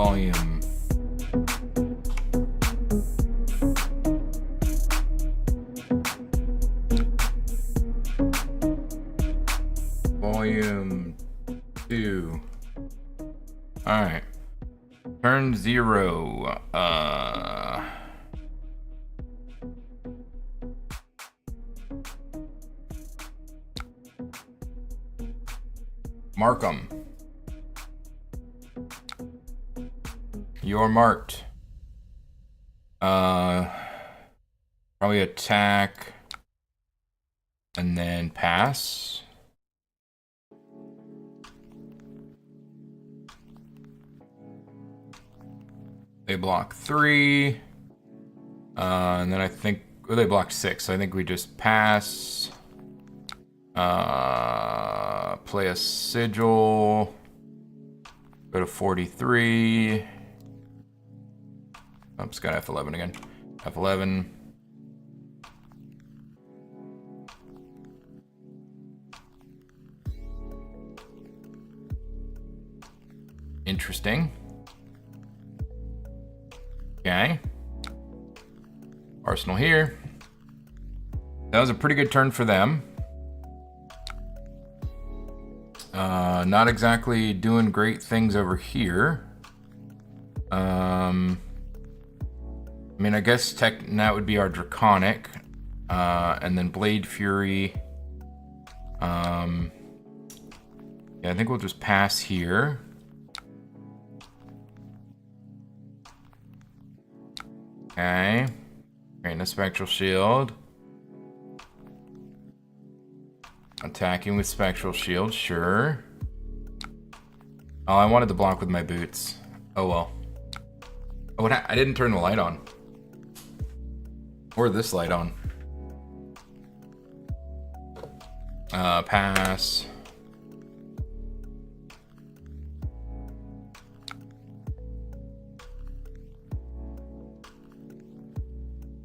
volume. Volume 2. Alright. Turn 0. Mark 'em. You're marked. Probably attack. And then pass. They block 3. And then I think... Oh, they blocked 6. So I think we just pass. Play a sigil. Go to 43. Oops, got F11 again. F11. Interesting. Okay. Arsenal here. That was a pretty good turn for them. Not exactly doing great things over here. I mean, I guess that would be our Draconic. And then Blade Fury. Yeah, I think we'll just pass here. Okay. Creating a Spectral Shield. Attacking with Spectral Shield, sure. Oh, I wanted to block with my boots. Oh well. Oh, I didn't turn the light on. Or this light on. Pass.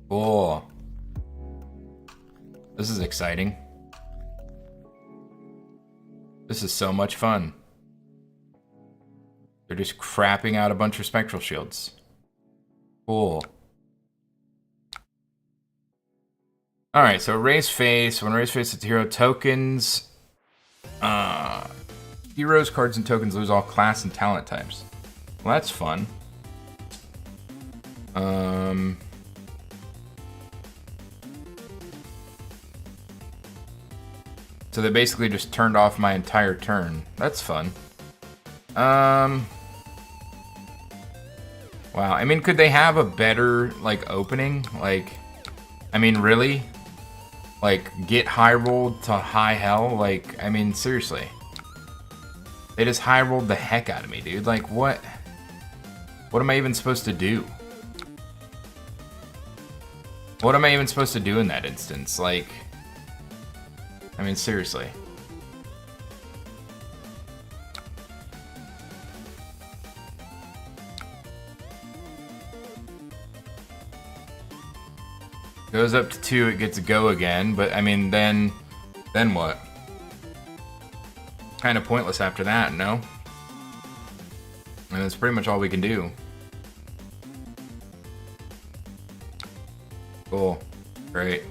Cool. This is exciting. This is so much fun. They're just crapping out a bunch of Spectral Shields. Cool. Alright, so raise face. When raise face, it's hero tokens. Heroes, cards, and tokens lose all class and talent types. Well, that's fun. So they basically just turned off my entire turn. That's fun. Wow, I mean, could they have a better, like, opening? Like, I mean, really? Like, get high rolled to high hell? Like, I mean, seriously. They just high rolled the heck out of me, dude. Like, what? What am I even supposed to do? What am I even supposed to do in that instance? Like, I mean, seriously. Goes up to 2, it gets a go again, but I mean, then what? Kind of pointless after that, no? And that's pretty much all we can do. Cool. Great.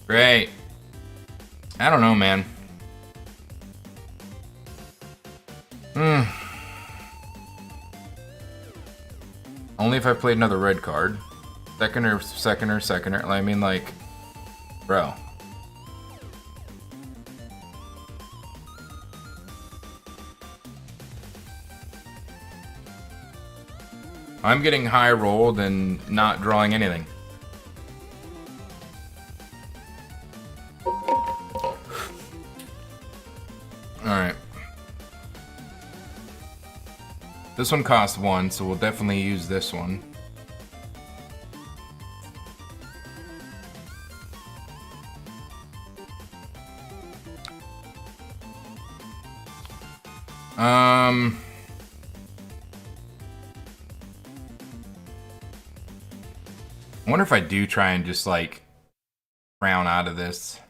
Great. I don't know, man. Only if I played another red card. Seconder. I mean, like, bro. I'm getting high rolled and not drawing anything. Alright. This one costs 1, so we'll definitely use this one. I wonder if I do try and just, like, crown out of this.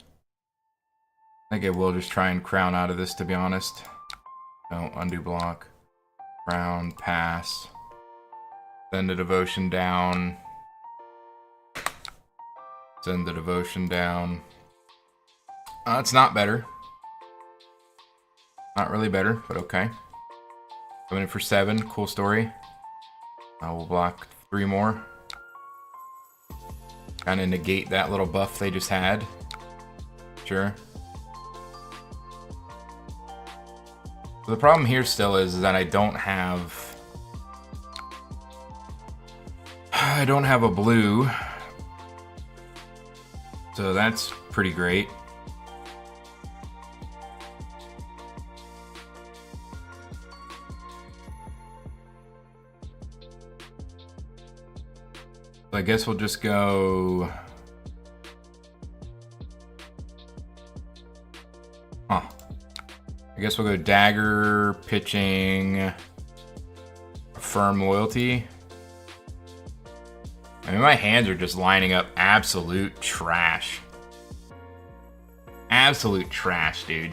I think I will just try and crown out of this, to be honest. No, undo block. Round, pass. Send the devotion down. Send the devotion down. It's not better. Not really better, but okay. Coming in for 7. Cool story. I will block 3 more. Kind of negate that little buff they just had. Sure. So the problem here still is that I don't have a blue. So that's pretty great. So I guess we'll just go... Huh. I guess we'll go dagger, pitching, firm loyalty. I mean, my hands are just lining up absolute trash. Absolute trash, dude.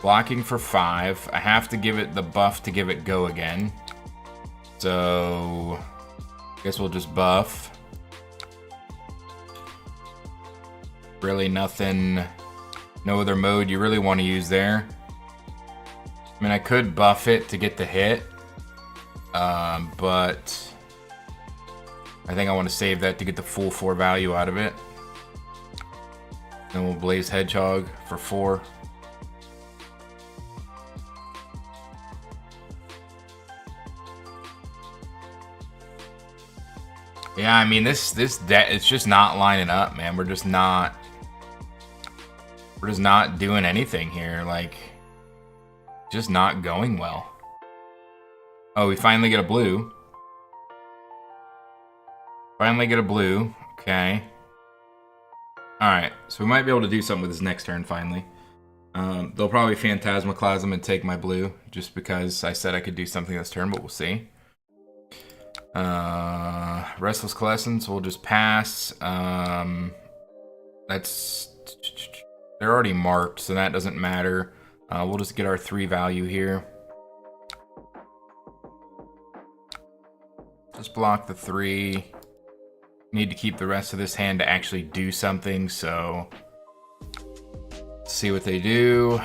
Blocking for 5. I have to give it the buff to give it go again. So, I guess we'll just buff. Really nothing, no other mode you really want to use there. I mean, I could buff it to get the hit, but I think I want to save that to get the full 4 value out of it. Then we'll Blaze Hedgehog for 4. Yeah, I mean, this it's just not lining up, man. We're just not doing anything here. Like, just not going well. Oh, we finally get a blue. Finally get a blue. Okay. Alright, so we might be able to do something with this next turn, finally. They'll probably Phantasmaclasm and take my blue, just because I said I could do something this turn, but we'll see. Restless Coalescence, we'll just pass. That's... They're already marked, so that doesn't matter. We'll just get our 3 value here. Just block the 3. Need to keep the rest of this hand to actually do something, so... Let's see what they do.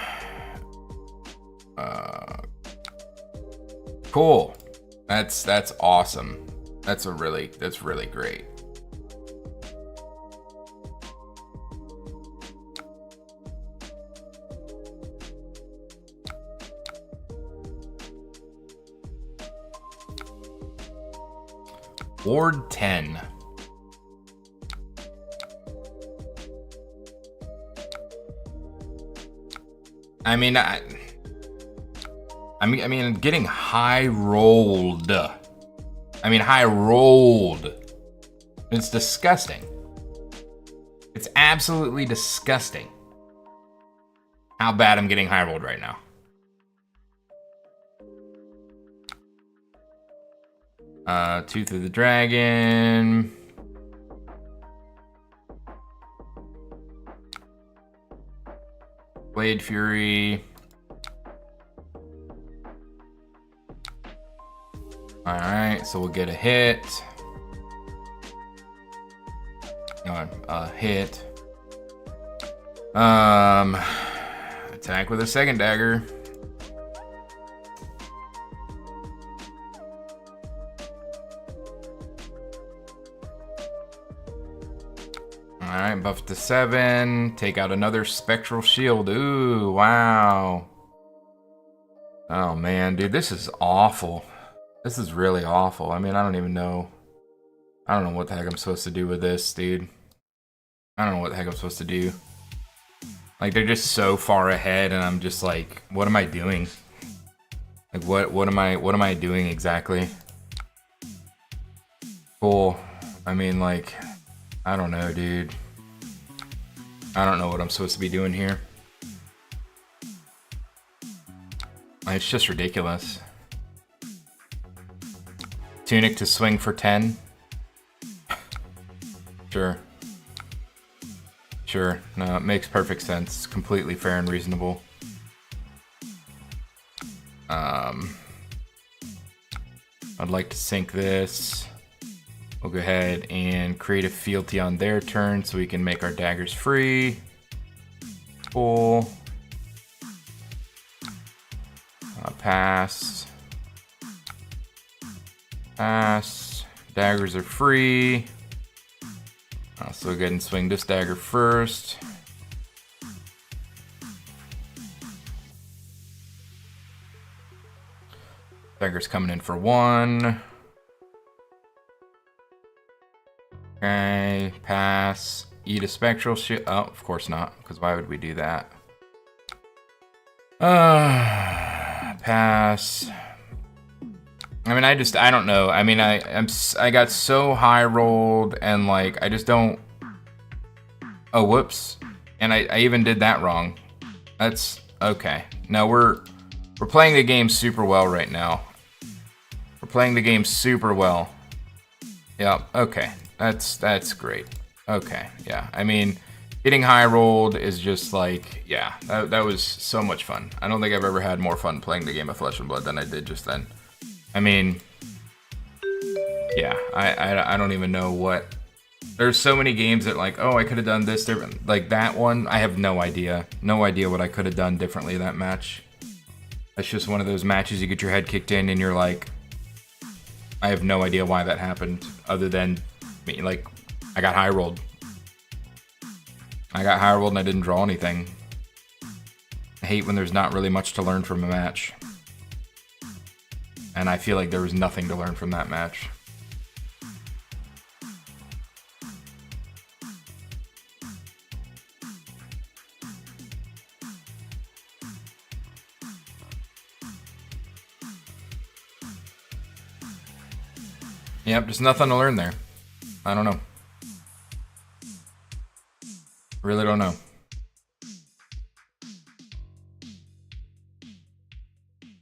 Cool. That's awesome. That's really great. Ward 10. I mean, getting high rolled. High rolled. It's disgusting. It's absolutely disgusting how bad I'm getting high rolled right now. Tooth of the Dragon. Blade Fury. Alright, so we'll get a hit. No, a hit. Attack with a second dagger. Alright, buff to 7. Take out another Spectral Shield. Ooh, wow. Oh man, dude, this is awful. This is really awful. I mean, I don't even know. I don't know what the heck I'm supposed to do with this, dude. I don't know what the heck I'm supposed to do. Like, they're just so far ahead, and I'm just like, what am I doing? Like, what am I doing exactly? Cool. I mean, like, I don't know, dude. I don't know what I'm supposed to be doing here. It's just ridiculous. Tunic to swing for 10. Sure. Sure. No, it makes perfect sense. Completely fair and reasonable. I'd like to sync this. We'll go ahead and create a fealty on their turn so we can make our daggers free. Cool. Pass. Pass. Daggers are free. So go ahead and swing this dagger first. Dagger's coming in for 1. Okay, pass. Eat a spectral shit. Oh, of course not, because why would we do that? Pass. I mean, I don't know. I mean, I got so high rolled and like I just don't. Oh, whoops! And I even did that wrong. That's okay. No, we're playing the game super well right now. We're playing the game super well. Yep. Okay. That's great. Okay. Yeah. I mean, getting high rolled is just like, yeah. That was so much fun. I don't think I've ever had more fun playing the game of Flesh and Blood than I did just then. I mean, yeah. I don't even know what. There's so many games that like, oh, I could have done this different. Like that one, I have no idea. No idea what I could have done differently that match. That's just one of those matches you get your head kicked in and you're like, I have no idea why that happened other than me. Like, I got high rolled. I got high rolled and I didn't draw anything. I hate when there's not really much to learn from a match. And I feel like there was nothing to learn from that match. Yep, just nothing to learn there. I don't know. Really don't know.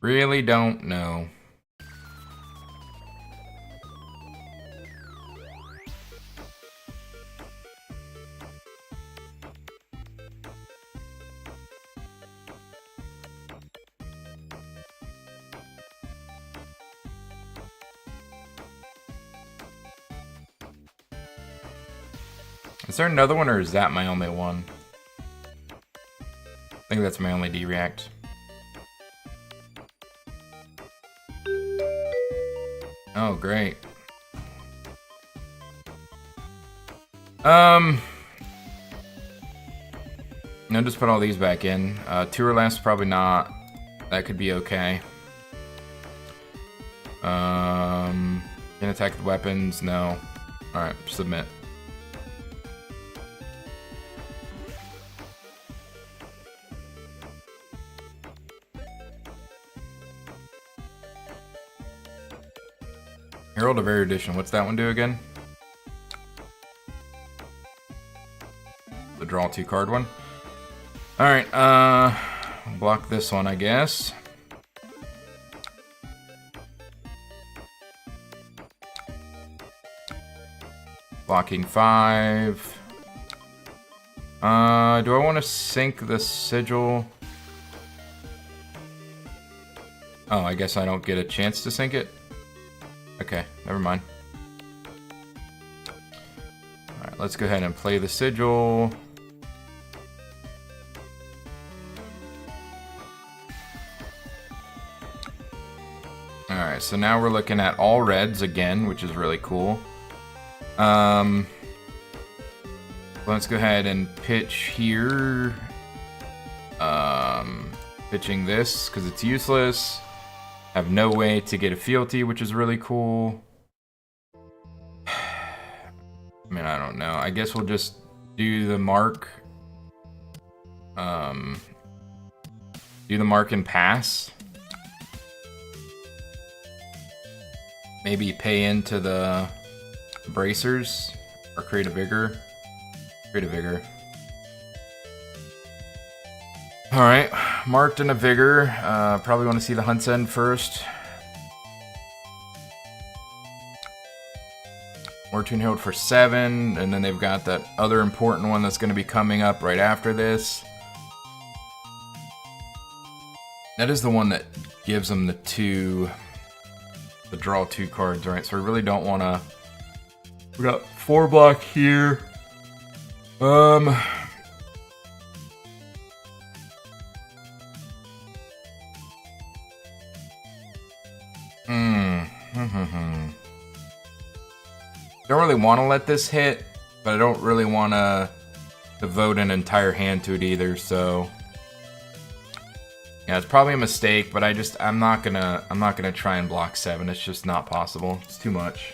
Really don't know. Is there another one, or is that my only one? I think that's my only D-React. Oh, great. No, just put all these back in. 2 or less, probably not. That could be okay. Can attack the weapons? No. Alright, submit. Herald of Erudition. What's that one do again? The draw 2 card one. Alright, block this one, I guess. Blocking 5. Do I want to sync the sigil? Oh, I guess I don't get a chance to sync it. Okay, never mind. Alright, let's go ahead and play the sigil. Alright, so now we're looking at all reds again, which is really cool. Let's go ahead and pitch here. Pitching this, because it's useless. Have no way to get a fealty, which is really cool. I mean, I don't know. I guess we'll just do the mark. Do the mark and pass. Maybe pay into the bracers or create a vigor. Create a vigor. Alright, marked in a vigor. Probably want to see the hunt's end first. Mortune Herald for 7, and then they've got that other important one that's going to be coming up right after this. That is the one that gives them the draw 2 cards, right? So we really don't want to. We got 4 block here. Don't really want to let this hit, but I don't really want to devote an entire hand to it either, so yeah, it's probably a mistake, but I'm not gonna try and block 7. It's just not possible. It's too much.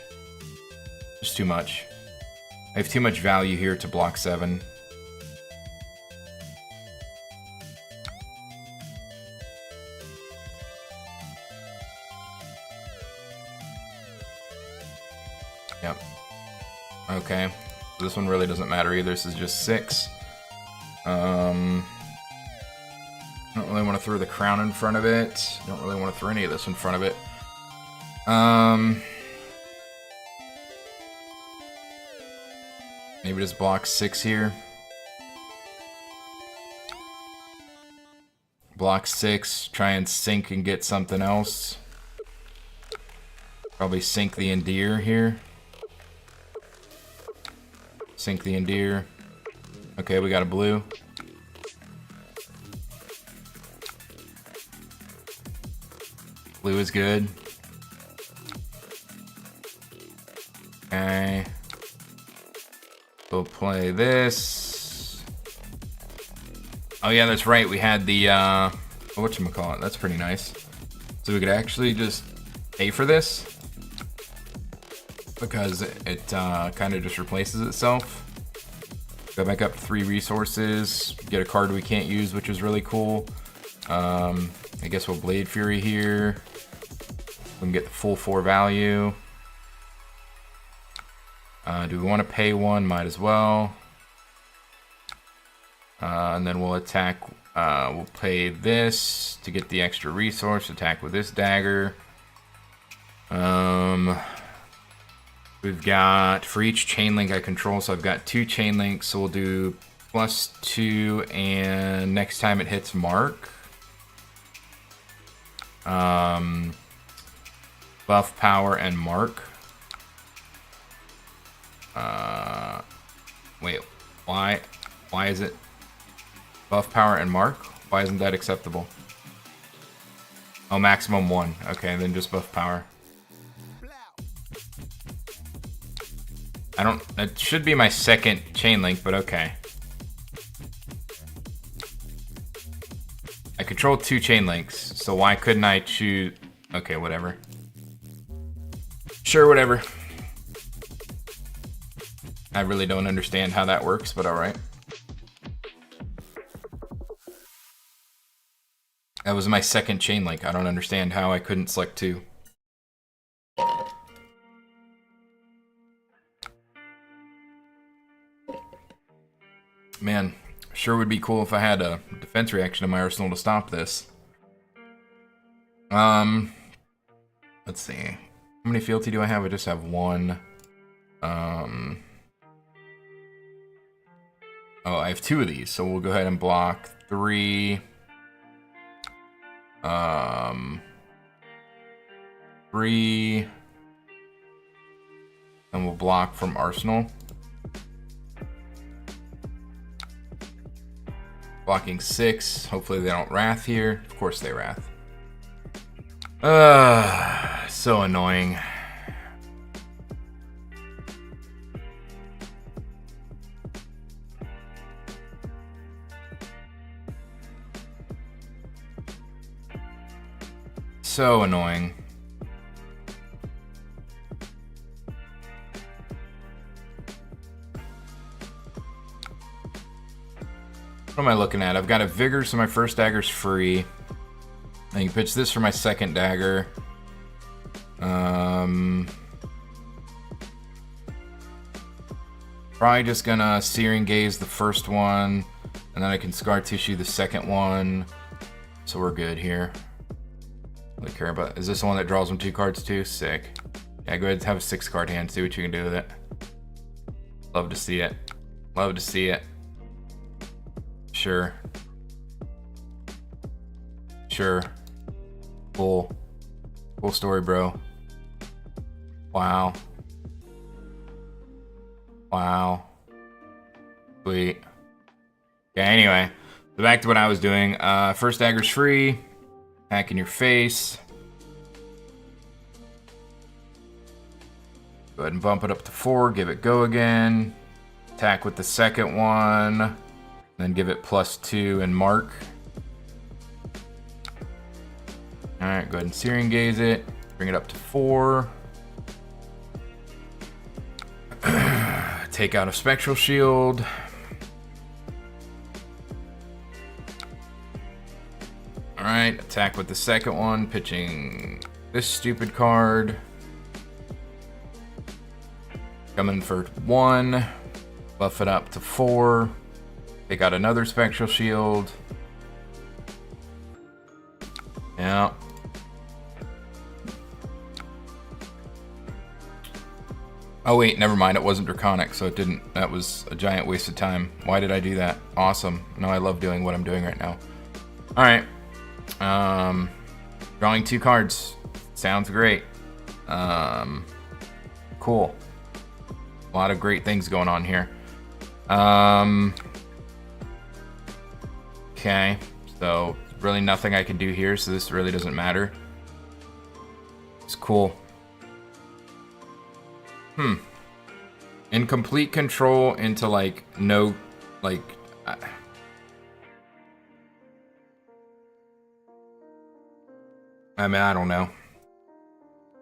Just too much. I have too much value here to block 7. Yep. Okay. This one really doesn't matter either. This is just 6. I don't really want to throw the crown in front of it. Don't really want to throw any of this in front of it. Maybe just block 6 here. Block 6, try and sink and get something else. Probably sink the Endear here. Sink the Endear. Okay, we got a blue. Blue is good. Okay. We'll play this. Oh yeah, that's right. We had the whatchamacallit. That's pretty nice. So we could actually just pay for this because it kind of just replaces itself. Go back up to 3 resources. Get a card we can't use, which is really cool. I guess we'll Blade Fury here. We can get the full 4 value. Do we want to pay 1? Might as well. And then we'll attack. We'll pay this to get the extra resource. Attack with this dagger. We've got, for each chain link I control, so I've got 2 chain links, so we'll do +2, and next time it hits mark. Buff power and mark. Wait, why is it buff power and mark? Why isn't that acceptable? Oh, maximum 1. Okay, then just buff power. It should be my second chain link, but okay. I control 2 chain links, so why couldn't I choose? Okay, whatever. Sure, whatever. I really don't understand how that works, but alright. That was my second chain link. I don't understand how I couldn't select 2. Man, sure would be cool if I had a defense reaction in my arsenal to stop this. Let's see. How many fealty do I have? I just have 1. Oh, I have 2 of these, so we'll go ahead and block 3. 3. And we'll block from arsenal. Blocking 6. Hopefully they don't wrath here. Of course they wrath. So annoying. So annoying. What am I looking at? I've got a Vigor, so my first dagger's free. I can pitch this for my second dagger. Probably just gonna Searing Gaze the first one, and then I can Scar Tissue the second one. So we're good here. Really care about. Is this the one that draws them 2 cards too? Sick. Yeah, go ahead and have a 6-card hand. See what you can do with it. Love to see it. Love to see it. Sure. Sure. Cool. Cool story, bro. Wow. Wow. Sweet. Okay, anyway. So back to what I was doing. First dagger's free. Attack in your face. Go ahead and bump it up to 4. Give it go again. Attack with the second one. Then give it +2 and mark. Alright, go ahead and Searing Gaze it. Bring it up to 4. Take out a Spectral Shield. Alright, attack with the second one, pitching this stupid card. Coming for 1. Buff it up to 4. Take out another Spectral Shield. Yeah. Oh wait, never mind. It wasn't Draconic, so it didn't. That was a giant waste of time. Why did I do that? Awesome. No, I love doing what I'm doing right now. All right. Drawing 2 cards. Sounds great. Cool. A lot of great things going on here. Okay. So really nothing I can do here, so this really doesn't matter. It's cool. In complete control into like no, like I mean, I don't know.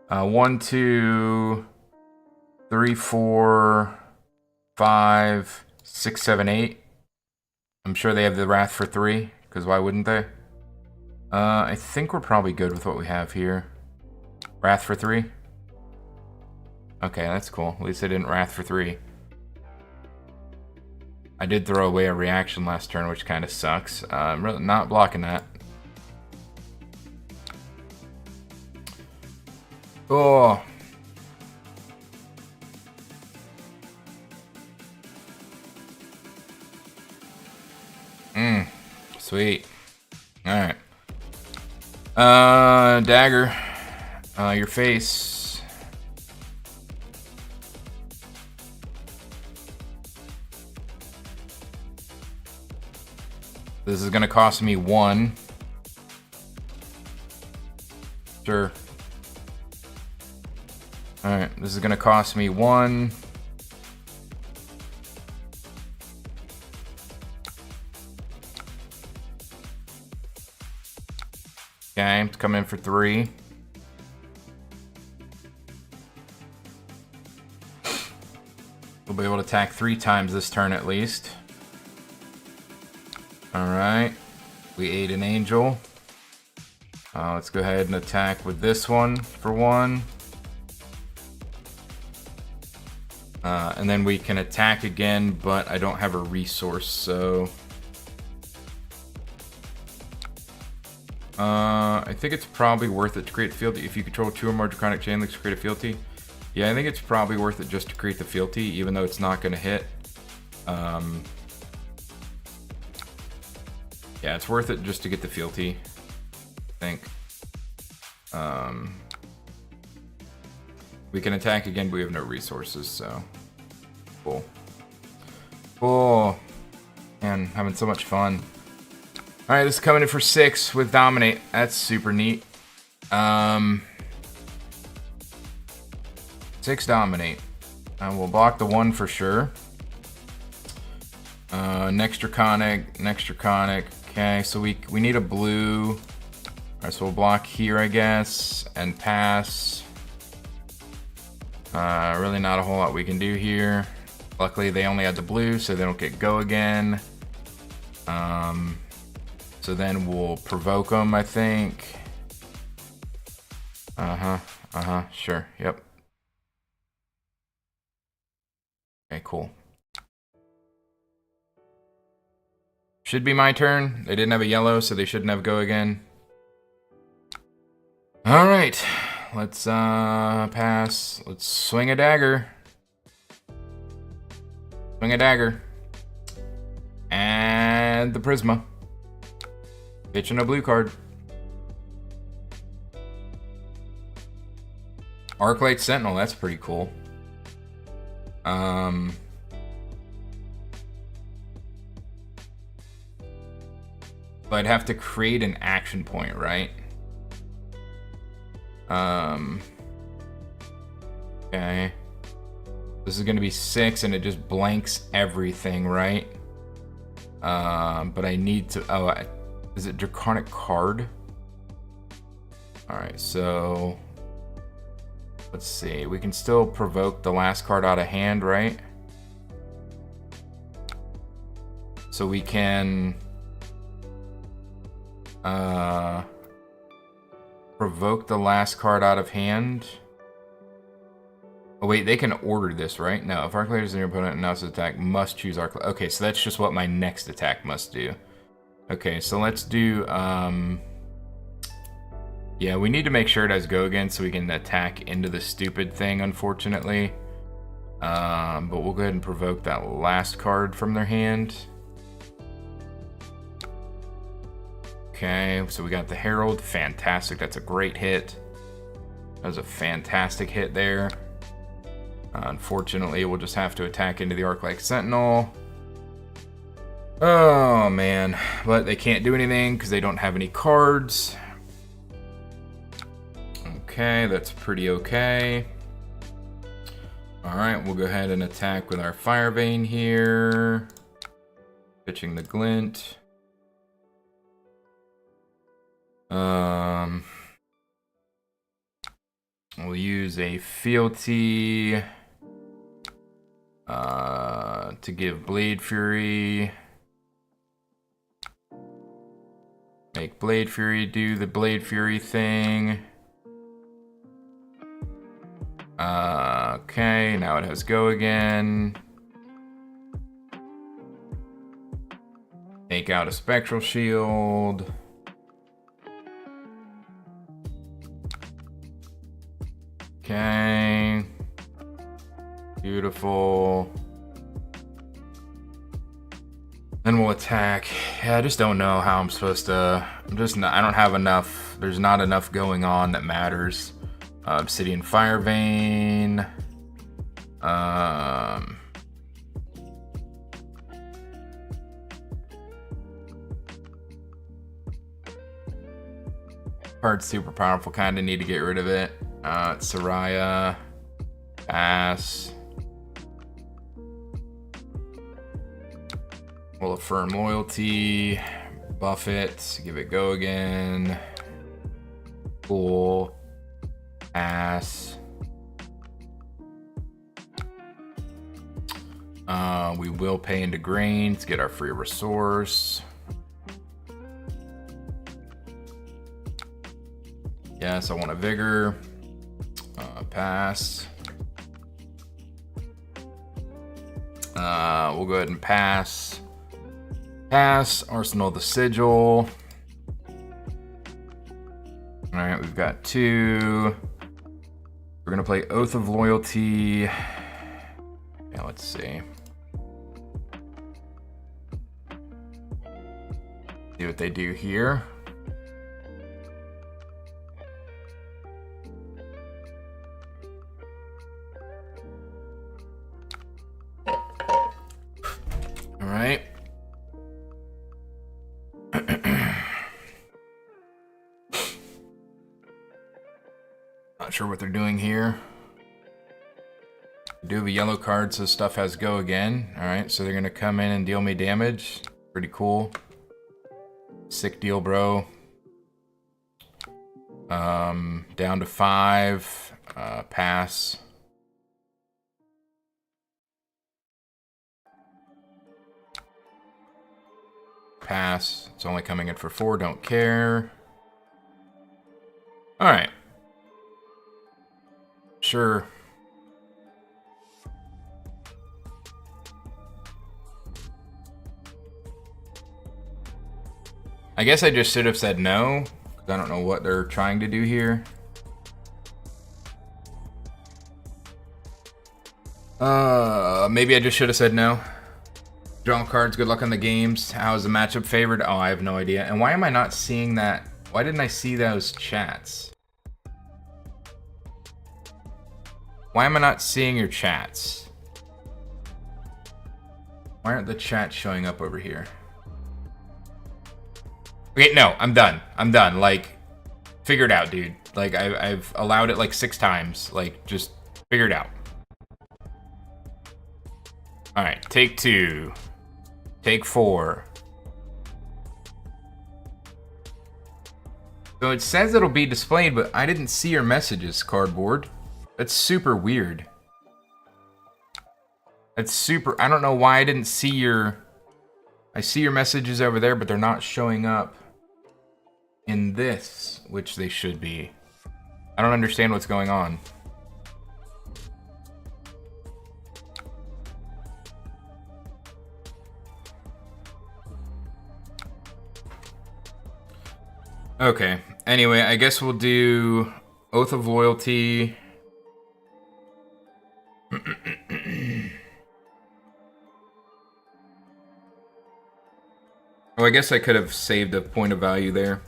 1, 2, 3, 4, 5, 6, 7, 8. I'm sure they have the Wrath for 3, because why wouldn't they? I think we're probably good with what we have here. Wrath for 3. Okay, that's cool. At least I didn't Wrath for 3. I did throw away a reaction last turn, which kind of sucks. I'm really not blocking that. Oh. Sweet. Alright. Dagger. Your face. This is gonna cost me 1. Sure. Alright, this is gonna cost me 1. Okay, it's coming in for 3. We'll be able to attack 3 times this turn at least. Alright. We ate an angel. Let's go ahead and attack with this one for 1. And then we can attack again, but I don't have a resource, so... I think it's probably worth it to create the fealty. If you control 2 or more Draconic Chain Links to create a fealty. Yeah, I think it's probably worth it just to create the fealty, even though it's not going to hit. Yeah, it's worth it just to get the fealty, I think. We can attack again, but we have no resources, so... Cool. Cool. Man, having so much fun. Alright, this is coming in for 6 with Dominate. That's super neat. 6 Dominate. We'll block the 1 for sure. Next Draconic, next Draconic. Okay, so we need a blue. Alright, so we'll block here, I guess, and pass. Really not a whole lot we can do here. Luckily, they only had the blue, so they don't get go again. So then we'll provoke them, I think. Sure, yep. Okay, cool. Should be my turn. They didn't have a yellow, so they shouldn't have go again. Alright, let's pass. Let's swing a dagger. Swing a dagger. And the Prisma. Pitching a blue card. Arclight Sentinel, that's pretty cool. But I'd have to create an action point, right? Okay. This is gonna be 6 and it just blanks everything, right? But I need to, is it Draconic card? Alright, so let's see. We can still provoke the last card out of hand, right? So we can provoke the last card out of hand. Oh wait, they can order this, right? No, if Arclight is in your opponent and now attack, must choose Arclight. Okay, so that's just what my next attack must do. Okay, so let's do, yeah, we need to make sure it has go again so we can attack into the stupid thing, unfortunately. But we'll go ahead and provoke that last card from their hand. Okay, so we got the Herald. Fantastic, that's a great hit. That was a fantastic hit there. Unfortunately, we'll just have to attack into the Arclight Sentinel. Oh, man. But they can't do anything because they don't have any cards. Okay, that's pretty okay. Alright, we'll go ahead and attack with our Fire Vein here. Pitching the Glint. We'll use a Fealty to give Blade Fury. Make Blade Fury do the Blade Fury thing. Okay, now it has go again. Take out a Spectral Shield. Okay. Beautiful. Then we'll attack. Yeah, I just don't know how I'm supposed to. I don't have enough. There's not enough going on that matters. Obsidian Fire Vein. Card's super powerful. Kind of need to get rid of it. Soraya. Pass. We'll affirm loyalty. Buff it. Give it go again. Cool. Pass. We will pay into grain to get our free resource. Yes, I want a vigor. Pass. We'll go ahead and pass. Pass. Arsenal of the Sigil. Alright, we've got 2. We're gonna play Oath of Loyalty. Yeah, let's see. See what they do here. Alright. Not sure what they're doing here. I do have a yellow card, so stuff has go again. Alright, so they're gonna come in and deal me damage. Pretty cool. Sick deal, bro. Down to 5. Pass. Pass. It's only coming in for 4. Don't care. Alright. Sure. I guess I just should have said no, because I don't know what they're trying to do here. Maybe I just should have said no. Draw cards, good luck on the games. How is the matchup favored? Oh, I have no idea. And why am I not seeing that? Why didn't I see those chats? Why am I not seeing your chats? Why aren't the chats showing up over here? Okay, no, I'm done. I'm done. Like, figure it out, dude. Like, I've allowed it like 6 times. Like, just figure it out. Alright, take 2. Take 4. So it says it'll be displayed, but I didn't see your messages, Cardboard. That's super weird. That's super... I don't know why I didn't see your... I see your messages over there, but they're not showing up in this, which they should be. I don't understand what's going on. Okay. Anyway, I guess we'll do Oath of Loyalty. Oh, I guess I could have saved a point of value there.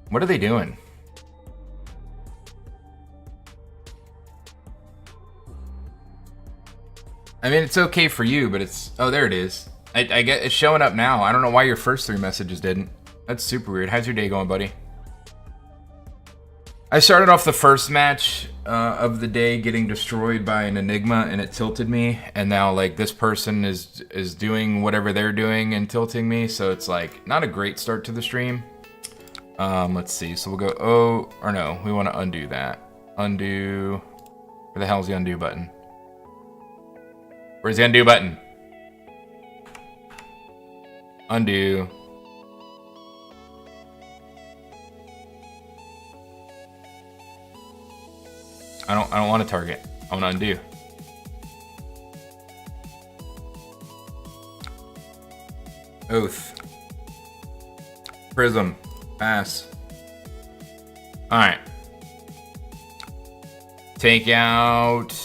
What are they doing? I mean, it's okay for you, but it's... Oh, there it is. I get it's showing up now. I don't know why your first 3 messages didn't. That's super weird. How's your day going, buddy? I started off the first match of the day getting destroyed by an Enigma, and it tilted me. And now, like, this person is doing whatever they're doing and tilting me. So it's, like, not a great start to the stream. Let's see. So we'll go, oh, or no. We want to undo that. Undo. Where the hell's the undo button? Where's the undo button? Undo. I don't want to target. I want to undo. Oath. Prism. Pass. Alright. Take out...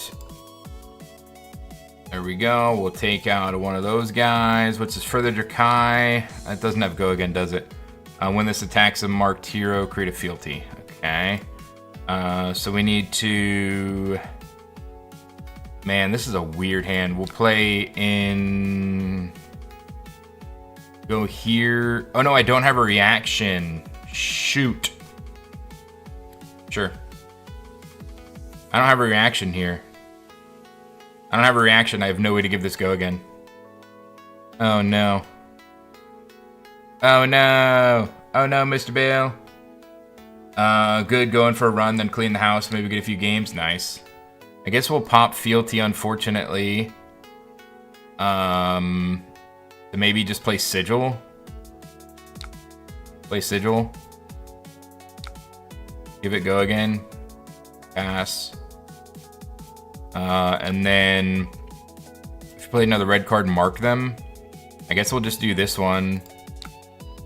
There we go. We'll take out one of those guys. What's this? Further Drakai. That doesn't have go again, does it? When this attacks a marked hero, create a fealty. Okay. So we need to... Man, this is a weird hand. We'll play in... Go here. Oh no, I don't have a reaction. Shoot. Sure. I don't have a reaction here. I don't have a reaction. I have no way to give this go again. Oh no. Oh no. Oh no, Mr. Bale. Good, going for a run, then clean the house, maybe get a few games. Nice. I guess we'll pop Fealty, unfortunately. To maybe just play Sigil. Play Sigil. Give it go again. Pass. And then if you play another red card and mark them, I guess we'll just do this one.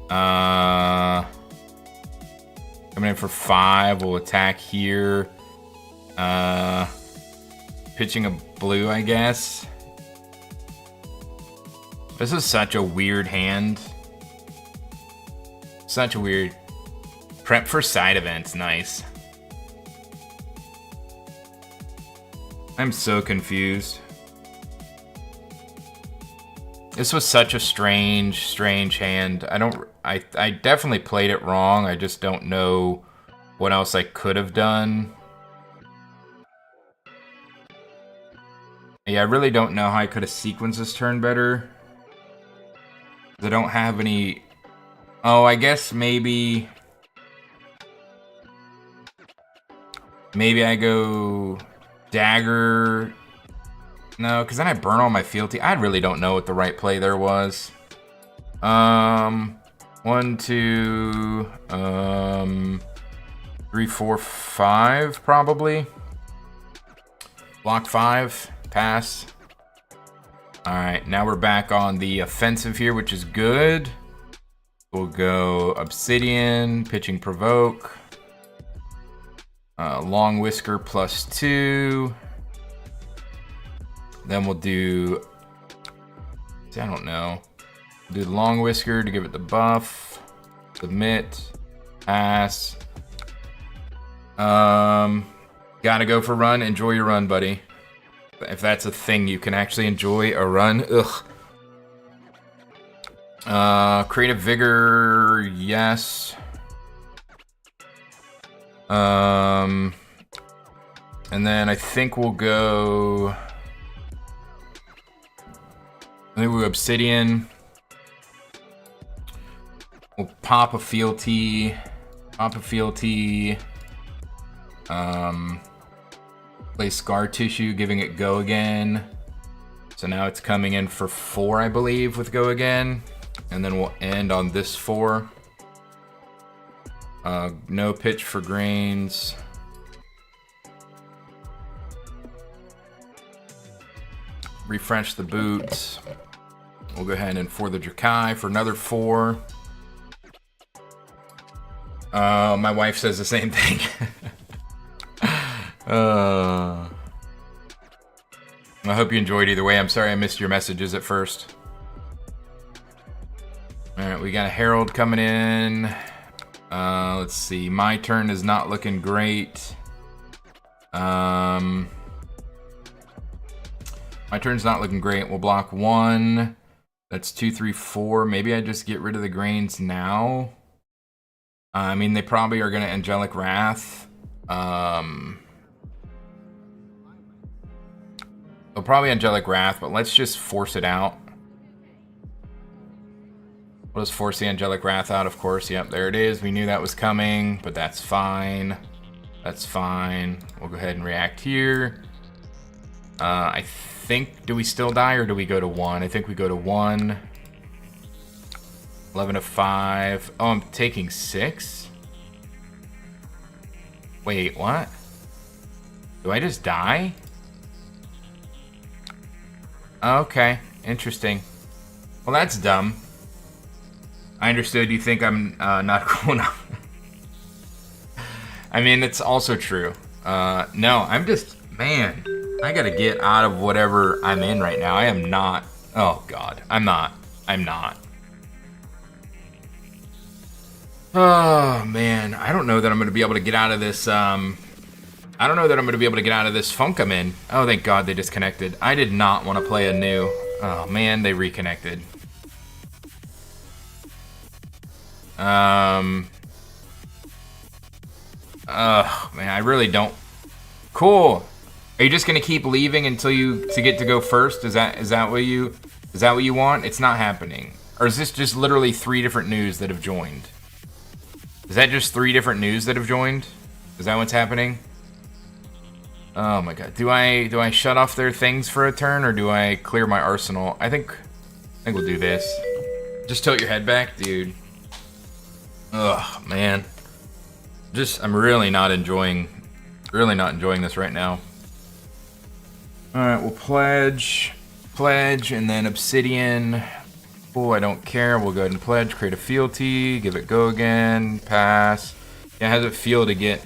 Coming in for 5, we'll attack here. Pitching a blue, I guess. This is such a weird hand. Such a weird... Prep for side events, nice. I'm so confused. This was such a strange hand. I definitely played it wrong. I just don't know what else I could have done. Yeah, I really don't know how I could have sequenced this turn better. I don't have any... Oh, I guess maybe... Maybe I go... Dagger... No, because then I burn all my fealty. I really don't know what the right play there was. 1, 2... 3, 4, 5, probably. Block 5. Pass. Alright, now we're back on the offensive here, which is good. We'll go Obsidian, Pitching Provoke. Long Whisker +2. Then we'll do... I don't know. Do the Long Whisker to give it the buff. Submit. Pass. Gotta go for a run. Enjoy your run, buddy. If that's a thing, you can actually enjoy a run. Ugh. Creative vigor, yes. And then I think we'll go... I think we'll go obsidian. We'll pop a fealty. Pop a fealty. Play scar tissue, giving it go again. So now it's coming in for 4, I believe, with go again. And then we'll end on this 4. No pitch for grains. Refresh the boots. We'll go ahead and for the Drakai for another 4. My wife says the same thing. I hope you enjoyed either way. I'm sorry I missed your messages at first. Alright, we got a Herald coming in. Let's see. My turn is not looking great. My turn's not looking great. We'll block 1. That's 2, 3, 4. Maybe I just get rid of the grains now. I mean, they probably are going to Angelic Wrath. They'll probably Angelic Wrath, but let's just force it out. We'll just force the Angelic Wrath out, of course. Yep, there it is. We knew that was coming, but that's fine. That's fine. We'll go ahead and react here. I think, do we still die or do we go to 1? I think we go to 1. 11 to 5. Oh, I'm taking 6? Wait, what? Do I just die? Okay, interesting. Well, that's dumb. I understood you think I'm not cool enough. I mean, it's also true. No, I'm just... Man, I gotta get out of whatever I'm in right now. I am not... Oh, God. I'm not. Oh, man. I don't know that I'm gonna be able to get out of this, I don't know that I'm gonna be able to get out of this funk I'm in. Oh, thank God they disconnected. I did not want to play anew. Oh, man, they reconnected. Man, I really don't... Cool. Are you just gonna keep leaving until you get to go first? Is that what you want? It's not happening. Or is this just literally 3 different news that have joined? Is that just 3 different news that have joined? Is that what's happening? Oh my God. Do I shut off their things for a turn or do I clear my arsenal? I think we'll do this. Just tilt your head back, dude. Ugh, man. I'm really not enjoying this right now. Alright, we'll pledge, and then obsidian. Oh, I don't care. We'll go ahead and pledge, create a fealty, give it go again, pass. Yeah, how does it feel to get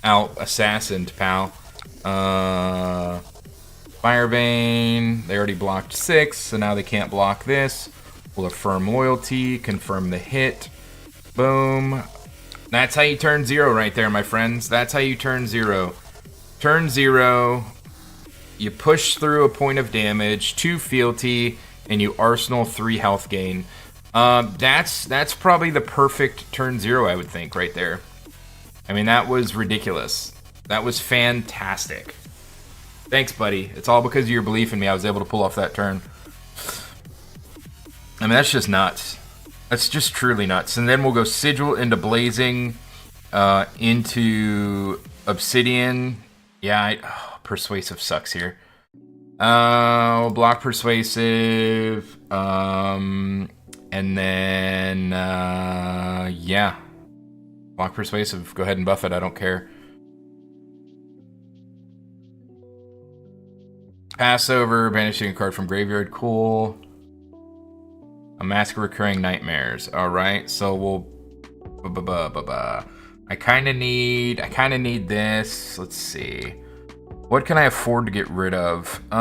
out assassined, pal? Firebane, they already blocked 6, so now they can't block this. We'll affirm loyalty, confirm the hit. Boom. That's how you turn 0 right there, my friends. That's how you turn 0. Turn 0, you push through a point of damage, 2 fealty, and you arsenal 3 health gain. That's probably the perfect turn 0, I would think, right there. I mean, that was ridiculous. That was fantastic. Thanks, buddy. It's all because of your belief in me I was able to pull off that turn. I mean, that's just nuts. That's just truly nuts. And then we'll go Sigil into Blazing, into Obsidian. Yeah, Persuasive sucks here. We'll block Persuasive, and then, yeah. Block Persuasive, go ahead and buff it, I don't care. Passover, banishing a card from graveyard, cool. A Mask of Recurring Nightmares. Alright, so we'll... I kinda need this. Let's see. What can I afford to get rid of? So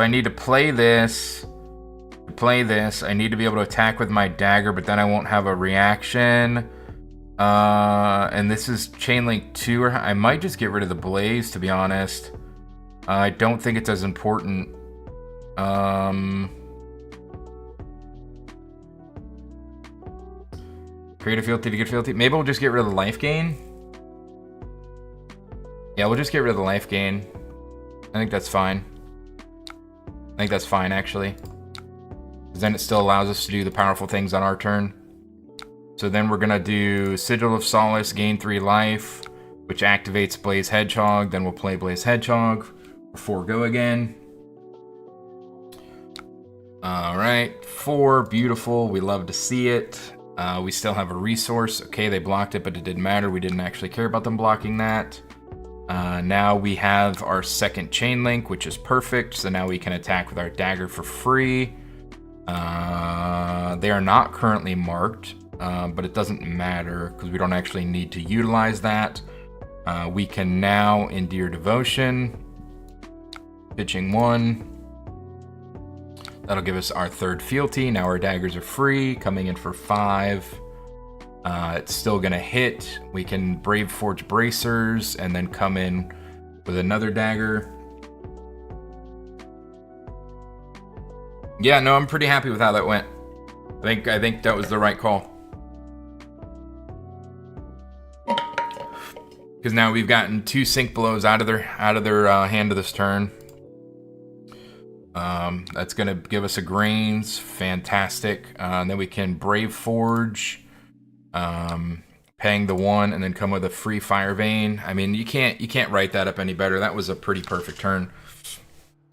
I need to play this. I need to be able to attack with my dagger, but then I won't have a reaction. And this is chain link 2, or I might just get rid of the blaze, to be honest. I don't think it's as important. Create a fealty to get fealty. Maybe we'll just get rid of the life gain. Yeah, we'll just get rid of the life gain. I think that's fine. I think that's fine, actually. Because then it still allows us to do the powerful things on our turn. So then we're going to do Sigil of Solace, gain 3 life, which activates Blaze Hedgehog. Then we'll play Blaze Hedgehog. Before go again. Alright, 4, beautiful. We love to see it. We still have a resource. Okay, they blocked it, but it didn't matter. We didn't actually care about them blocking that. Now we have our second chain link, which is perfect. So now we can attack with our dagger for free. They are not currently marked, but it doesn't matter because we don't actually need to utilize that. We can now endear devotion. Pitching 1. That'll give us our 3rd fealty. Now our daggers are free, coming in for 5. It's still gonna hit. We can Brave Forge Bracers and then come in with another dagger. Yeah, no, I'm pretty happy with how that went. I think that was the right call. Because now we've gotten 2 Sink Blows out of their hand of this turn. That's gonna give us a Grains, fantastic. And then we can Brave Forge, paying the 1, and then come with a free Fire Vein. I mean, you can't write that up any better. That was a pretty perfect turn.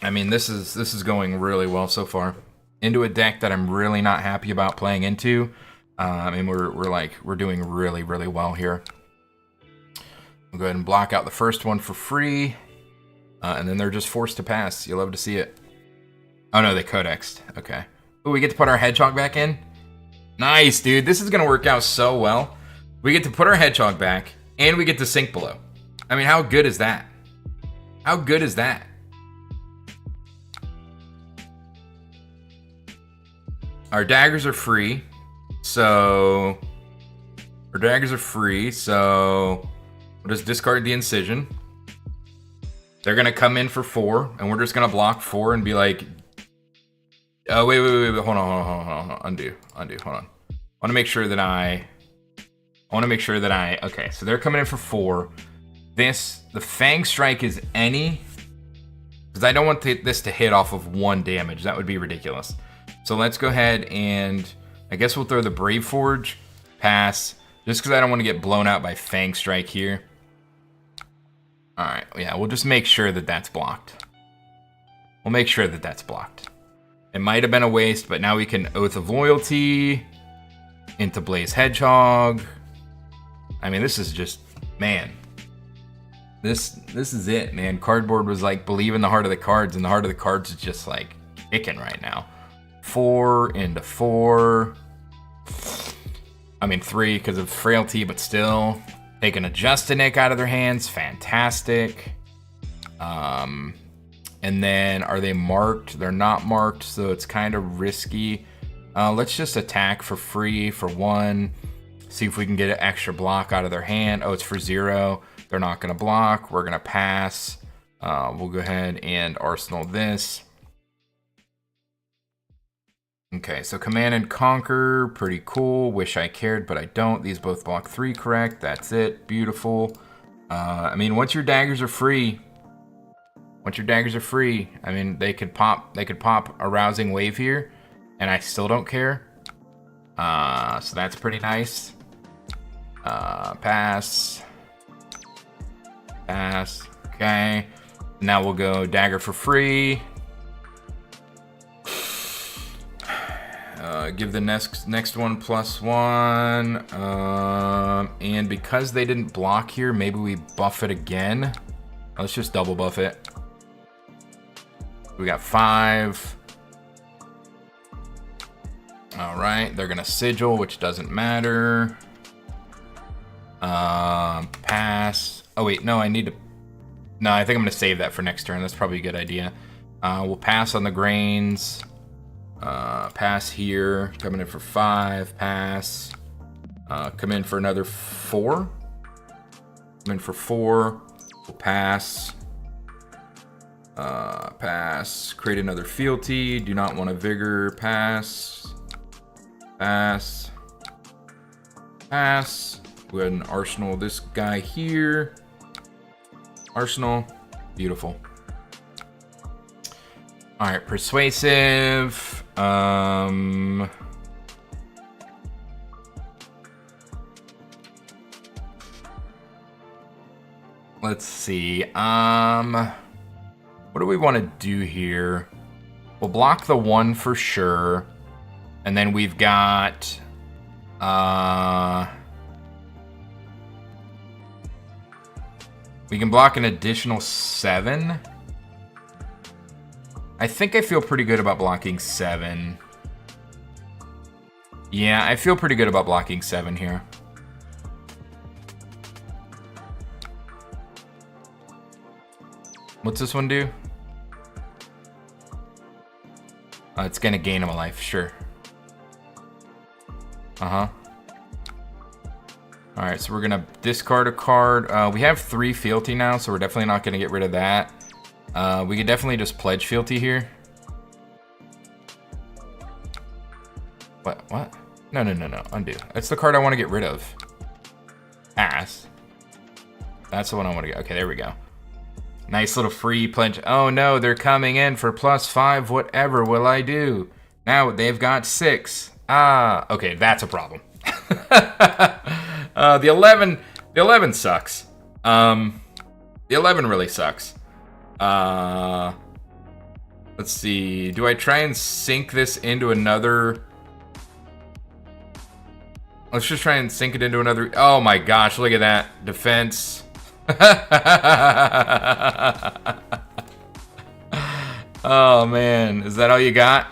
I mean, this is going really well so far. Into a deck that I'm really not happy about playing into. I mean, we're doing really, really well here. We'll go ahead and block out the first one for free, and then they're just forced to pass. You love to see it. Oh no, they codexed. Okay. Ooh, we get to put our Hedgehog back in? Nice, dude. This is going to work out so well. We get to put our Hedgehog back, and we get to Sink Below. I mean, how good is that? How good is that? Our daggers are free, so... we'll just discard the Incision. They're going to come in for 4, and we're just going to block 4 and be like... Oh, wait, hold on. Undo, hold on. I want to make sure that okay, so they're coming in for 4. The Fang Strike is any, because I don't want this to hit off of 1 damage. That would be ridiculous. So let's go ahead and, I guess we'll throw the Brave Forge, pass, just because I don't want to get blown out by Fang Strike here. Alright, yeah, we'll just make sure that that's blocked. It might have been a waste, but now we can Oath of Loyalty into Blaze Hedgehog. I mean, this is just, man. This is it, man. Cardboard was like, believe in the heart of the cards, and the heart of the cards is just like kicking right now. 4 into 4. I mean, 3 because of frailty, but still. Taking a Justinic out of their hands, fantastic. And then, are they marked? They're not marked, so it's kind of risky. Let's just attack for free for 1. See if we can get an extra block out of their hand. Oh, it's for 0. They're not going to block. We're going to pass. We'll go ahead and Arsenal this. Okay, so Command and Conquer, pretty cool. Wish I cared, but I don't. These both block 3 correct. That's it. Beautiful. I mean, once your daggers are free, I mean, they could pop a Rousing Wave here, and I still don't care. So that's pretty nice. Pass. Okay. Now we'll go dagger for free. Give the next one +1. And because they didn't block here, maybe we buff it again. Let's just double buff it. We got 5. All right, they're gonna Sigil, which doesn't matter. Pass. Oh wait, no, I need to. No, I think I'm gonna save that for next turn. That's probably a good idea. We'll pass on the Grains. Pass here, coming in for 5. Pass. Come in for another 4. Come in for 4. We'll pass. Pass. Create another fealty. Do not want a vigor. Pass. Pass. Pass. Go ahead and arsenal this guy here. Arsenal. Beautiful. Alright, persuasive. Let's see. What do we want to do here? We'll block the 1 for sure. And then we've got we can block an additional 7. I think I feel pretty good about blocking 7. Yeah, I feel pretty good about blocking 7 here. What's this one do? It's gonna gain him a life, sure. Alright, so we're gonna discard a card. We have 3 fealty now, so we're definitely not gonna get rid of that. We could definitely just pledge fealty here. What? No. Undo. That's the card I want to get rid of. Pass. That's the one I want to get. Okay, there we go. Nice little free pledge. Oh no, they're coming in for +5. Whatever will I do? Now they've got 6. Okay, that's a problem. The 11 sucks. The 11 really sucks. Let's see. Do I try and sink this into another? Let's just try and sink it into another. Oh my gosh, look at that. Defense. Oh man, is that all you got?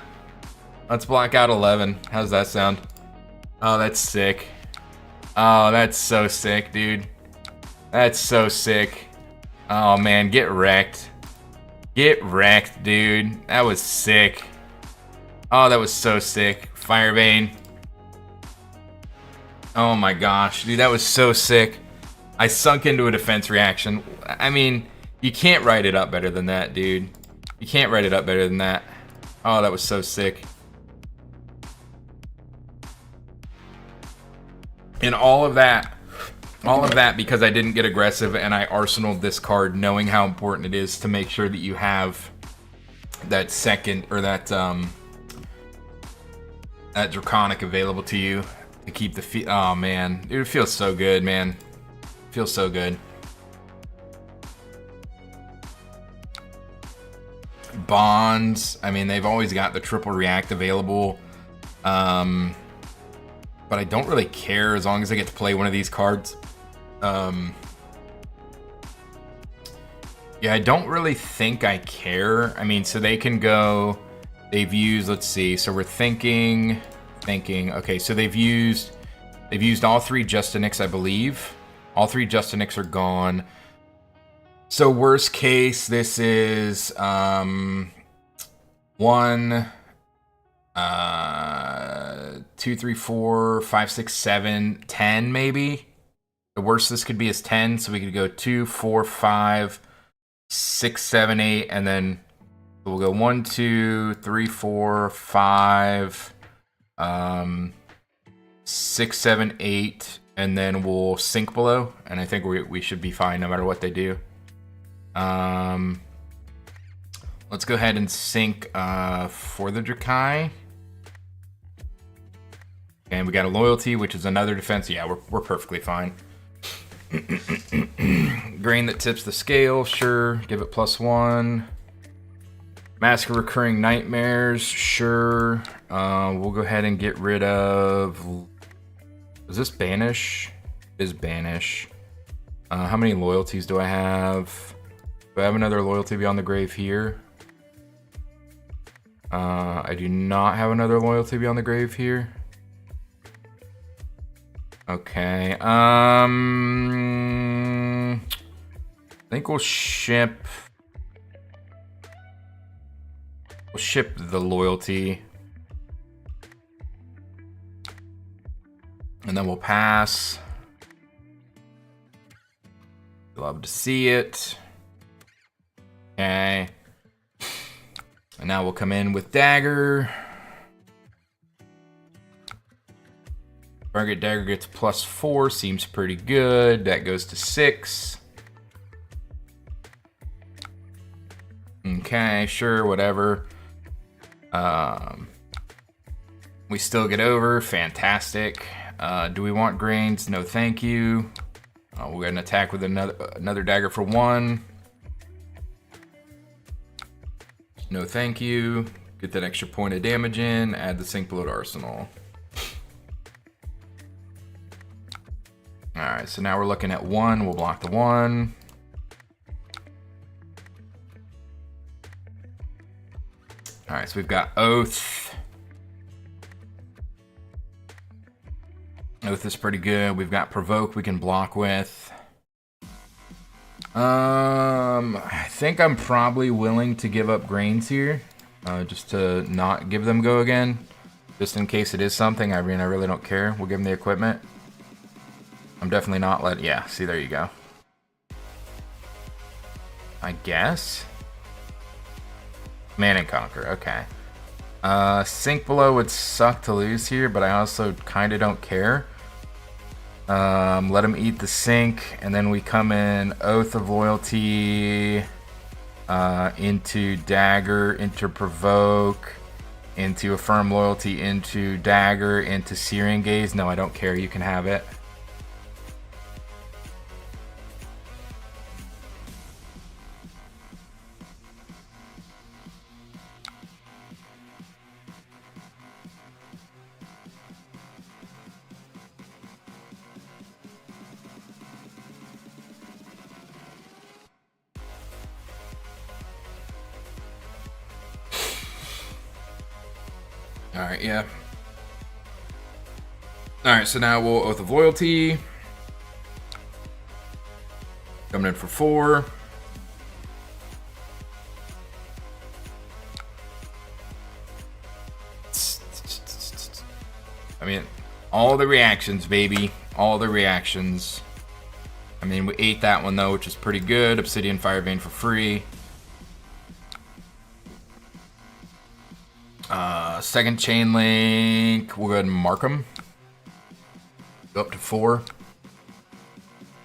Let's block out 11. How's that sound? Oh, that's sick. Oh, that's so sick, dude. That's so sick. Oh man, get wrecked. Get wrecked, dude. That was sick. Oh, that was so sick. Firebane. Oh my gosh, dude, that was so sick. I sunk into a defense reaction. I mean, you can't write it up better than that, dude. You can't write it up better than that. Oh, that was so sick. And all of that because I didn't get aggressive and I arsenaled this card knowing how important it is to make sure that you have that second, or that Draconic available to you to keep the oh man, it feels so good, man. Feels so good. Bonds, I mean, they've always got the triple react available. But I don't really care as long as I get to play one of these cards. Yeah, I don't really think I care. I mean, so they can go, they've used, let's see, so we're thinking, okay, so they've used all 3 Justinics, I believe. All 3 Justinics are gone. So worst case, this is 1, 2, 3, 4, 5, 6, 7, 10 maybe. The worst this could be is 10, so we could go 2, 4, 5, 6, 7, 8, and then we'll go 1, 2, 3, 4, 5, 6, 7, 8, and then we'll sink below, and I think we should be fine no matter what they do. Let's go ahead and sink for the Drakai. And we got a loyalty, which is another defense. Yeah, we're perfectly fine. Grain that tips the scale, sure. Give it +1. Mask of Recurring Nightmares, sure. We'll go ahead and get rid of. Is this banish? It is banish. How many loyalties do I have? Do I have another loyalty beyond the grave here? I do not have another loyalty beyond the grave here. Okay. I think we'll ship the loyalty. And then we'll pass. Love to see it. Okay. And now we'll come in with dagger. Target dagger gets +4, seems pretty good. That goes to 6. Okay, sure, whatever. We still get over, fantastic. Do we want grains? No, thank you. We'll get an attack with another dagger for 1. No, thank you. Get that extra point of damage in. Add the sink below to arsenal. All right, so now we're looking at 1. We'll block the 1. All right, so we've got Oath. Oath is pretty good. We've got Provoke we can block with. I think I'm probably willing to give up grains here, just to not give them go again, just in case it is something. I mean, I really don't care. We'll give them the equipment. I'm definitely not yeah, see, there you go. I guess. Man and Conquer, okay. Sink below would suck to lose here, but I also kind of don't care. Let him eat the sink, and then we come in Oath of Loyalty, into Dagger, into Provoke, into Affirm Loyalty, into Dagger, into Searing Gaze. No, I don't care, you can have it. Alright, yeah. Alright, so now we'll Oath of Loyalty. Coming in for 4. I mean, all the reactions, baby. All the reactions. I mean, we ate that one, though, which is pretty good. Obsidian Firebane for free. Second chain link. We'll go ahead and mark them. Go up to 4.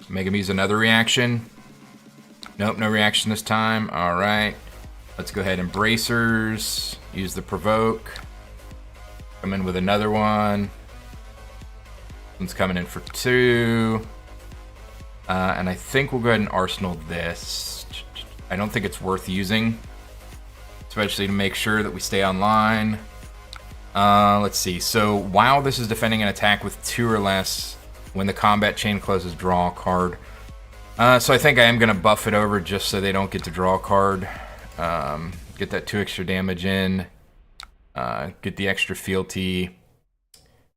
Make him use another reaction. Nope, no reaction this time. Alright. Let's go ahead and bracers. Use the provoke. Come in with another one. One's coming in for 2. And I think we'll go ahead and arsenal this. I don't think it's worth using, especially to make sure that we stay online. Let's see. So while this is defending an attack with 2 or less, when the combat chain closes, draw a card. So I think I am going to buff it over just so they don't get to draw a card. Get that 2 extra damage in. Get the extra fealty.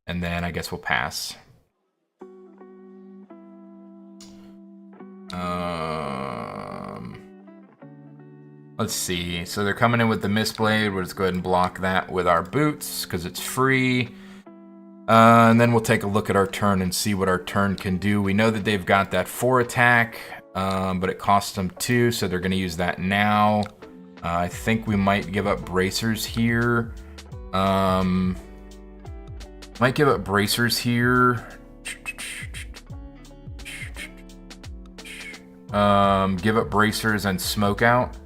And then I guess we'll pass. Let's see. So they're coming in with the Mistblade. We'll just go ahead and block that with our boots because it's free. And then we'll take a look at our turn and see what our turn can do. We know that they've got that 4 attack, but it costs them 2, so they're going to use that now. I think we might give up bracers here. Might give up bracers here. Give up bracers and smoke out.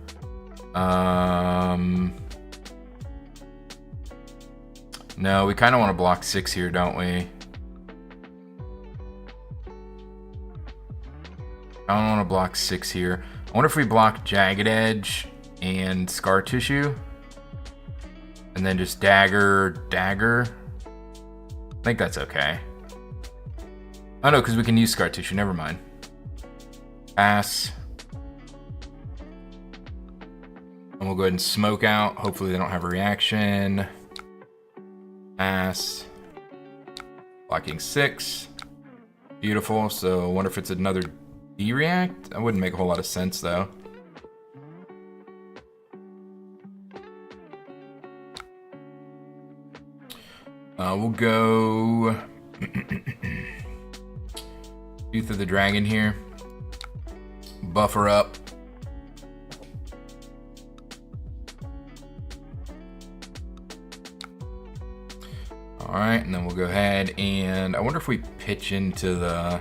No, we kind of want to block 6 here, don't we? I don't want to block 6 here. I wonder if we block Jagged Edge and Scar Tissue. And then just Dagger. I think that's okay. Oh no, because we can use Scar Tissue, never mind. Pass. And we'll go ahead and smoke out. Hopefully they don't have a reaction. Pass. Blocking 6. Beautiful. So I wonder if it's another D-react? That wouldn't make a whole lot of sense though. We'll go Tooth of the Dragon here. Buffer up. Alright, and then we'll go ahead and I wonder if we pitch into the...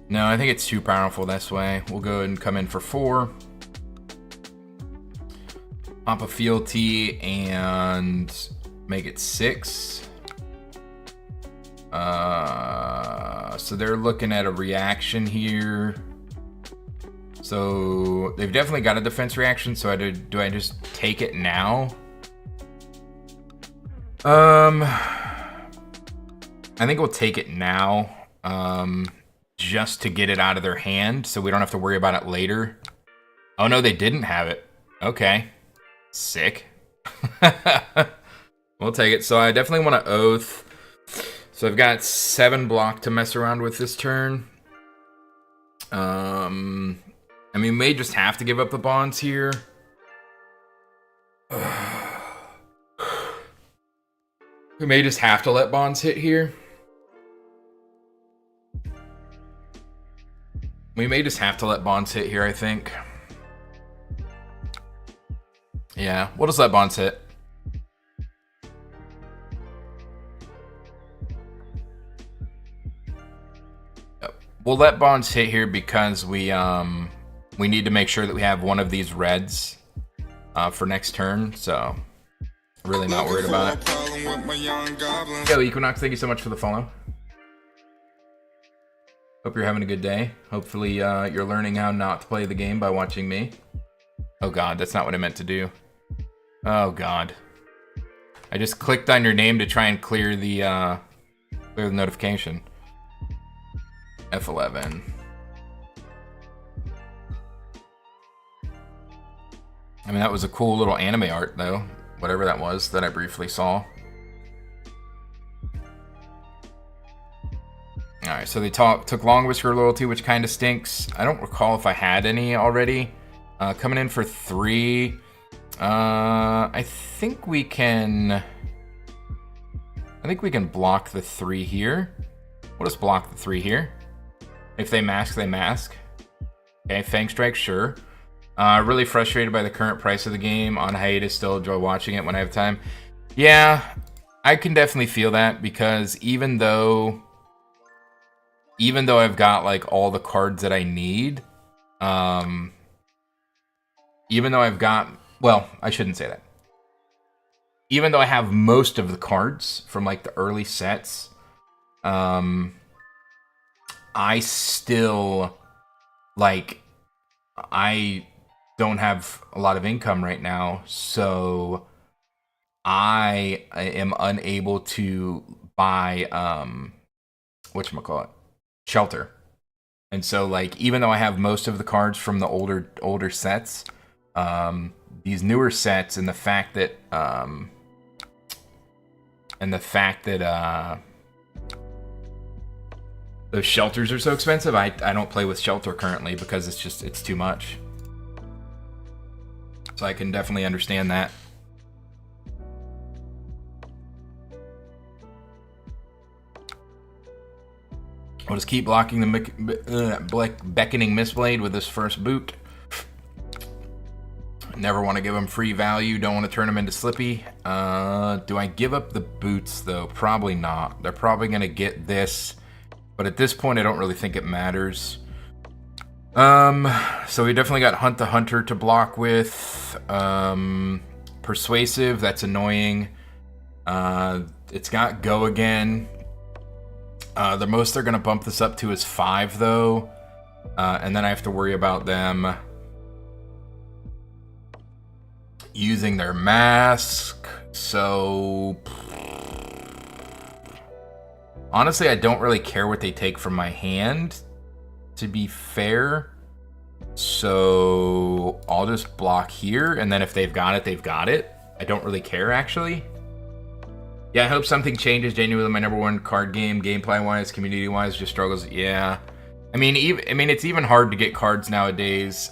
No, I think it's too powerful this way. We'll go ahead and come in for 4. Pop a fealty and make it 6. So they're looking at a reaction here. So they've definitely got a defense reaction. So do I just take it now? I think we'll take it now. Just to get it out of their hand so we don't have to worry about it later. Oh no, they didn't have it. Okay. Sick. We'll take it. So I definitely want to Oath. So I've got 7 block to mess around with this turn. I mean, we may just have to give up the bonds here. We may just have to let bonds hit here. We may just have to let bonds hit here, I think. Yeah, we'll just let bonds hit. Yep. We'll let bonds hit here because we need to make sure that we have one of these reds for next turn, so really not worried about it. Yo, Equinox, thank you so much for the follow. Hope you're having a good day. Hopefully you're learning how not to play the game by watching me. Oh god, that's not what I meant to do. Oh god. I just clicked on your name to try and clear the notification. F11. I mean, that was a cool little anime art though. Whatever that was that I briefly saw. Alright, so they took Long Whisker Loyalty, which kind of stinks. I don't recall if I had any already. Coming in for 3. I think we can block the 3 here. We'll just block the 3 here. If they mask, they mask. Okay, Fang Strike, sure. Really frustrated by the current price of the game. On hiatus, still enjoy watching it when I have time. Yeah, I can definitely feel that because even though I've got like all the cards that I need, even though I've got, well, I shouldn't say that. Even though I have most of the cards from like the early sets, I still like, I don't have a lot of income right now, so I am unable to buy whatchamacallit? Shelter. And so like even though I have most of the cards from the older sets, these newer sets and the fact that those shelters are so expensive, I don't play with Shelter currently because it's too much. So I can definitely understand that. I'll just keep blocking the Beckoning Mistblade with this first boot. Never want to give him free value. Don't want to turn him into Slippy. Do I give up the boots, though? Probably not. They're probably going to get this. But at this point, I don't really think it matters. So we definitely got Hunt the Hunter to block with. Persuasive, that's annoying. It's got Go again. The most they're going to bump this up to is 5, though. And then I have to worry about them using their mask. So honestly, I don't really care what they take from my hand, to be fair. So I'll just block here, and then if they've got it, they've got it. I don't really care, actually. Yeah, I hope something changes. Genuinely my number one card game, gameplay-wise, community-wise, just struggles. Yeah. I mean, it's even hard to get cards nowadays.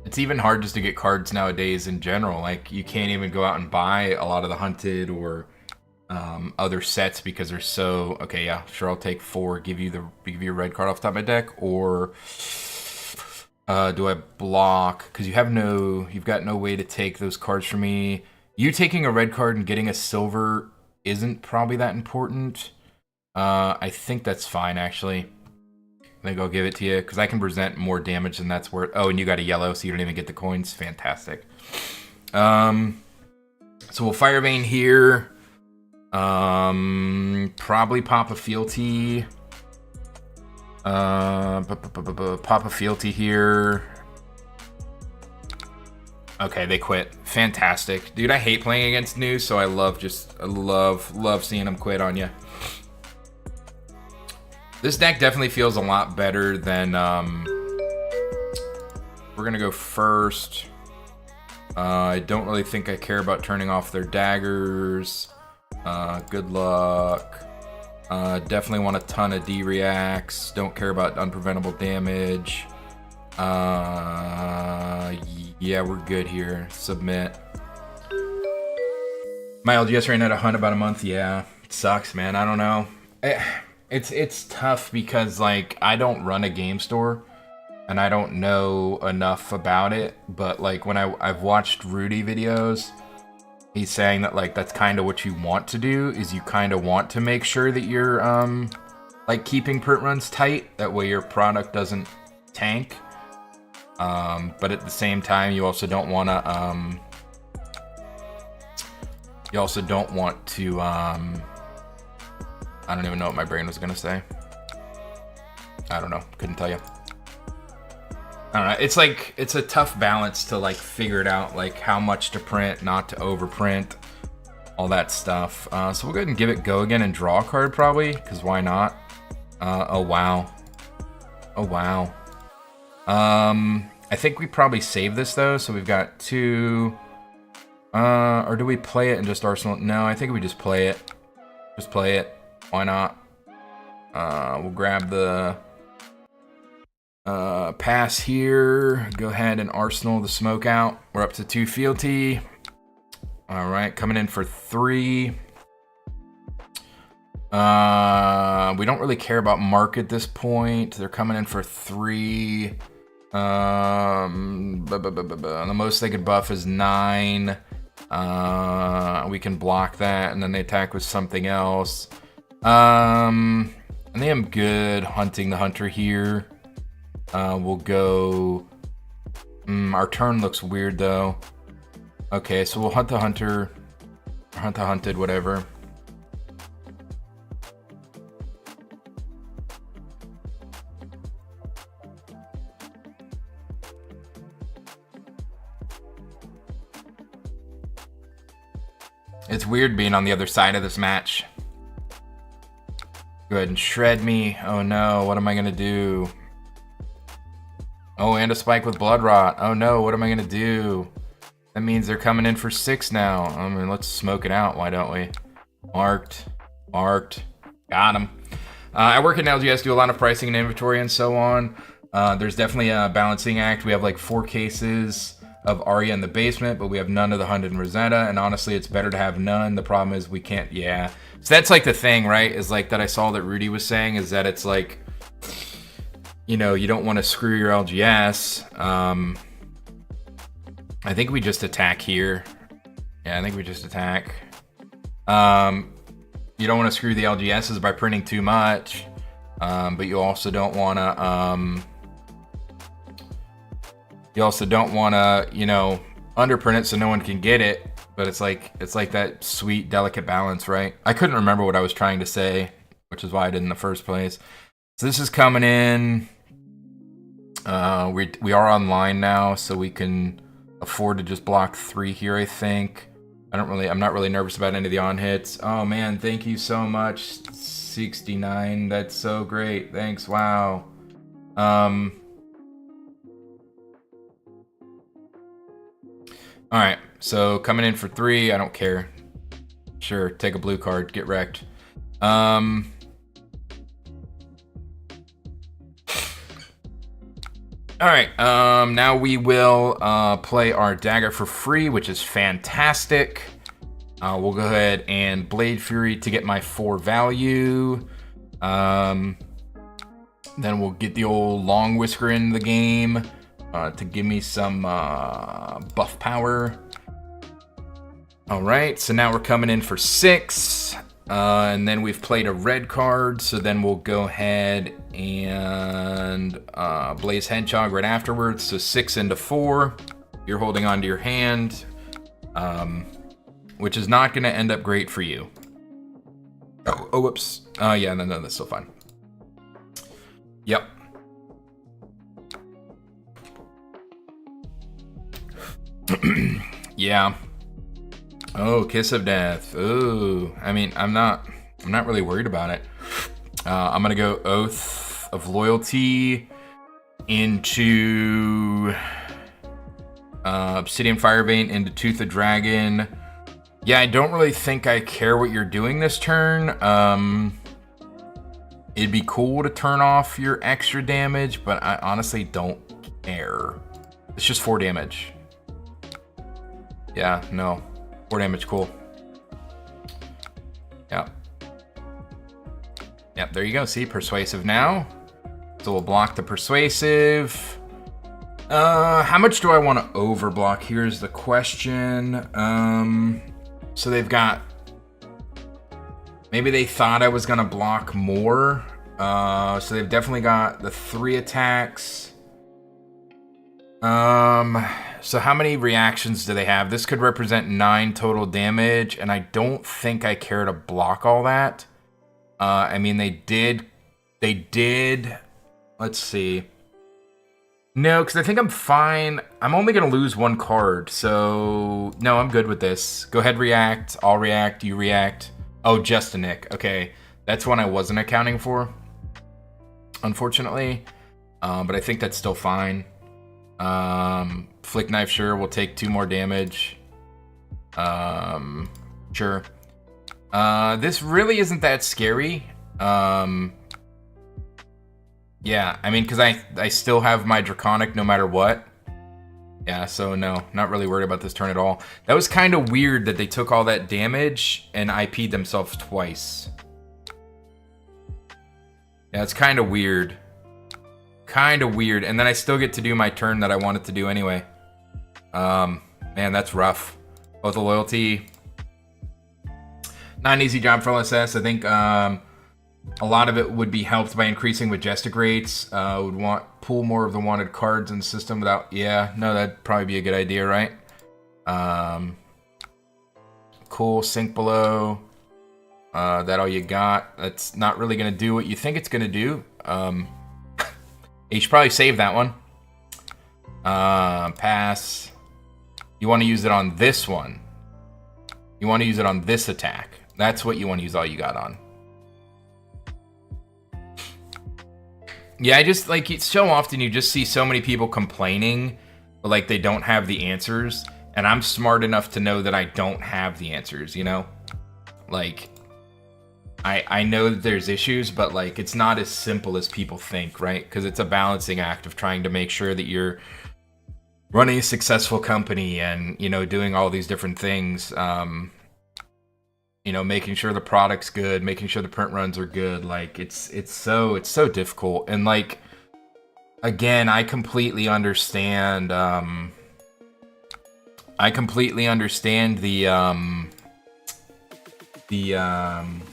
It's even hard just to get cards nowadays in general. Like, you can't even go out and buy a lot of the Hunted or other sets because they're so okay. Yeah, sure. I'll take 4. Give you a red card off the top of my deck, or do I block? Because you've got no way to take those cards from me. You taking a red card and getting a silver isn't probably that important. I think that's fine actually. I think I'll give it to you because I can present more damage than that's worth. Oh, and you got a yellow, so you don't even get the coins. Fantastic. So we'll Fire Vein here. Probably pop a Fealty. Pop a Fealty here. Okay, they quit. Fantastic. Dude, I hate playing against new, so I love seeing them quit on you. This deck definitely feels a lot better than, we're gonna go first. I don't really think I care about turning off their daggers. Good luck. Definitely want a ton of D-reacts. Don't care about unpreventable damage. Yeah, we're good here. Submit. My LGS ran out of hunt about a month. Yeah, it sucks, man. I don't know. It's tough because, like, I don't run a game store and I don't know enough about it. But, like, when I've watched Rudy videos, he's saying that, like, that's kind of what you want to do, is you kind of want to make sure that you're, like, keeping print runs tight. That way your product doesn't tank. But at the same time, you also don't want to, I don't even know what my brain was going to say. I don't know. Couldn't tell you. I don't know. It's like, it's a tough balance to, like, figure it out, like, how much to print, not to overprint, all that stuff. So we'll go ahead and give it go again and draw a card, probably, because why not? Oh, wow. Oh, wow. I think we probably save this, though, so we've got 2... or do we play it and just Arsenal? No, I think we just play it. Just play it. Why not? We'll grab the pass here. Go ahead and Arsenal the smoke out. We're up to 2 fealty. All right, coming in for 3. We don't really care about mark at this point. They're coming in for 3. The most they could buff is 9. We can block that, and then they attack with something else. I think I'm good hunting the hunter here. We'll go... our turn looks weird, though. Okay, so we'll hunt the hunter. Or hunt the hunted, whatever. It's weird being on the other side of this match. Go ahead and shred me. Oh no, what am I gonna do? Oh, and a spike with blood rot. Oh no, what am I gonna do? That means they're coming in for 6 now. I mean, let's smoke it out, why don't we? Marked. Got him. I work at LGS, do a lot of pricing and inventory and so on. There's definitely a balancing act. We have like 4 cases of Arya in the basement, but we have none of the Hunted and Rosetta, and honestly, it's better to have none. The problem is we can't, yeah. So that's like the thing, right, is like that I saw that Rudy was saying, is that it's like, you know, you don't want to screw your LGS. I think we just attack here. Yeah, I think we just attack. You don't want to screw the LGSs by printing too much, but you also don't want to, you know, underprint it so no one can get it. But it's like that sweet, delicate balance, right? I couldn't remember what I was trying to say, which is why I did in the first place. So this is coming in. We are online now, so we can afford to just block 3 here, I think. I'm not really nervous about any of the on hits. Oh man, thank you so much, 69. That's so great. Thanks. Wow. All right, so coming in for 3, I don't care. Sure, take a blue card, get wrecked. All right, now we will play our dagger for free, which is fantastic. We'll go ahead and Blade Fury to get my 4 value. Then we'll get the old Long Whisker in the game to give me some buff power. All right, so now we're coming in for 6. And then we've played a red card, so then we'll go ahead and Blaze Hedgehog right afterwards. So 6 into 4. You're holding on to your hand, which is not going to end up great for you. Oh, whoops. Yeah, no, that's still fine. Yep. Yeah. Oh, Kiss of Death. Oh, I mean, I'm not really worried about it. I'm gonna go Oath of Loyalty into Obsidian Firebane into Tooth of Dragon. Yeah, I don't really think I care what you're doing this turn. It'd be cool to turn off your extra damage, but I honestly don't care. It's just 4 damage. Yeah, no. 4 damage, cool. Yep. Yep, there you go. See, Persuasive now. So we'll block the Persuasive. How much do I want to overblock? Here's the question. So they've got... Maybe they thought I was going to block more. So they've definitely got the 3 attacks. So how many reactions do they have? This could represent 9 total damage, and I don't think I care to block all that. I mean, they did, let's see. No, because I think I'm fine. I'm only going to lose 1 card, so no, I'm good with this. Go ahead, react. I'll react, you react. Oh, just a Nick. Okay, that's one I wasn't accounting for, unfortunately. But I think that's still fine. Flick Knife, sure, we'll take 2 more damage. Sure. This really isn't that scary. Yeah, I mean, because I still have my Draconic no matter what. Yeah, so no, not really worried about this turn at all. That was kind of weird that they took all that damage and IP'd themselves twice. Yeah, it's kind of weird. Kind of weird. And then I still get to do my turn that I wanted to do anyway. Man, that's rough. Both the loyalty. Not an easy job for LSS. I think a lot of it would be helped by increasing Majestic rates. Would pull more of the wanted cards in the system without... Yeah, no, that'd probably be a good idea, right? Cool, Sink Below. That all you got. That's not really going to do what you think it's going to do. You should probably save that one. Pass. You want to use it on this one. You want to use it on this attack. That's what you want to use all you got on. Yeah, I just, like, it's so often you just see so many people complaining, but, like, they don't have the answers. And I'm smart enough to know that I don't have the answers, you know? Like, I know that there's issues, but, like, it's not as simple as people think, right? Because it's a balancing act of trying to make sure that you're running a successful company and, you know, doing all these different things. You know, making sure the product's good, making sure the print runs are good. Like, it's so difficult. And, like, again, I completely understand the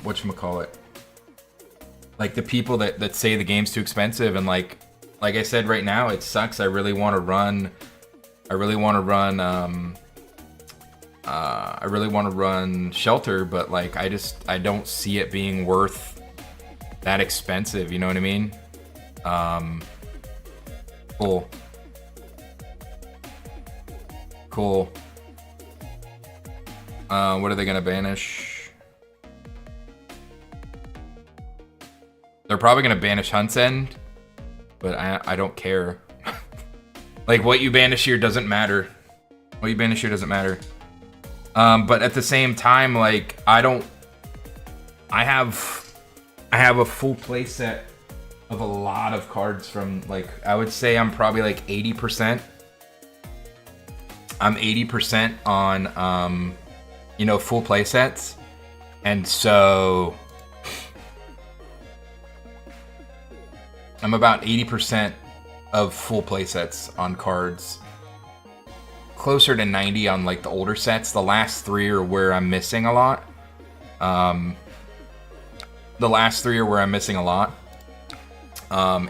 whatchamacallit, like the people that say the game's too expensive. And like I said, right now it sucks. I really want to run Shelter, but like I don't see it being worth that expensive, you know what I mean? Cool. What are they gonna banish? They're probably gonna banish Hunt's End, but I don't care. Like, what you banish here doesn't matter. What you banish here doesn't matter. But at the same time, like, I have a full play set of a lot of cards from, like, I would say I'm probably like 80%. I'm 80% on you know, full play sets. And so I'm about 80% of full play sets on cards. Closer to 90 on like the older sets. The last 3 are where I'm missing a lot.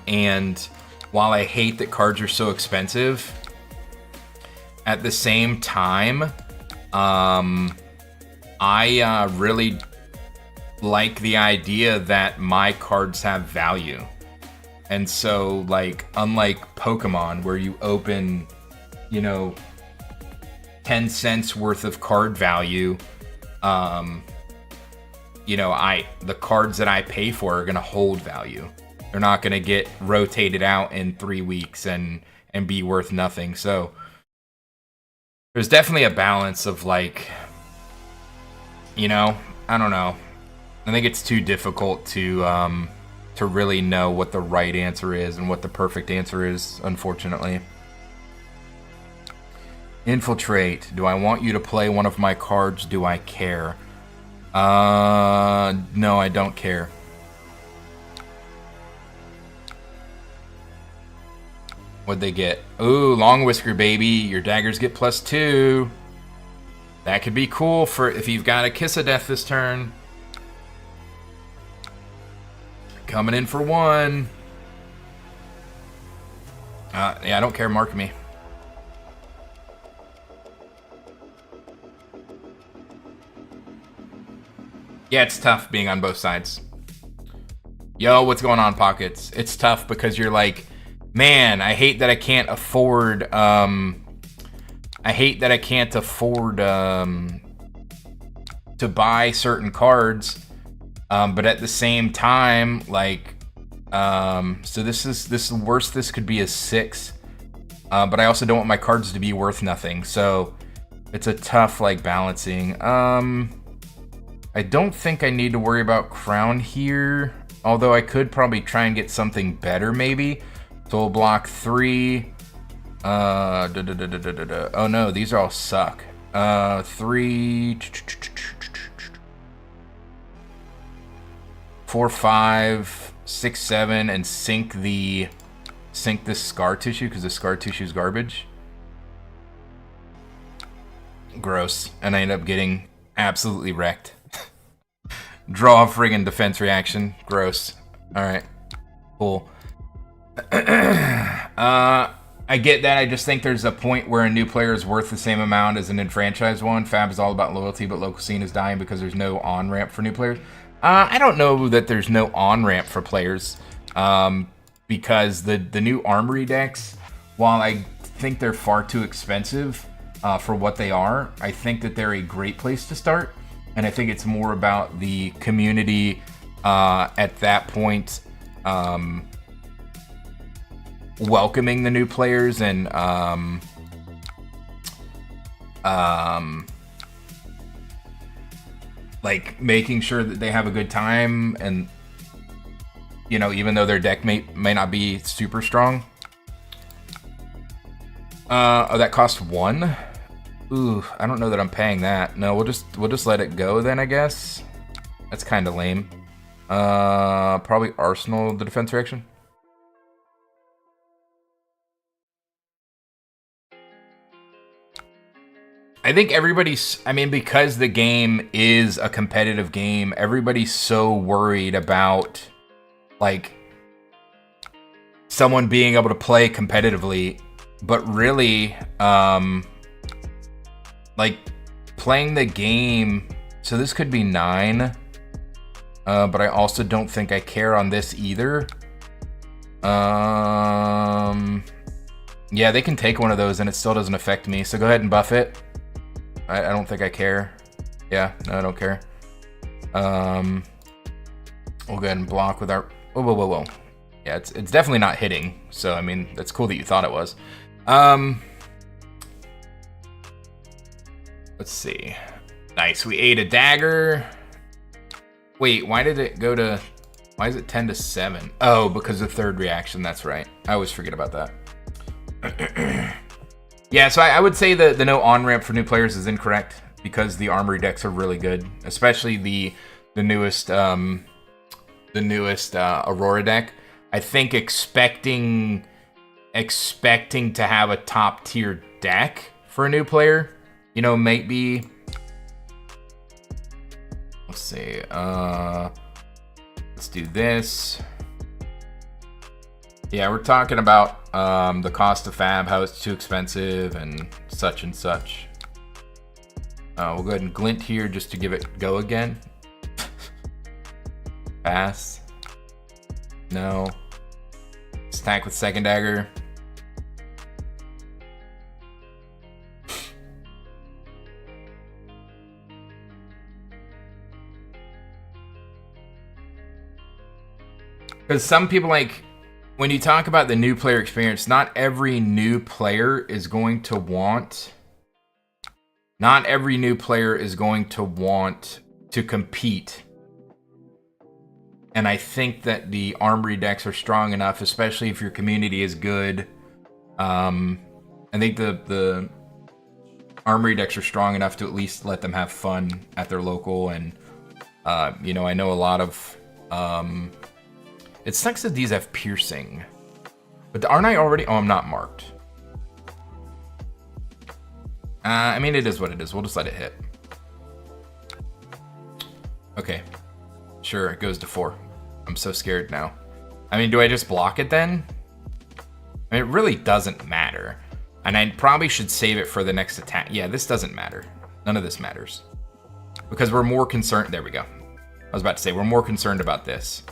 And while I hate that cards are so expensive, at the same time, I really like the idea that my cards have value. And so, like, unlike Pokemon, where you open, you know, 10 cents worth of card value, you know, the cards that I pay for are going to hold value. They're not going to get rotated out in 3 weeks and be worth nothing. So there's definitely a balance of, like, you know, I don't know. I think it's too difficult to really know what the right answer is and what the perfect answer is, unfortunately. Infiltrate. Do I want you to play one of my cards? Do I care? No, I don't care. What'd they get? Ooh, Long Whisker, baby. Your daggers get +2. That could be cool for if you've got a Kiss of Death this turn. Coming in for 1. Yeah, I don't care. Mark me. Yeah, it's tough being on both sides. Yo, what's going on, Pockets? It's tough because you're like, man, I hate that I can't afford, to buy certain cards, but at the same time, like, so this is the worst this could be is 6, but I also don't want my cards to be worth nothing, so it's a tough, like, balancing. I don't think I need to worry about Crown here, although I could probably try and get something better, maybe. So we'll block 3. Oh no, these all suck. 3, 4, 5, 6, 7, and sink this Scar Tissue because the Scar Tissue is garbage. Gross, and I end up getting absolutely wrecked. Draw a friggin' defense reaction. Gross. Alright. Cool. I get that. I just think there's a point where a new player is worth the same amount as an enfranchised one. Fab is all about loyalty, but local scene is dying because there's no on-ramp for new players. I don't know that there's no on-ramp for players. Because the new Armory decks, while I think they're far too expensive for what they are, I think that they're a great place to start. And I think it's more about the community at that point welcoming the new players and like making sure that they have a good time, and you know, even though their deck may not be super strong. Oh, that cost 1. Ooh, I don't know that I'm paying that. No, we'll just let it go then, I guess. That's kind of lame. Probably Arsenal, the defense reaction. I think because the game is a competitive game, everybody's so worried about, like, someone being able to play competitively, but really, like, playing the game, so this could be 9, but I also don't think I care on this either. Yeah, they can take one of those and it still doesn't affect me, so go ahead and buff it. I don't think I care. Yeah, no, I don't care. We'll go ahead and block with our... Whoa. Yeah, it's definitely not hitting, so, I mean, that's cool that you thought it was. Let's see. Nice, we ate a dagger. Wait, why did it go to... Why is it 10 to 7? Oh, because of third reaction, that's right. I always forget about that. Yeah, so I would say the no on-ramp for new players is incorrect. because the armory decks are really good, especially the newest Aurora deck. I think expecting to have a top tier deck for a new player, you know, might be. Let's see. Let's do this. Yeah, we're talking about the cost of Fab, how it's too expensive, and such and such. We'll go ahead and glint here just to give it go again. Pass. No. Stack with second dagger. Because some people, like, when you talk about the new player experience, not every new player is going to want to compete. And I think that the armory decks are strong enough, especially if your community is good. I think the armory decks are strong enough to at least let them have fun at their local. And, you know, I know a lot of... it sucks that these have piercing. But aren't I already... Oh, I'm not marked. I mean, it is what it is. We'll just let it hit. Okay. Sure, it goes to 4. I'm so scared now. I mean, do I just block it then? I mean, it really doesn't matter. And I probably should save it for the next attack. Yeah, this doesn't matter. None of this matters. Because we're more concerned... There we go. I was about to say, we're more concerned about this.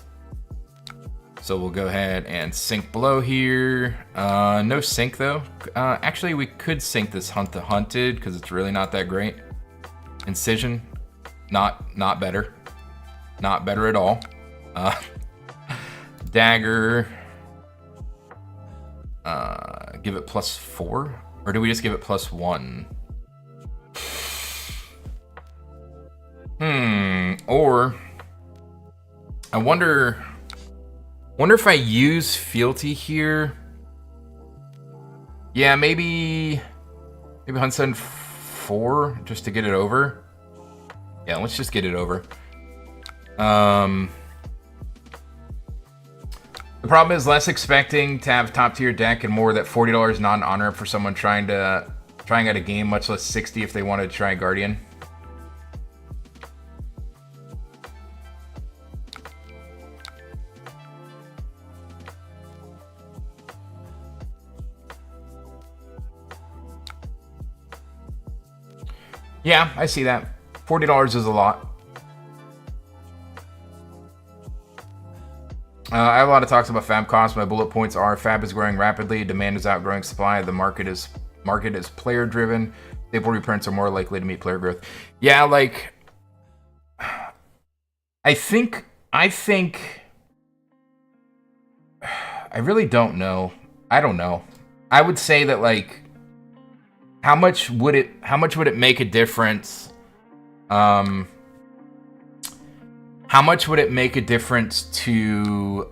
So we'll go ahead and sink below here. No sink though. Actually, we could sink this Hunt the Hunted because it's really not that great. Incision, not better. Not better at all. Dagger. Give it +4? Or do we just give it +1? Or I wonder if I use fealty here. Yeah, maybe Hunt 4 just to get it over. Yeah, let's just get it over. The problem is less expecting to have top tier deck and more that $40 not an honor for someone trying out a game, much less 60 if they wanted to try Guardian. Yeah, I see that. $40 is a lot. I have a lot of talks about Fab costs. My bullet points are: Fab is growing rapidly, demand is outgrowing supply, the market is player driven, staple reprints are more likely to meet player growth. Yeah, like I think I really don't know. I don't know. I would say that, like, how much would it make a difference? How much would it make a difference to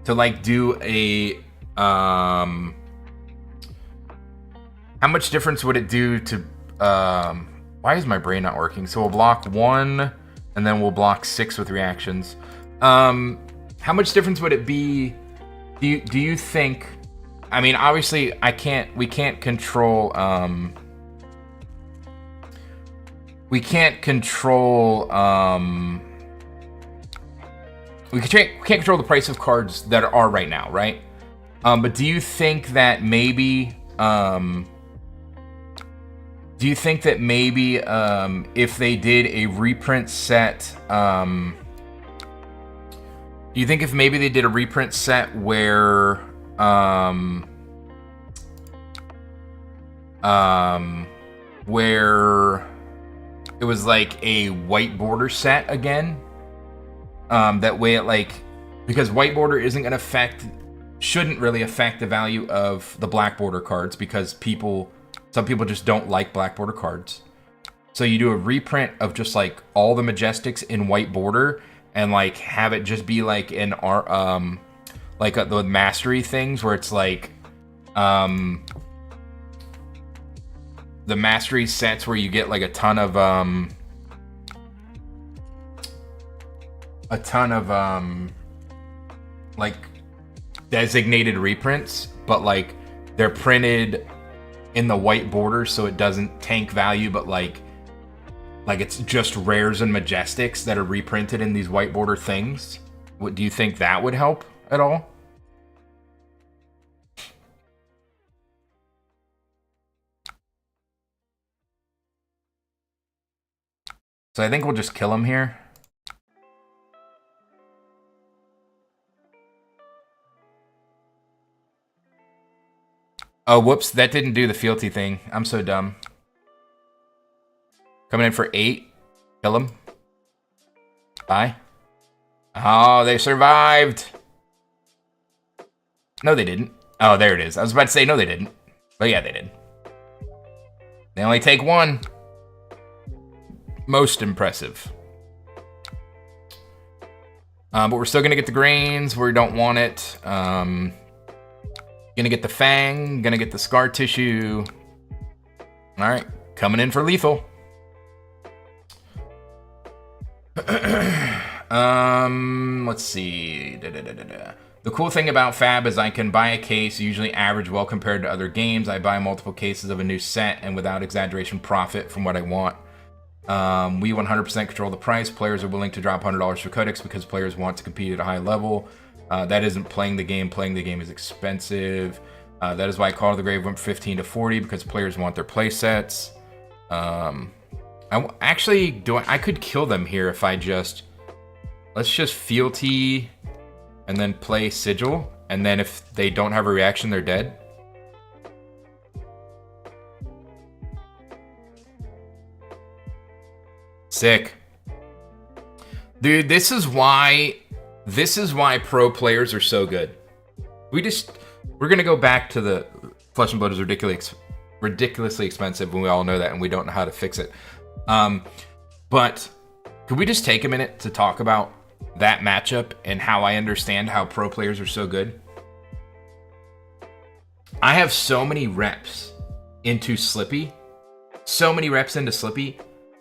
like do a how much difference would it do to why is my brain not working? So we'll block 1 and then we'll block 6 with reactions. How much difference would it be? Do you think? I mean, obviously, we can't control we can't control the price of cards that are right now, right? But do you think that maybe if they did a reprint set, do you think if maybe they did a reprint set where where it was like a white border set again, that way it, like, because white border shouldn't really affect the value of the black border cards, because some people just don't like black border cards. So you do a reprint of just like all the Majestics in white border and like have it just be like the mastery things where it's like the mastery sets where you get like a ton of like designated reprints, but like they're printed in the white border so it doesn't tank value, but like it's just rares and majestics that are reprinted in these white border things. What do you think that would help at all? So I think we'll just kill him here. Oh, whoops, that didn't do the fealty thing. I'm so dumb. Coming in for 8. Kill him. Bye. Oh, they survived. No, they didn't. Oh, there it is. I was about to say no, they didn't. But yeah, they did. They only take 1. Most impressive. But we're still going to get the grains where we don't want it. Gonna get the fang. Gonna get the scar tissue. All right. Coming in for lethal. Let's see. The cool thing about Fab is I can buy a case, usually average well compared to other games. I buy multiple cases of a new set and without exaggeration profit from what I want. We 100% control the price. Players are willing to drop $100 for codex because players want to compete at a high level. That isn't playing the game. Playing the game is expensive. That is why Call of the Grave went from 15 to 40 because players want their play sets. I could kill them here if I just... Let's just fealty and then play Sigil. And then if they don't have a reaction, they're dead. Sick. Dude, this is why pro players are so good. We're gonna go back to the Flesh and Blood is ridiculously expensive, and we all know that, and we don't know how to fix it. But could we just take a minute to talk about that matchup and how I understand how pro players are so good? I have so many reps into Slippy,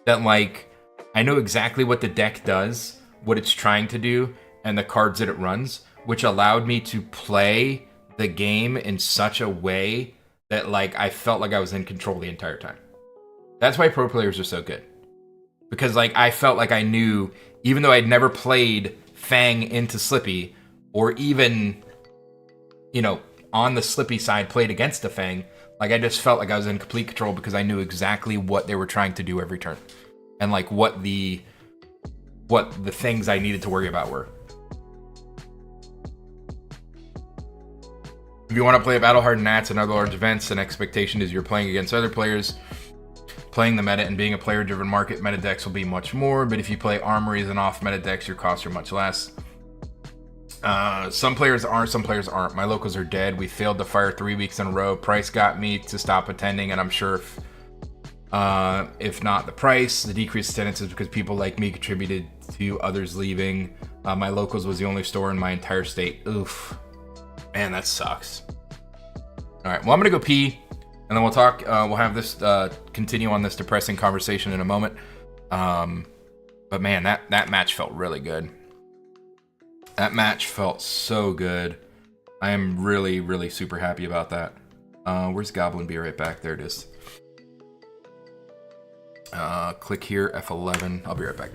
that like I know exactly what the deck does, what it's trying to do, and the cards that it runs, which allowed me to play the game in such a way that like I felt like I was in control the entire time. That's why pro players are so good. Because like I felt like I knew, even though I'd never played Fang into Slippy, or even, you know, on the Slippy side played against a Fang, like I just felt like I was in complete control because I knew exactly what they were trying to do every turn. And like what the things I needed to worry about were. If you want to play battle-hardened Nats and other large events, an expectation is you're playing against other players, playing the meta, and being a player-driven market, meta decks will be much more, but if you play armories and off-meta decks, your costs are much less. Some players are, some players aren't. My locals are dead. We failed to fire 3 weeks in a row. Price got me to stop attending, and I'm sure if not the price, the decreased attendance is because people like me contributed to others leaving. My locals was the only store in my entire state. Oof. Man, that sucks. All right, well, I'm gonna go pee, and then we'll talk. We'll have this continue on this depressing conversation in a moment. But man, that match felt really good. That match felt so good. I am really, really super happy about that. Where's Goblin? Be right back. There it is. Click here, F11. I'll be right back.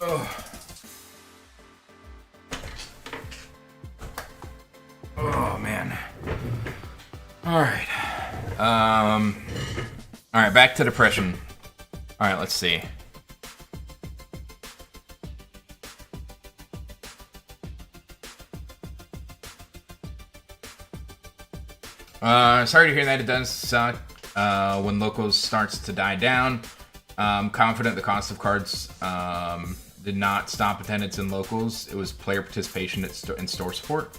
Oh. Oh man. All right. All right, back to depression. All right, let's see. Sorry to hear that. It does suck when locals starts to die down. Confident the cost of cards did not stop attendance in locals. It was player participation in store support.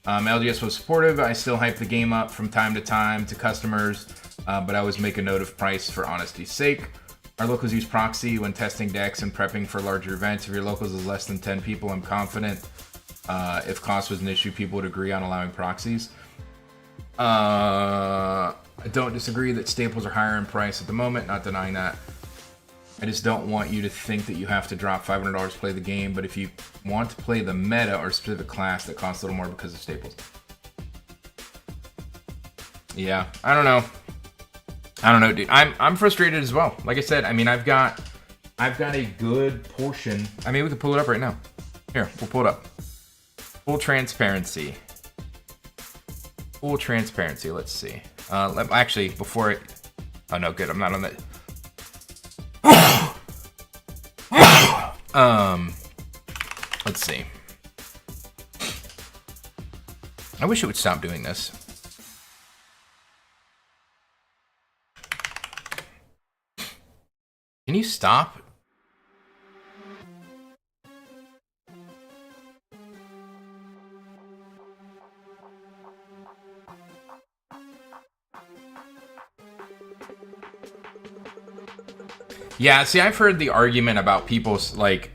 LGS was supportive. I still hype the game up from time to time to customers, but I always make a note of price for honesty's sake. Our locals use proxy when testing decks and prepping for larger events. If your locals is less than 10 people, I'm confident if cost was an issue, people would agree on allowing proxies. I don't disagree that staples are higher in price at the moment, not denying that. I just don't want you to think that you have to drop $500 to play the game, but if you want to play the meta or specific class that costs a little more because of staples. Yeah, I don't know, dude. I'm frustrated as well. Like I said, I mean, I've got a good portion. I mean, we can pull it up right now. Here, we'll pull it up. Full transparency. Full transparency. Let's see. Actually, before it. Oh no, good. I'm not on that. Let's see. I wish it would stop doing this. Can you stop? Yeah, see, I've heard the argument about people's like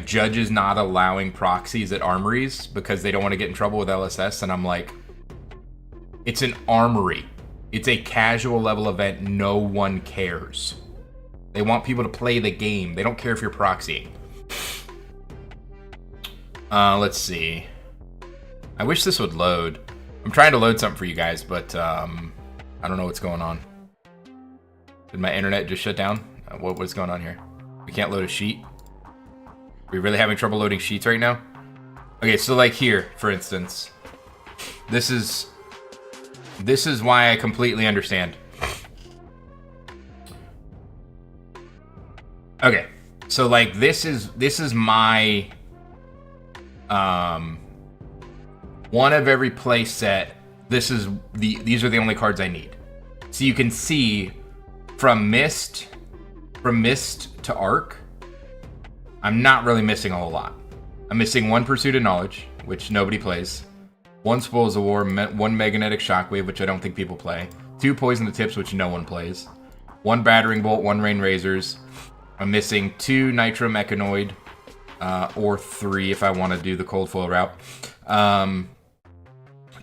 judges not allowing proxies at armories because they don't want to get in trouble with LSS, and I'm like, it's an armory. It's a casual level event. No one cares. They want people to play the game. They don't care if you're proxying. Let's see. I wish this would load. I'm trying to load something for you guys, but I don't know what's going on. Did my internet just shut down? What's going on here? We can't load a sheet? Are we really having trouble loading sheets right now? Okay, so like here, for instance. This is why I completely understand. Okay, so like this is my one of every play set. These are the only cards I need. So you can see from Mist to Arc, I'm not really missing a whole lot. I'm missing one Pursuit of Knowledge, which nobody plays. One Spoils of War, one Magnetic Shockwave, which I don't think people play. Two Poison the Tips, which no one plays. One Battering Bolt, one Rain Razors. I'm missing two Nitro Mechanoid, or three if I want to do the Cold Foil route.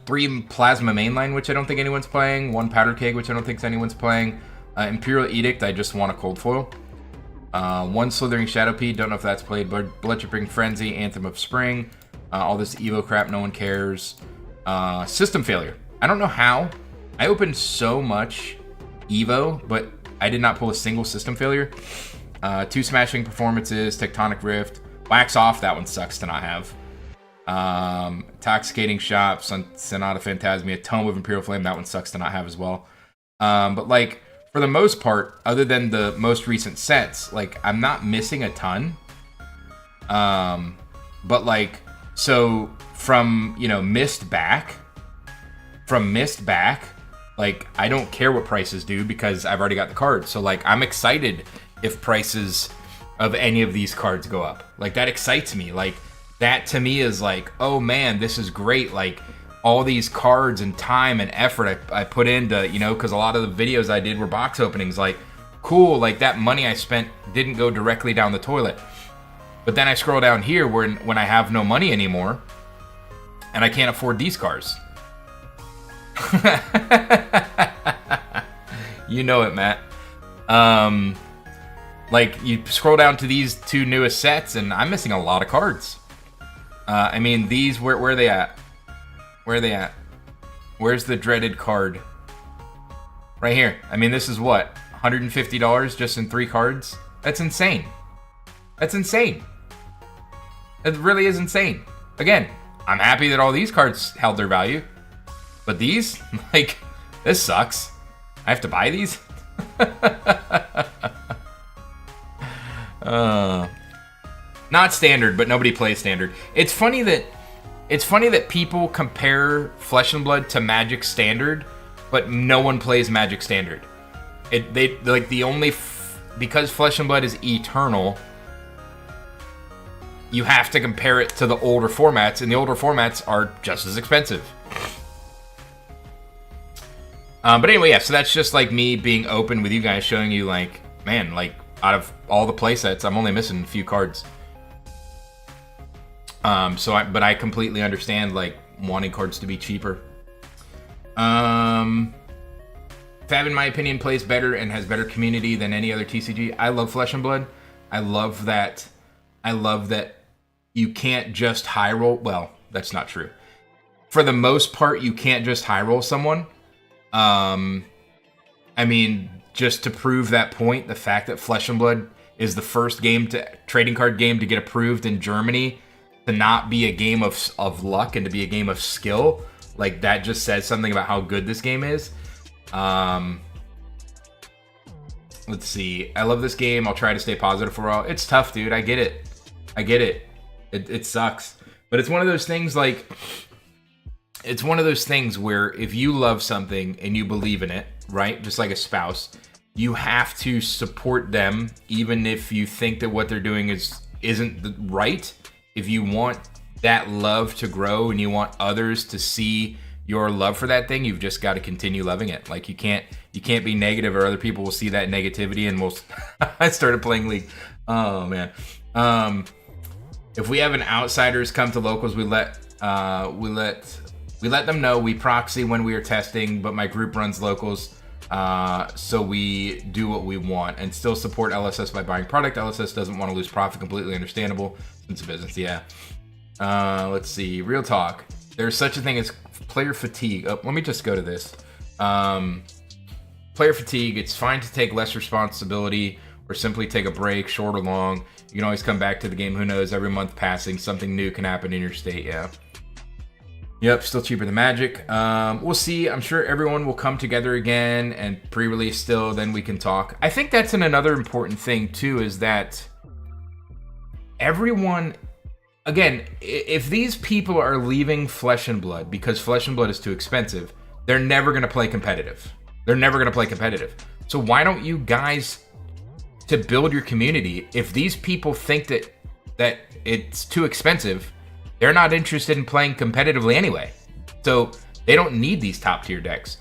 Three Plasma Mainline, which I don't think anyone's playing. One Powder Keg, which I don't think anyone's playing. Imperial Edict, I just want a Cold Foil. One Slithering Shadow Pea, don't know if that's played, but Blood Dripping Frenzy, Anthem of Spring. All this Evo crap, no one cares. System Failure. I don't know how. I opened so much Evo, but I did not pull a single System Failure. Two Smashing Performances, Tectonic Rift. Wax Off, that one sucks to not have. Intoxicating Shop, Sonata Phantasmia, Tome of Imperial Flame, that one sucks to not have as well. But like, for the most part, other than the most recent sets, like, I'm not missing a ton. But like, so from, you know, Mist back, like, I don't care what prices do because I've already got the cards. So like, I'm excited if prices of any of these cards go up. Like, that excites me. Like, that to me is like, oh man, this is great. Like, all these cards and time and effort I put into, you know, because a lot of the videos I did were box openings. Like, cool, like that money I spent didn't go directly down the toilet. But then I scroll down here when I have no money anymore and I can't afford these cards. You know it, Matt. Like, you scroll down to these two newest sets and I'm missing a lot of cards. I mean, these, where are they at? Where are they at? Where's the dreaded card? Right here. I mean, this is what? $150 just in 3 cards? That's insane. That's insane. It really is insane. Again, I'm happy that all these cards held their value. But these? Like, this sucks. I have to buy these? Not standard, but nobody plays standard. It's funny that people compare Flesh and Blood to Magic Standard, but no one plays Magic Standard. Because Flesh and Blood is eternal, you have to compare it to the older formats, and the older formats are just as expensive. But anyway, yeah, so that's just like me being open with you guys, showing you like, man, like out of all the playsets, I'm only missing a few cards. But I completely understand like wanting cards to be cheaper. Fab, in my opinion, plays better and has better community than any other TCG. I love Flesh and Blood. I love that you can't just high roll. Well, that's not true. For the most part, you can't just high roll someone. I mean, just to prove that point, the fact that Flesh and Blood is the first trading card game to get approved in Germany to not be a game of luck and to be a game of skill, like that just says something about how good this game is. Let's see. I love this game. I'll try to stay positive for all. It's tough, dude. I get it. It sucks. But it's one of those things like, it's one of those things where if you love something and you believe in it, right? Just like a spouse, you have to support them even if you think that what they're doing isn't right. If you want that love to grow and you want others to see your love for that thing, you've just got to continue loving it. Like you can't be negative, or other people will see that negativity and will. I started playing League. Oh man. If we have an outsiders come to locals, we let them know. We proxy when we are testing, but my group runs locals, so we do what we want and still support LSS by buying product. LSS doesn't want to lose profit. Completely understandable. It's a business, yeah. Let's see. Real talk. There's such a thing as player fatigue. Oh, let me just go to this. Player fatigue. It's fine to take less responsibility or simply take a break, short or long. You can always come back to the game. Who knows? Every month passing, something new can happen in your state. Yeah. Yep, still cheaper than Magic. We'll see. I'm sure everyone will come together again and pre-release still. Then we can talk. I think that's another important thing too, is that everyone, again, if these people are leaving Flesh and Blood because Flesh and Blood is too expensive, they're never going to play competitive. So why don't you guys, to build your community, if these people think that it's too expensive, they're not interested in playing competitively anyway. So they don't need these top tier decks.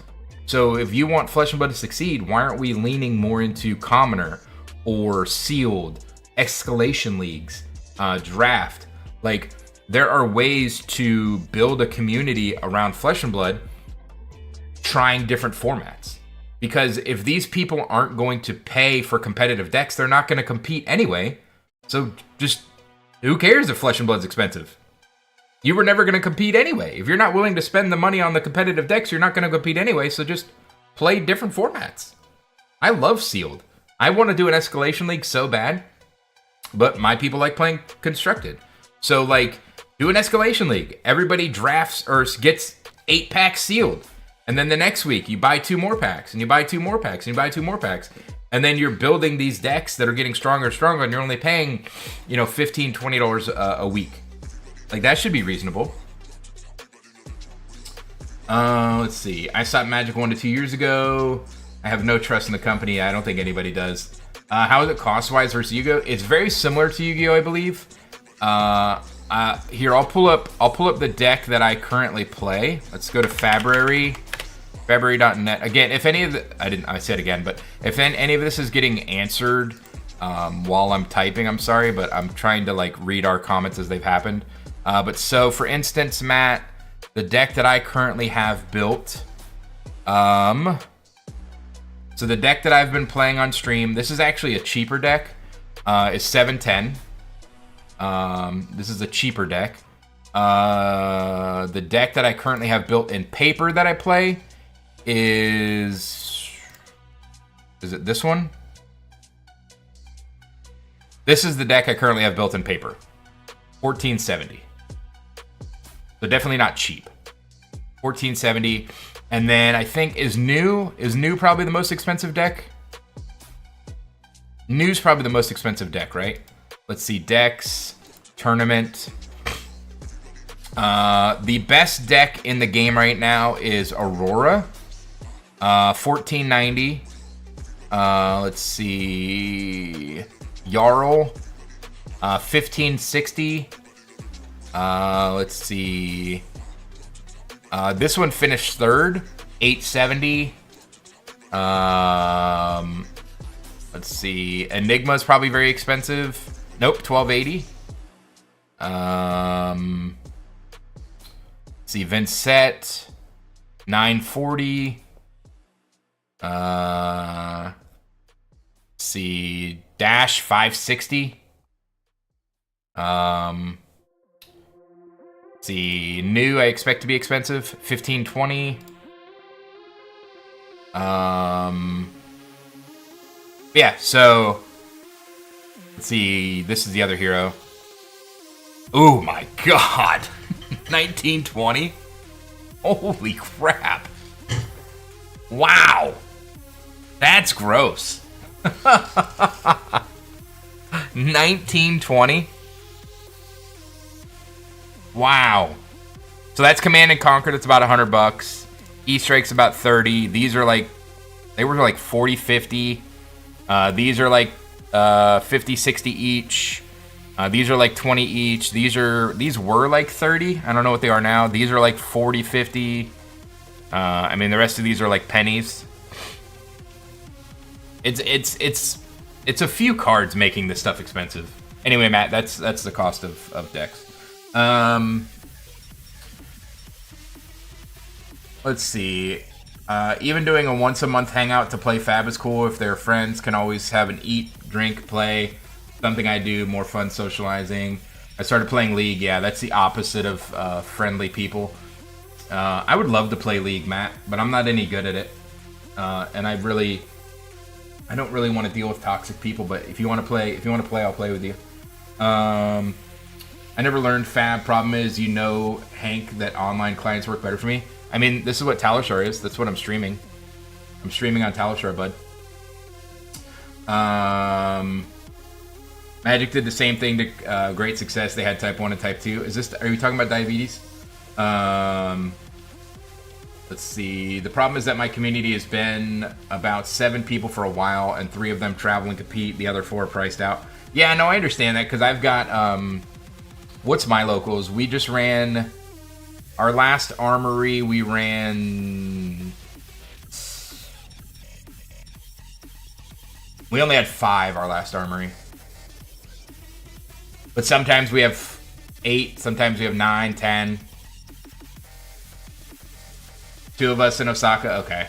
So if you want Flesh and Blood to succeed, why aren't we leaning more into Commoner or Sealed, Escalation Leagues, Draft? Like, there are ways to build a community around Flesh and Blood, trying different formats. Because if these people aren't going to pay for competitive decks, they're not going to compete anyway. So just, who cares if Flesh and Blood's expensive? You were never going to compete anyway. If you're not willing to spend the money on the competitive decks, you're not going to compete anyway. So just play different formats. I love Sealed. I want to do an Escalation League so bad, but my people like playing Constructed. So like, do an Escalation League. Everybody drafts or gets 8 packs sealed. And then the next week, you buy 2 more packs, and you buy 2 more packs, and you buy 2 more packs. And then you're building these decks that are getting stronger and stronger, and you're only paying, $15, $20 a week. Like, that should be reasonable. Let's see. I stopped Magic 1 to 2 years ago. I have no trust in the company. I don't think anybody does. How is it cost-wise versus Yu-Gi-Oh? It's very similar to Yu-Gi-Oh, I believe. Here, I'll pull up the deck that I currently play. Let's go to Fabry.net. Again, if any of the, I said again, but if any of this is getting answered while I'm typing, I'm sorry, but I'm trying to like read our comments as they've happened. But so, for instance, Matt, the deck that I currently have built, so the deck that I've been playing on stream, this is actually a cheaper deck, is 710. This is a cheaper deck. The deck that I currently have built in paper that I play is it this one? This is the deck I currently have built in paper. 1470. So definitely not cheap. 1470. And then I think is new probably the most expensive deck? New's probably the most expensive deck, right? Let's see, decks, tournament. The best deck in the game right now is Aurora. 1490. Let's see, Jarl. 1560. Let's see. This one finished third, 870. Let's see. Enigma's probably very expensive. Nope, 1280. Let's see, Vincent, 940. Let's see, Dash, 560. Let's see, New I expect to be expensive, 1520. Yeah, so let's see, this is the other hero. Oh my god. 1920. Holy crap. Wow. That's gross. 1920. Wow. So that's Command and Conquer. That's about $100. E-Strike's about 30. These are like, they were like 40, 50. These are like 50, 60 each. These are like 20 each. These were like 30. I don't know what they are now. These are like 40, 50. I mean, the rest of these are like pennies. It's a few cards making this stuff expensive. Anyway, Matt, that's the cost of decks. Let's see. Even doing a once a month hangout to play Fab is cool. If they're friends, can always have an eat, drink, play. Something I do, more fun socializing. I started playing League. Yeah, that's the opposite of friendly people. I would love to play League, Matt, but I'm not any good at it. And I don't really want to deal with toxic people. But if you want to play, I'll play with you. I never learned Fab. Problem is, Hank, that online clients work better for me. I mean, this is what Talishar is. That's what I'm streaming. I'm streaming on Talishar, bud. Magic did the same thing to great success. They had type 1 and type 2. Are you talking about diabetes? Let's see. The problem is that my community has been about 7 people for a while, and 3 of them travel and compete. The other 4 are priced out. Yeah, no, I understand that, because I've got, what's my locals? We just ran, our last armory, we only had 5, our last armory. But sometimes we have 8, sometimes we have 9, 10. 2 of us in Osaka, okay.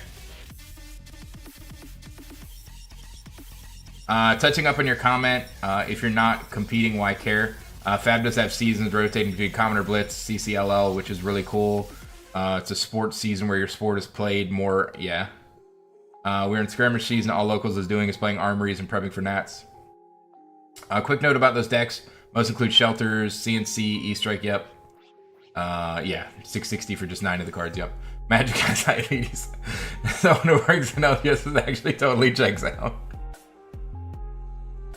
Touching up on your comment, if you're not competing, why care? Fab does have seasons rotating between Commoner Blitz, CCLL, which is really cool. It's a sports season where your sport is played more, yeah. We're in skirmish season. All locals is doing is playing armories and prepping for Nats. Quick note about those decks. Most include shelters, CNC, E-Strike, yep. Yeah, 660 for just 9 of the cards, yep. Magic has diabetes. Someone who works in LGS is actually totally checks out.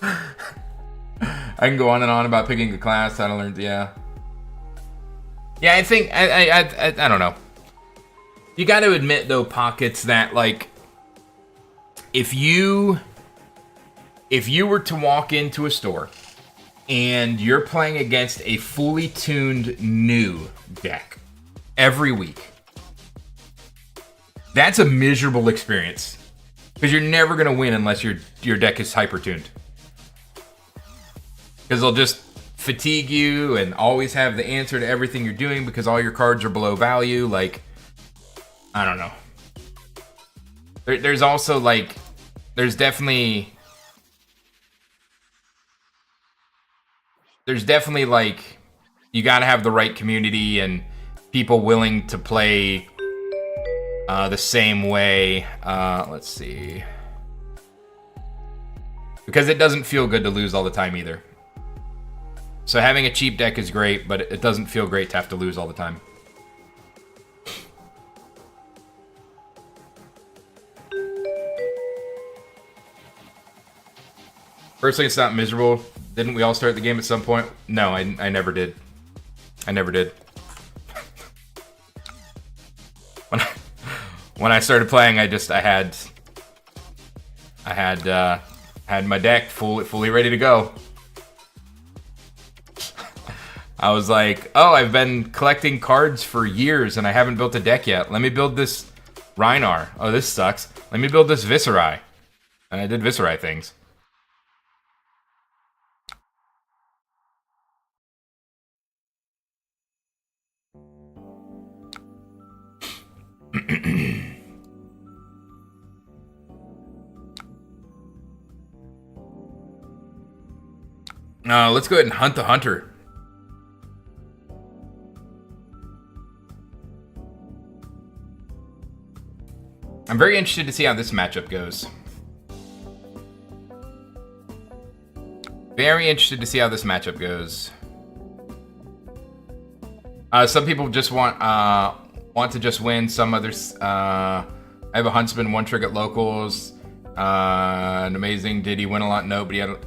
I can go on and on about picking a class. I don't learn, yeah. Yeah, I think, I don't know. You got to admit, though, Pockets, that, like, if you were to walk into a store and you're playing against a fully tuned new deck every week, that's a miserable experience, because you're never going to win unless your deck is hyper-tuned. Because they'll just fatigue you and always have the answer to everything you're doing because all your cards are below value. Like, I don't know. There's also, like, there's definitely like, you gotta have the right community and people willing to play the same way. Let's see. Because it doesn't feel good to lose all the time either. So having a cheap deck is great, but it doesn't feel great to have to lose all the time. Personally, it's not miserable. Didn't we all start the game at some point? No, I never did. I never did. When I started playing, I had my deck fully ready to go. I was like, oh, I've been collecting cards for years and I haven't built a deck yet. Let me build this Rhinar. Oh, this sucks. Let me build this Viserai. And I did Viserai things. Let's go ahead and hunt the hunter. I'm very interested to see how this matchup goes. Very interested to see how this matchup goes. Some people just want to just win. Some others, I have a huntsman, one trick at locals. An amazing. Did he win a lot? No, but he had.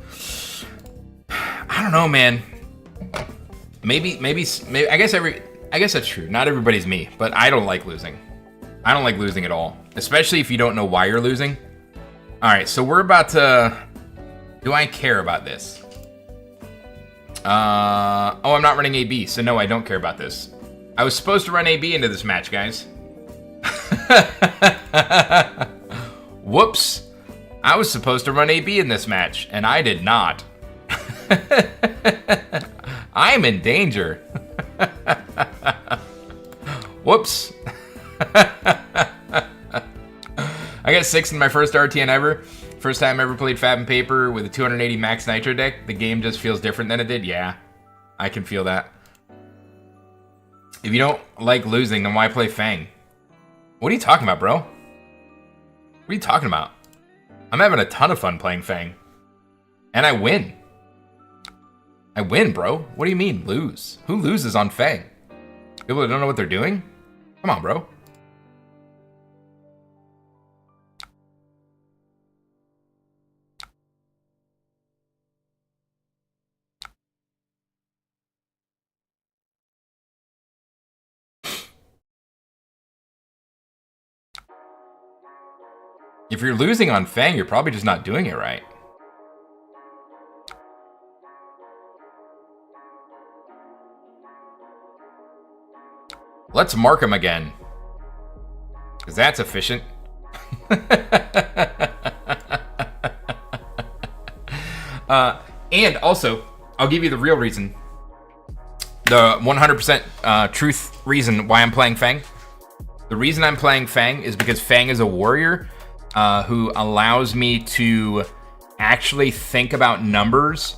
I don't know, man. Maybe. I guess that's true. Not everybody's me, but I don't like losing. I don't like losing at all, especially if you don't know why you're losing. All right, so we're about to. Do I care about this? Oh, I'm not running AB, so no, I don't care about this. I was supposed to run AB into this match, guys. Whoops. I was supposed to run AB in this match, and I did not. I'm in danger. Whoops. I got 6 in my first RTN ever. First time I ever played Fab and Paper with a 280 max Nitro deck. The game just feels different than it did. Yeah, I can feel that. If you don't like losing, then why play Fang? What are you talking about, bro? What are you talking about? I'm having a ton of fun playing Fang. And I win. I win, bro. What do you mean, lose? Who loses on Fang? People that don't know what they're doing? Come on, bro. If you're losing on Fang, you're probably just not doing it right. Let's mark him again. Because that's efficient. And also, I'll give you the real reason. The 100% truth reason why I'm playing Fang. The reason I'm playing Fang is because Fang is a warrior who allows me to actually think about numbers.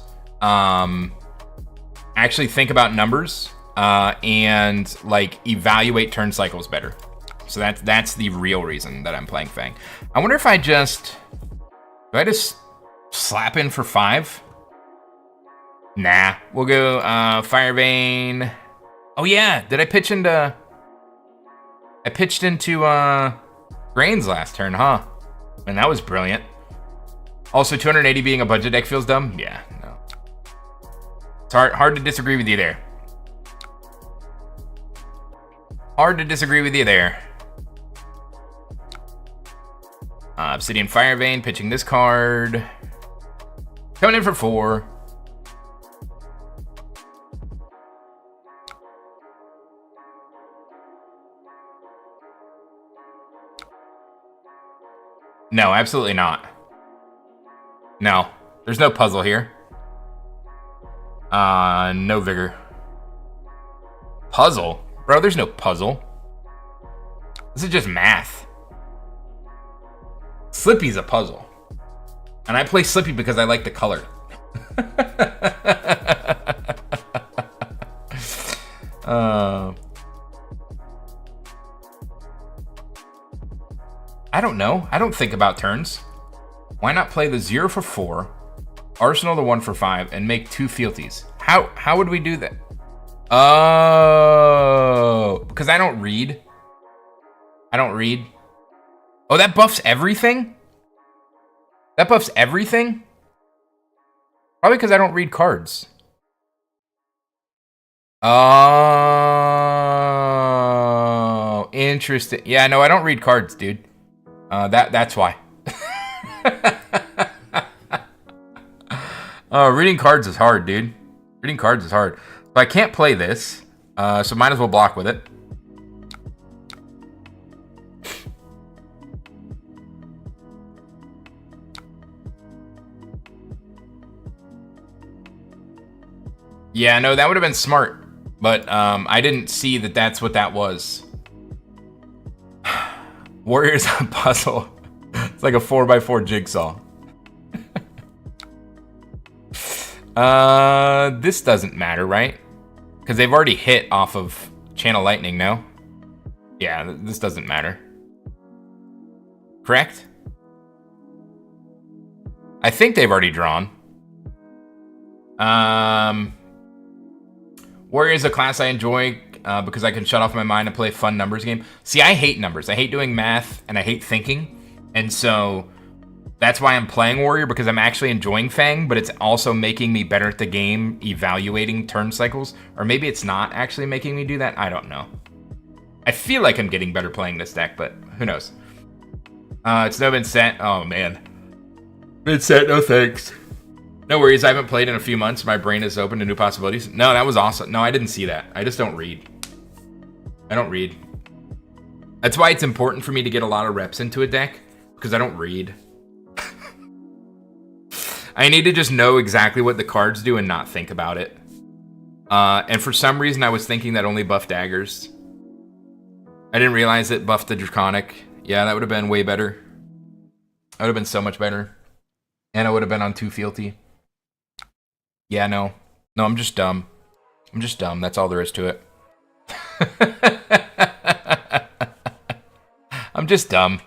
And like evaluate turn cycles better. So that's the real reason that I'm playing Fang. I wonder if I just slap in for 5? Nah, we'll go Fire Vein. Oh yeah, did I pitch into? I pitched into Grains last turn, huh? And that was brilliant. Also, 280 being a budget deck feels dumb. Yeah, no. It's hard to disagree with you there. Hard to disagree with you there. Obsidian Fire Vein, pitching this card. Coming in for 4. No, absolutely not. No, there's no puzzle here. No vigor. Puzzle? Bro, there's no puzzle. This is just math. Slippy's a puzzle. And I play Slippy because I like the color. I don't know. I don't think about turns. Why not play the 0 for 4, Arsenal to 1 for 5 and make 2 fealties. How would we do that? Oh, because I don't read. I don't read. Oh, that buffs everything? That buffs everything? Probably because I don't read cards. Oh, interesting. Yeah, no, I don't read cards, dude. That's why. Reading cards is hard, dude. Reading cards is hard. But I can't play this, so might as well block with it. Yeah, no, that would have been smart. But I didn't see that that's what that was. Warriors a puzzle. It's like a 4x4 jigsaw. This doesn't matter, right? Because they've already hit off of Channel Lightning, no? Yeah, this doesn't matter. Correct? I think they've already drawn. Warrior is a class I enjoy because I can shut off my mind and play a fun numbers game. See, I hate numbers. I hate doing math, and I hate thinking. And so that's why I'm playing Warrior, because I'm actually enjoying Fang, but it's also making me better at the game, evaluating turn cycles. Or maybe it's not actually making me do that. I don't know. I feel like I'm getting better playing this deck, but who knows. It's no been set. Oh, man. Been set, no thanks. No worries, I haven't played in a few months. My brain is open to new possibilities. No, that was awesome. No, I didn't see that. I just don't read. I don't read. That's why it's important for me to get a lot of reps into a deck, because I don't read. I need to just know exactly what the cards do and not think about it. And for some reason, I was thinking that only buff daggers. I didn't realize it buffed the Draconic. Yeah, that would have been way better. That would have been so much better. And I would have been on 2 fealty. Yeah, no. No, I'm just dumb. I'm just dumb. That's all there is to it. I'm just dumb.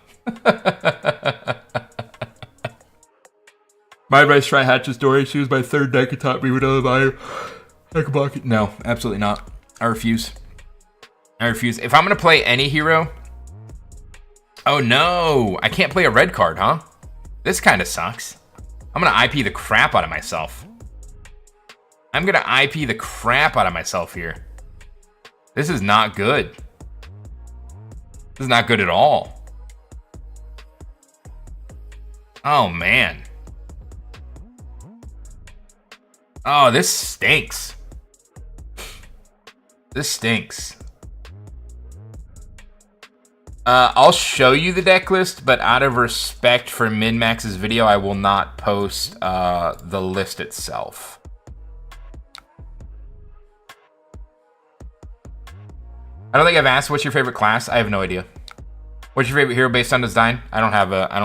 My advice, try Hatch's story. She was my 3rd deck and taught me what other buyer. No, absolutely not. I refuse. I refuse. If I'm going to play any hero... Oh, no. I can't play a red card, huh? This kind of sucks. I'm going to IP the crap out of myself. I'm going to IP the crap out of myself here. This is not good. This is not good at all. Oh, man. Oh, this stinks. This stinks. I'll show you the deck list, but out of respect for MinMax's video, I will not post the list itself. I don't think I've asked what's your favorite class. I have no idea. What's your favorite hero based on design? I don't have a. I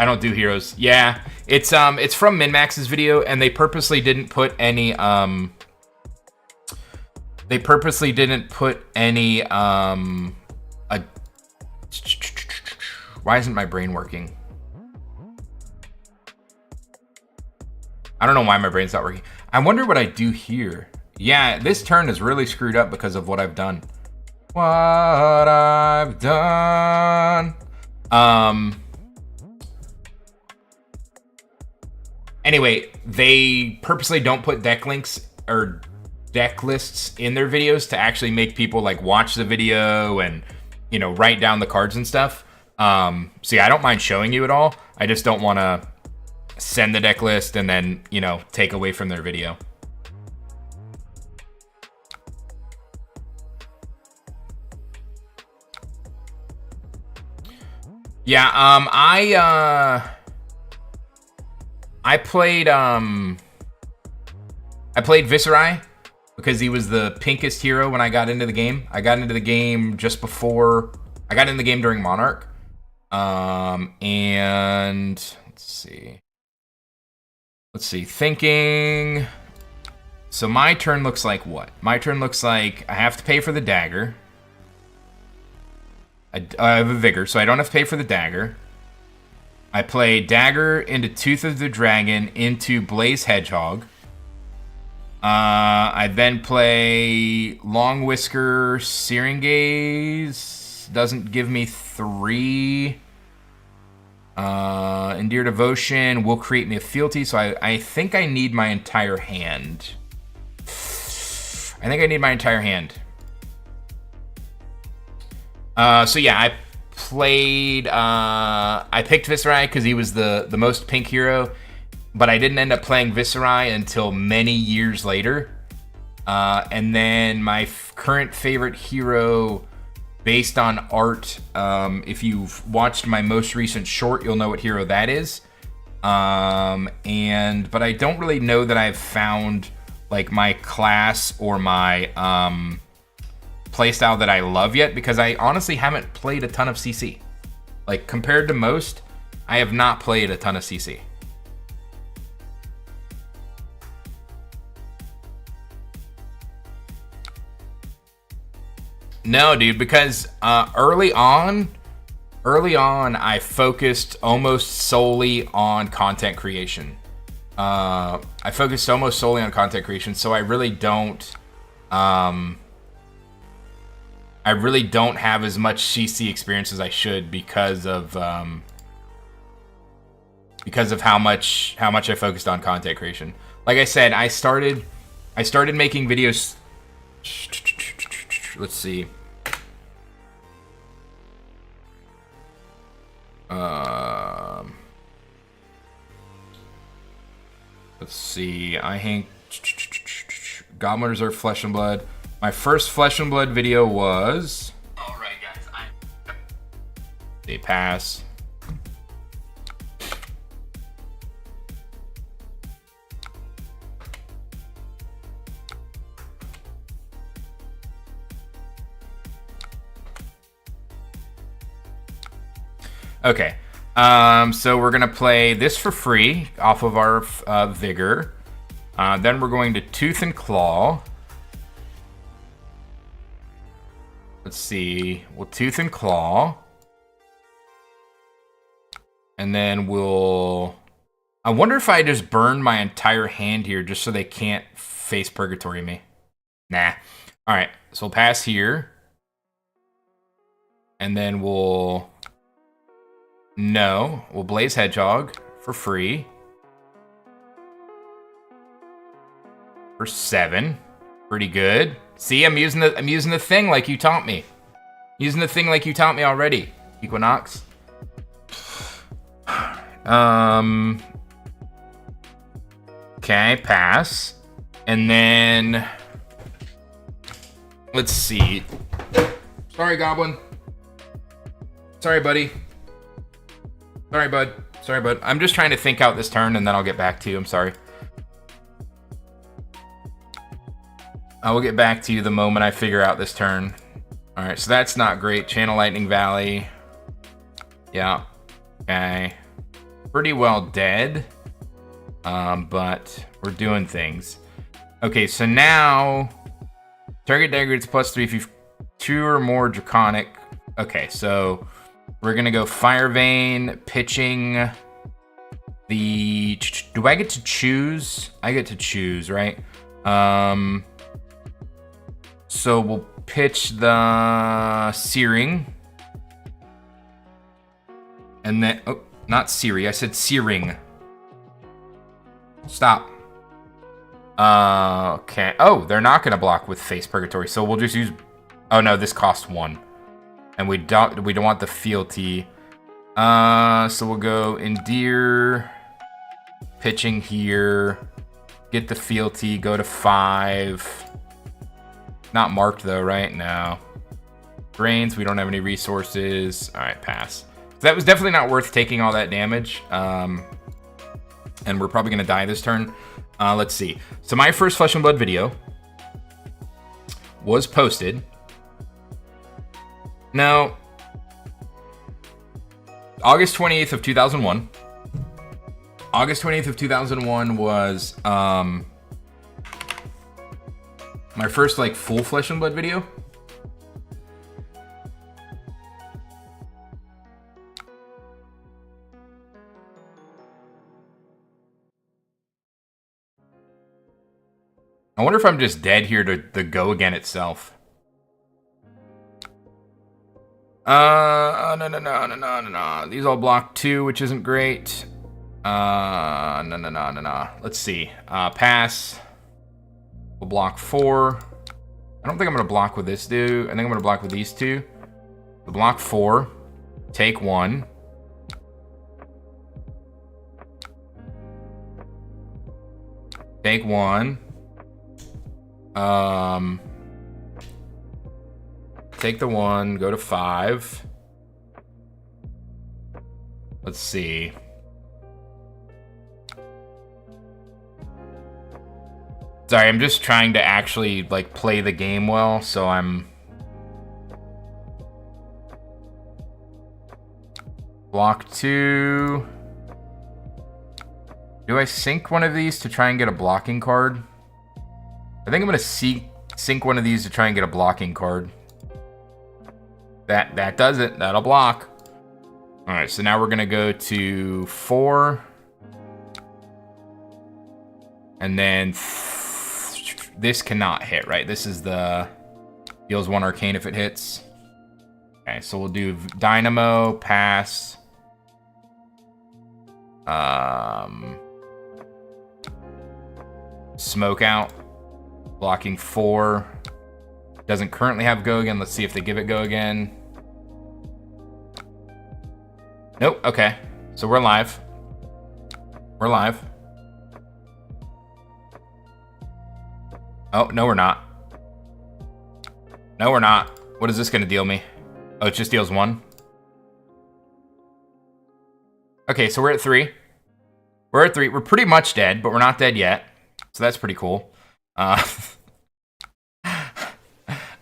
don't do heroes. Yeah, it's from MinMax's video, and they purposely didn't put any They purposely didn't put any Why isn't my brain working? I don't know why my brain's not working. I wonder what I do here. Yeah, this turn is really screwed up because of what I've done. What I've done. Anyway, they purposely don't put deck links or deck lists in their videos to actually make people like watch the video and, you know, write down the cards and stuff. So yeah, I don't mind showing you it all. I just don't want to send the deck list and then, you know, take away from their video. Yeah, I played Viserai because he was the pinkest hero when I got into the game. I got into the game just before I got in the game during Monarch. And let's see, thinking. So my turn looks like what? My turn looks like I have to pay for the dagger. I have a vigor, so I don't have to pay for the dagger. I play Dagger into Tooth of the Dragon into Blaze Hedgehog. I then play Long Whisker Searing Gaze. Doesn't give me 3. Endear Devotion will create me a fealty, so I think I need my entire hand. I think I need my entire hand. So yeah, I played, I picked Viserai because he was the most pink hero, but I didn't end up playing Viserai until many years later. And then my current favorite hero based on art, if you've watched my most recent short, you'll know what hero that is. But I don't really know that I've found like my class or my playstyle that I love yet, because I honestly haven't played a ton of CC. Like, compared to most, I have not played a ton of CC. No, dude, because early on, I focused almost solely on content creation. So I really don't have as much CC experience as I should because of how much I focused on content creation. Like I said, I started making videos. Let's see. Let's see. I think Goblin Reserve Flesh and Blood. My first Flesh and Blood video was. All right, guys. They pass. Okay, so we're gonna play this for free off of our Vigor. Then we're going to Tooth and Claw. Let's see, we'll Tooth and Claw. And then we'll... I wonder if I just burn my entire hand here just so they can't face Purgatory me. Nah. Alright, so we'll pass here. And then we'll... No, we'll Blaze Hedgehog for free. For 7. Pretty good. See, I'm using the thing like you taught me. Using the thing like you taught me already, Equinox. Okay, pass. And then let's see. Sorry, Goblin. Sorry, buddy. Sorry, bud. Sorry, bud. I'm just trying to think out this turn, and then I'll get back to you. I'm sorry. I will get back to you the moment I figure out this turn. All right, so that's not great. Channel Lightning Valley. Yeah. Okay. Pretty well dead. But we're doing things. Okay, so now target dagger gets +3 if you've 2 or more Draconic. Okay, so we're gonna go Fire Vein, pitching the... Do I get to choose? I get to choose, right? So we'll pitch the Searing. And then... Oh, not Siri. I said Searing. Stop. Okay. Oh, they're not gonna block with Face Purgatory, so we'll just use... Oh no, this costs 1. And we don't want the fealty. So we'll go Endear, pitching here, get the fealty, go to 5. Not marked though, right? No. Brains, we don't have any resources. All right, pass. So that was definitely not worth taking all that damage. And we're probably gonna die this turn. Let's see. So my first Flesh and Blood video was posted. Now, August 28th of 2001. August 28th of 2001 was my first like full Flesh and Blood video. I wonder if I'm just dead here to the go again itself. No. These all block 2, which isn't great. No. Let's see. Pass. We'll block 4. I don't think I'm going to block with this dude. I think I'm going to block with these two. The block 4. Take 1. Take 1. Take the 1. Go to 5. Let's see. Sorry, I'm just trying to actually, like, play the game well, so I'm... Block 2. Do I sink one of these to try and get a blocking card? I think I'm going to sink one of these to try and get a blocking card. That does it. That'll block. Alright, so now we're going to go to 4. And then... This cannot hit, right? This is the... Deals 1 arcane if it hits. Okay, so we'll do Dynamo, pass. Smoke out. Blocking 4. Doesn't currently have go again. Let's see if they give it go again. Nope, okay. So we're live. We're live. Oh, no we're not. No we're not. What is this gonna deal me? Oh, it just deals 1? Okay, so we're at 3. We're at 3. We're pretty much dead, but we're not dead yet. So that's pretty cool.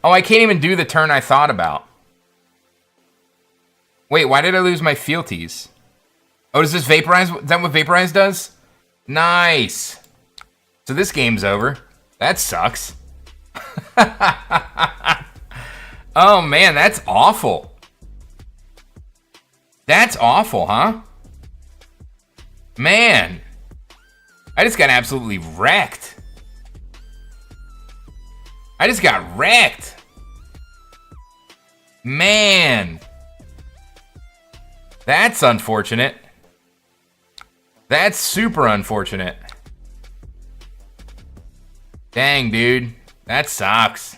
Oh, I can't even do the turn I thought about. Wait, why did I lose my fealties? Oh, does this vaporize? Is that what vaporize does? Nice. So this game's over. That sucks. Oh, man, that's awful. That's awful, huh? Man. I just got absolutely wrecked. I just got wrecked. Man. That's unfortunate. That's super unfortunate. Dang, dude. That sucks.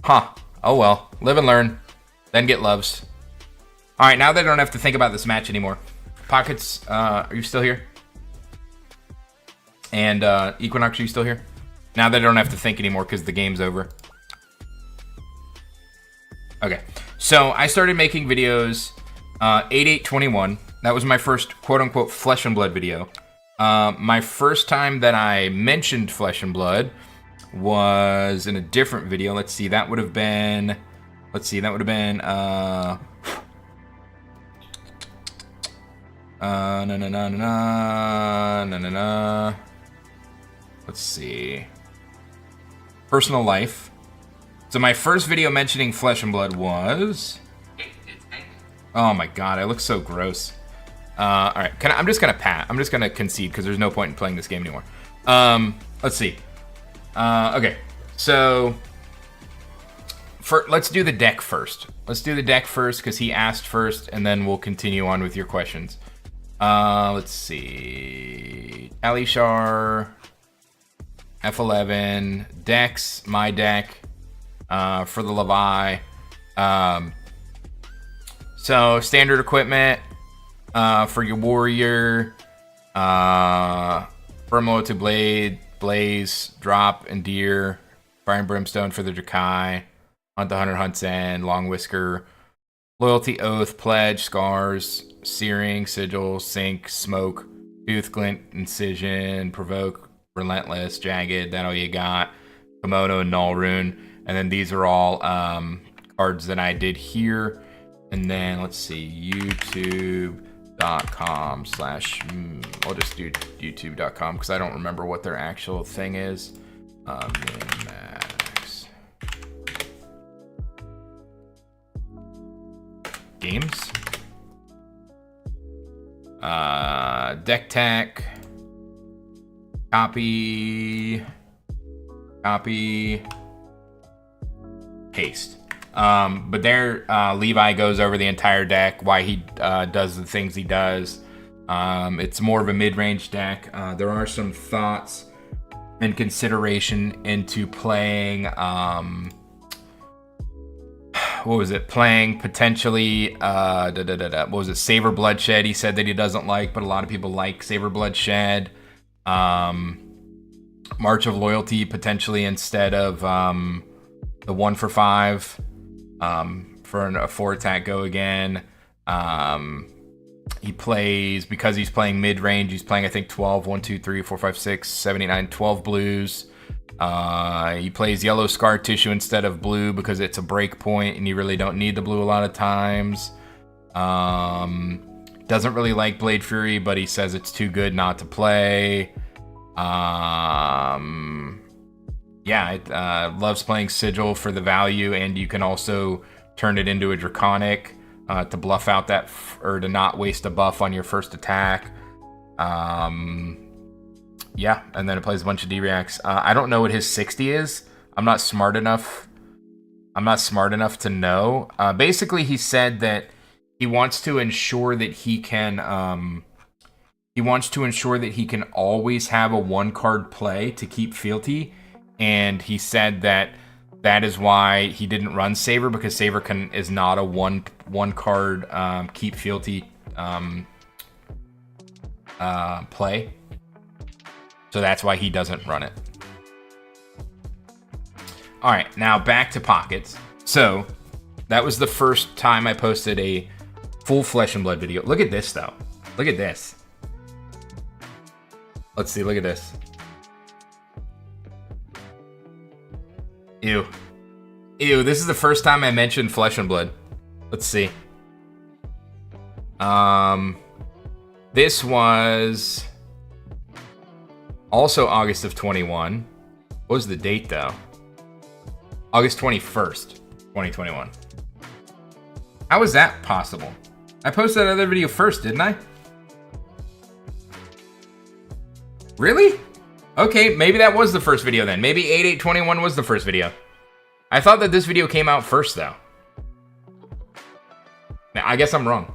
Huh. Oh well. Live and learn. Then get loves. Alright, now that I don't have to think about this match anymore. Pockets, are you still here? And Equinox, are you still here? Now that I don't have to think anymore because the game's over. Okay. So I started making videos 8/8/21. That was my first quote-unquote flesh and blood video. My first time that I mentioned flesh and blood was in a different video. Let's see, that would have been... Let's see, that would have been... Let's see. Personal life. So my first video mentioning flesh and blood was... Oh my god, I look so gross. Alright, I'm just gonna I'm just gonna concede because there's no point in playing this game anymore. Let's see. Okay, so... let's do the deck first. Let's do the deck first because he asked first, and then we'll continue on with your questions. Let's see. Talishar, F11, decks, my deck, for the Levi. So standard equipment, for your warrior, Firmo to blade, blaze, drop, and deer, fire and brimstone for the Drakai, hunt the hunter, hunt's end, long whisker, loyalty, oath, pledge, scars, searing, sigil, sink, smoke, tooth, glint, incision, provoke, relentless, jagged. That all you got. Kimono and null rune, and then these are all cards that I did here. And then let's see, youtube.com slash, I'll just do youtube.com because I don't remember what their actual thing is. Max. Games. Deck Tech. Copy, paste. But there, Levi goes over the entire deck, why he does the things he does. It's more of a mid-range deck. There are some thoughts and consideration into playing, what was it? Playing potentially, what was it? Saber Bloodshed. He said that he doesn't like, but a lot of people like Saber Bloodshed. March of Loyalty potentially instead of the 1-for-5 for a 4-attack go again. He plays, because he's playing mid-range, he's playing I think 12, 1, 2, 3, 4, 5, 6, 7, 8, 9, 12 blues. He plays yellow scar tissue instead of blue because it's a break point and you really don't need the blue a lot of times. Doesn't really like Blade Fury, but he says it's too good not to play. Loves playing Sigil for the value, and you can also turn it into a Draconic to bluff out that, or to not waste a buff on your first attack. Yeah, and then it plays a bunch of D-Reacts. I don't know what his 60 is. I'm not smart enough to know. Basically, he said that he wants to ensure that he can always have a 1-card play to keep fealty, and he said that is why he didn't run Saber, because Saber is not a one card keep fealty play. So that's why he doesn't run it. All right, now back to Pockets. So that was the first time I posted a full Flesh and Blood video. Look at this, though. Look at this. Let's see, look at this. Ew. Ew, this is the first time I mentioned Flesh and Blood. Let's see. This was also August of 21. What was the date, though? August 21st, 2021. How is that possible? I posted that other video first, didn't I? Really? Okay, maybe that was the first video then. Maybe 8/8/21 was the first video. I thought that this video came out first, though. Now, I guess I'm wrong.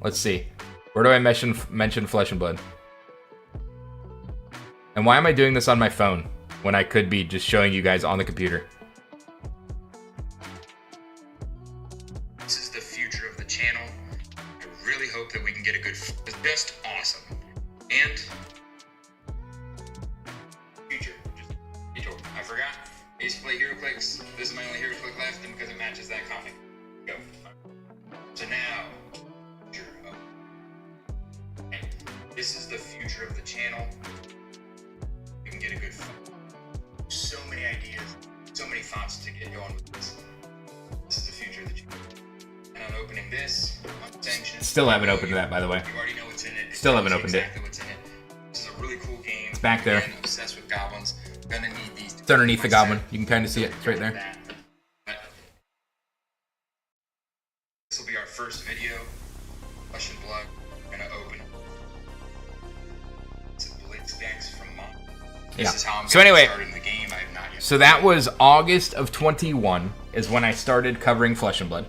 Let's see. Where do I mention Flesh and Blood? And why am I doing this on my phone when I could be just showing you guys on the computer? This is the future of the channel. I really hope that we can get a good... It's just awesome. And... future. I forgot. I used to play HeroClix. This is my only HeroClix left, and because it matches that comic. Go. So now... this is the future of the channel. We can get a good... so many ideas, so many thoughts to get going with this. This is the future of the channel. And I'm opening this. Unsanctioned. Still haven't opened that, by the way. You already know what's in it. Still haven't opened exactly what's in it. This is a really cool game. It's back there. I'm obsessed with goblins. Gonna need these. It's underneath the goblin. You can kind of see it. It's right there. This will be our first video. Flesh and Blood. We're gonna open. It's Blitzdecks from Mom. This is how I'm so anyway, started in the game. I have not yet. so that was August of 21 is when I started covering Flesh and Blood.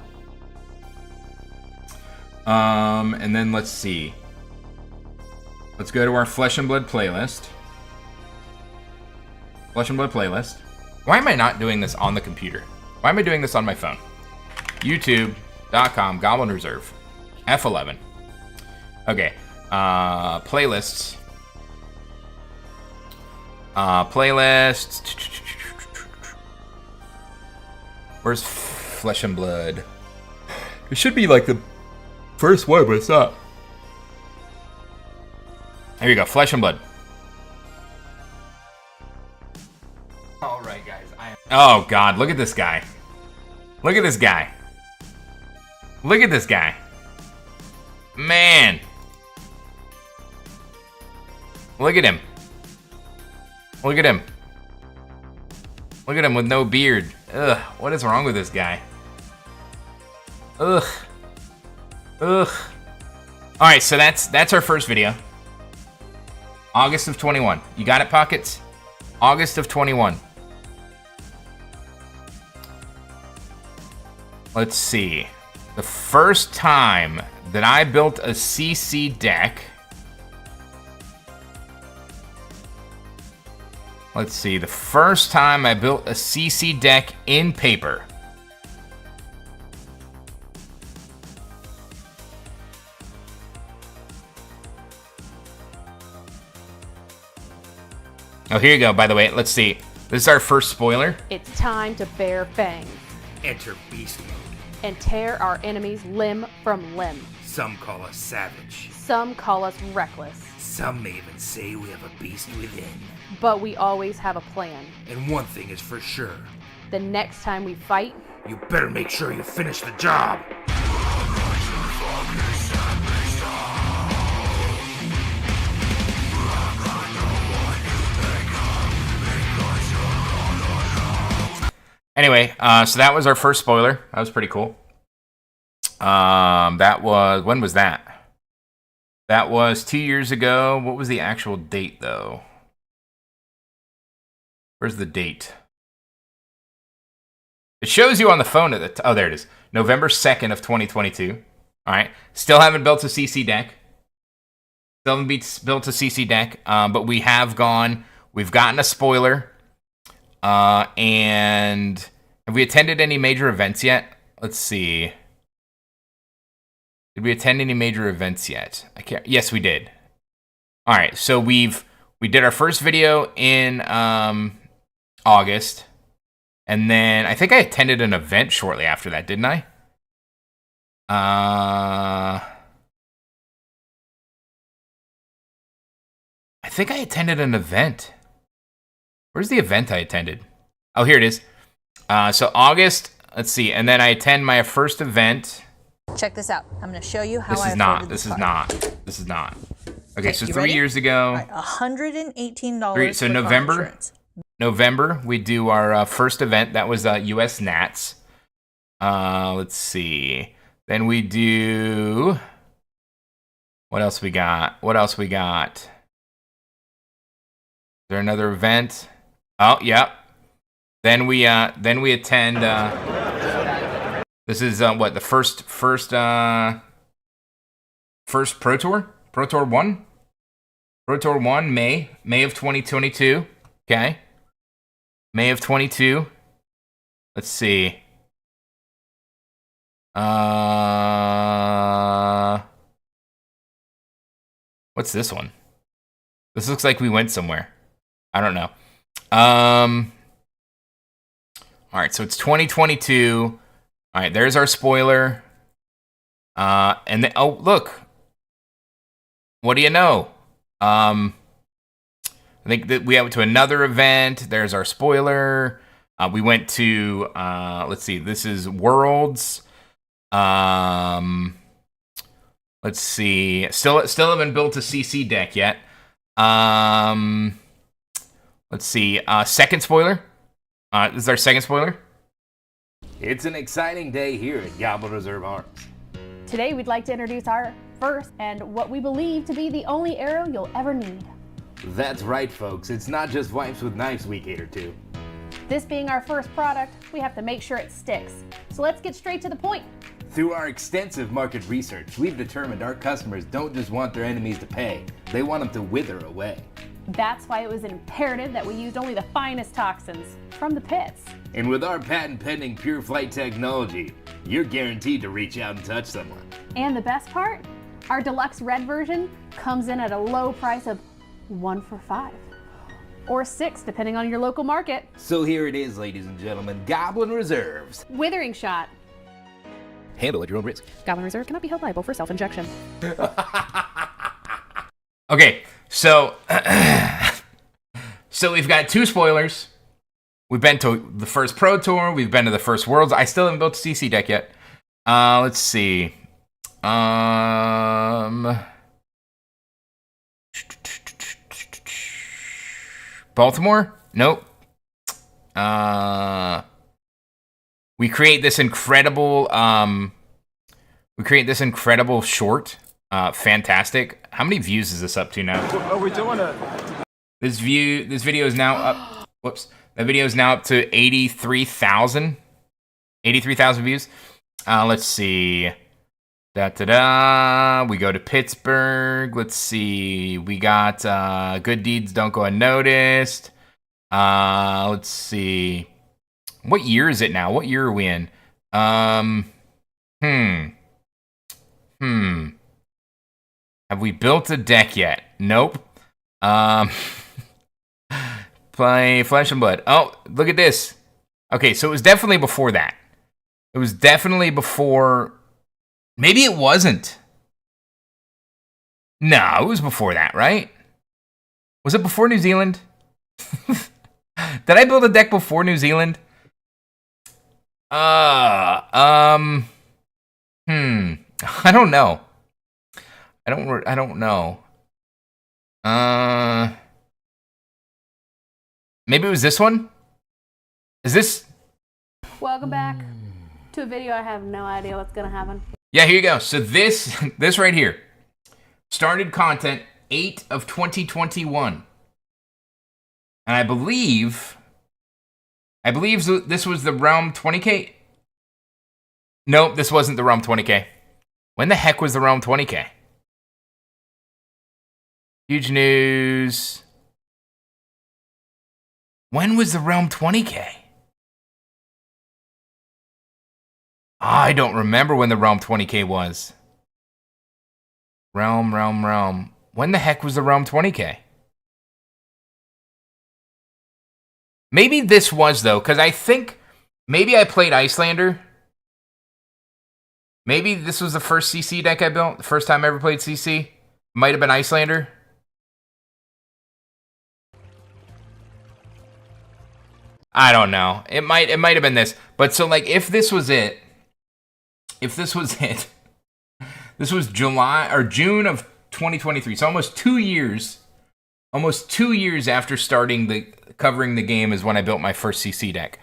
And then let's see. Let's go to our Flesh and Blood playlist. Flesh and Blood playlist. Why am I not doing this on the computer? Why am I doing this on my phone? YouTube.com, Goblin Reserve, F11. Okay, playlists. Playlists. Where's Flesh and Blood? It should be like the first one, but it's not. Here you go, Flesh and Blood. All right, guys. Oh God, look at this guy. Look at this guy. Look at this guy. Man. Look at him. Look at him. Look at him with no beard. Ugh, what is wrong with this guy? Ugh. Ugh. Alright, so that's our first video. August of 21. You got it, Pockets? August of 21. Let's see. The first time that I built a CC deck. Let's see. The first time I built a CC deck in paper. Oh, here you go, by the way. Let's see. This is our first spoiler. It's time to bear fangs Enter beast mode. and tear our enemies limb from limb. Some call us savage. Some call us reckless, Some may even say we have a beast within. but we always have a plan. And one thing is for sure. The next time we fight, You better make sure you finish the job. Anyway, so that was our first spoiler. That was pretty cool. That was, when was that? That was 2 years ago. What was the actual date, though? Where's the date? It shows you on the phone at the oh, there it is. November 2nd of 2022. All right. Still haven't built a CC deck. Still haven't built a CC deck, but we have gone. We've gotten a spoiler. And have we attended any major events yet? Let's see. Did we attend any major events yet? I can't. Yes, we did. All right. So we did our first video in August, and then I think I attended an event shortly after that, didn't I? I think I attended an event. Where's the event I attended? Oh, here it is. So August, let's see. And then I attend my first event. Check this out. I'm going to show you how This I is not. afforded This this is car. not. This is not. Okay, so you 3 ready? years ago, All right, $118 Three- so for car November? insurance. November, we do our first event. That was US Nats. Let's see. Then we do. What else we got? What else we got? Is there another event? Oh, yep. Then we attend. This is what the first Pro Tour? Pro Tour 1? Pro Tour 1, May of 2022. Okay. May of 22. Let's see. What's this one? This looks like we went somewhere. I don't know. All right, so it's 2022. All right, there's our spoiler. And then, oh, look. What do you know? I think that we went to another event. There's our spoiler. We went to, let's see, this is Worlds. Let's see. Still haven't built a CC deck yet. Let's see. Second spoiler. This is our second spoiler. It's an exciting day here at Goblin Reserve Arms. today we'd like to introduce our first and what we believe to be the only arrow you'll ever need. That's right, folks. It's not just wipes with knives we cater to. This being our first product, we have to make sure it sticks. So let's get straight to the point. Through our extensive market research, we've determined our customers don't just want their enemies to pay, they want them to wither away. That's why it was imperative that we used only the finest toxins from the pits. And with our patent-pending Pure Flight technology, you're guaranteed to reach out and touch someone. And the best part? Our deluxe red version comes in at a low price of 1 for 5. Or 6, depending on your local market. So here it is, ladies and gentlemen, Goblin Reserves. Withering Shot. Handle at your own risk. Goblin Reserve cannot be held liable for self-injection. Okay, so so we've got 2 spoilers. We've been to the first Pro Tour. We've been to the first Worlds. I still haven't built a CC deck yet. Let's see. Baltimore? Nope. We create this incredible short fantastic. How many views is this up to now? Are we doing it? This video is now up. Whoops. That video is now up to 83,000. 83,000 views. Let's see. We go to Pittsburgh. Let's see. We got Good Deeds Don't Go Unnoticed. Let's see. What year is it now? What year are we in? Have we built a deck yet? Nope. Play Flesh and Blood. Oh, look at this. Okay, so it was definitely before that. It was definitely before... Maybe it wasn't. No, it was before that, right? Was it before New Zealand? Did I build a deck before New Zealand? I don't know. I don't know. Maybe it was this one? Is this... Welcome back to a video. I have no idea what's gonna happen. Yeah, here you go. So this right here. Started content 8 of 2021. And I believe this was the Realm 20K. Nope, this wasn't the Realm 20K. When the heck was the Realm 20K? Huge news. When was the Realm 20K? I don't remember when the Realm 20K was. Realm. When the heck was the Realm 20K? Maybe this was, though, because I think maybe I played Icelander. Maybe this was the first CC deck I built. The first time I ever played CC. Might have been Icelander. I don't know. It might have been this. But so, like, if this was it, this was July or June of 2023. So almost 2 years. Almost 2 years after covering the game is when I built my first CC deck.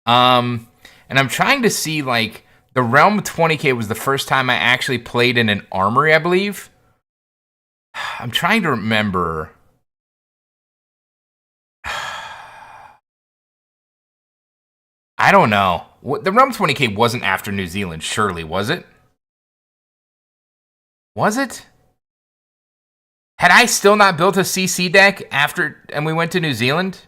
And I'm trying to see, like, the Realm 20K was the first time I actually played in an armory, I believe. I'm trying to remember. I don't know. The Realm 20K wasn't after New Zealand, surely, was it? Was it? Had I still not built a CC deck and we went to New Zealand?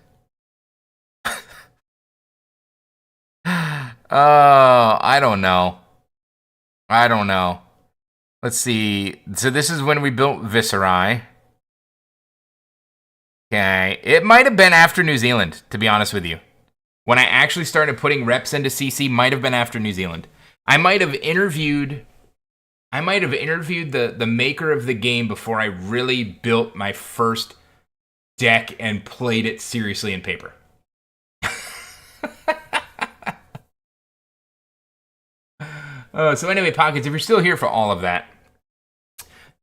I don't know. Let's see. So this is when we built Viscerai. Okay. It might have been after New Zealand, to be honest with you. When I actually started putting reps into CC, might have been after New Zealand. I might have interviewed the maker of the game before I really built my first deck and played it seriously in paper. So anyway, Pockets, if you're still here for all of that.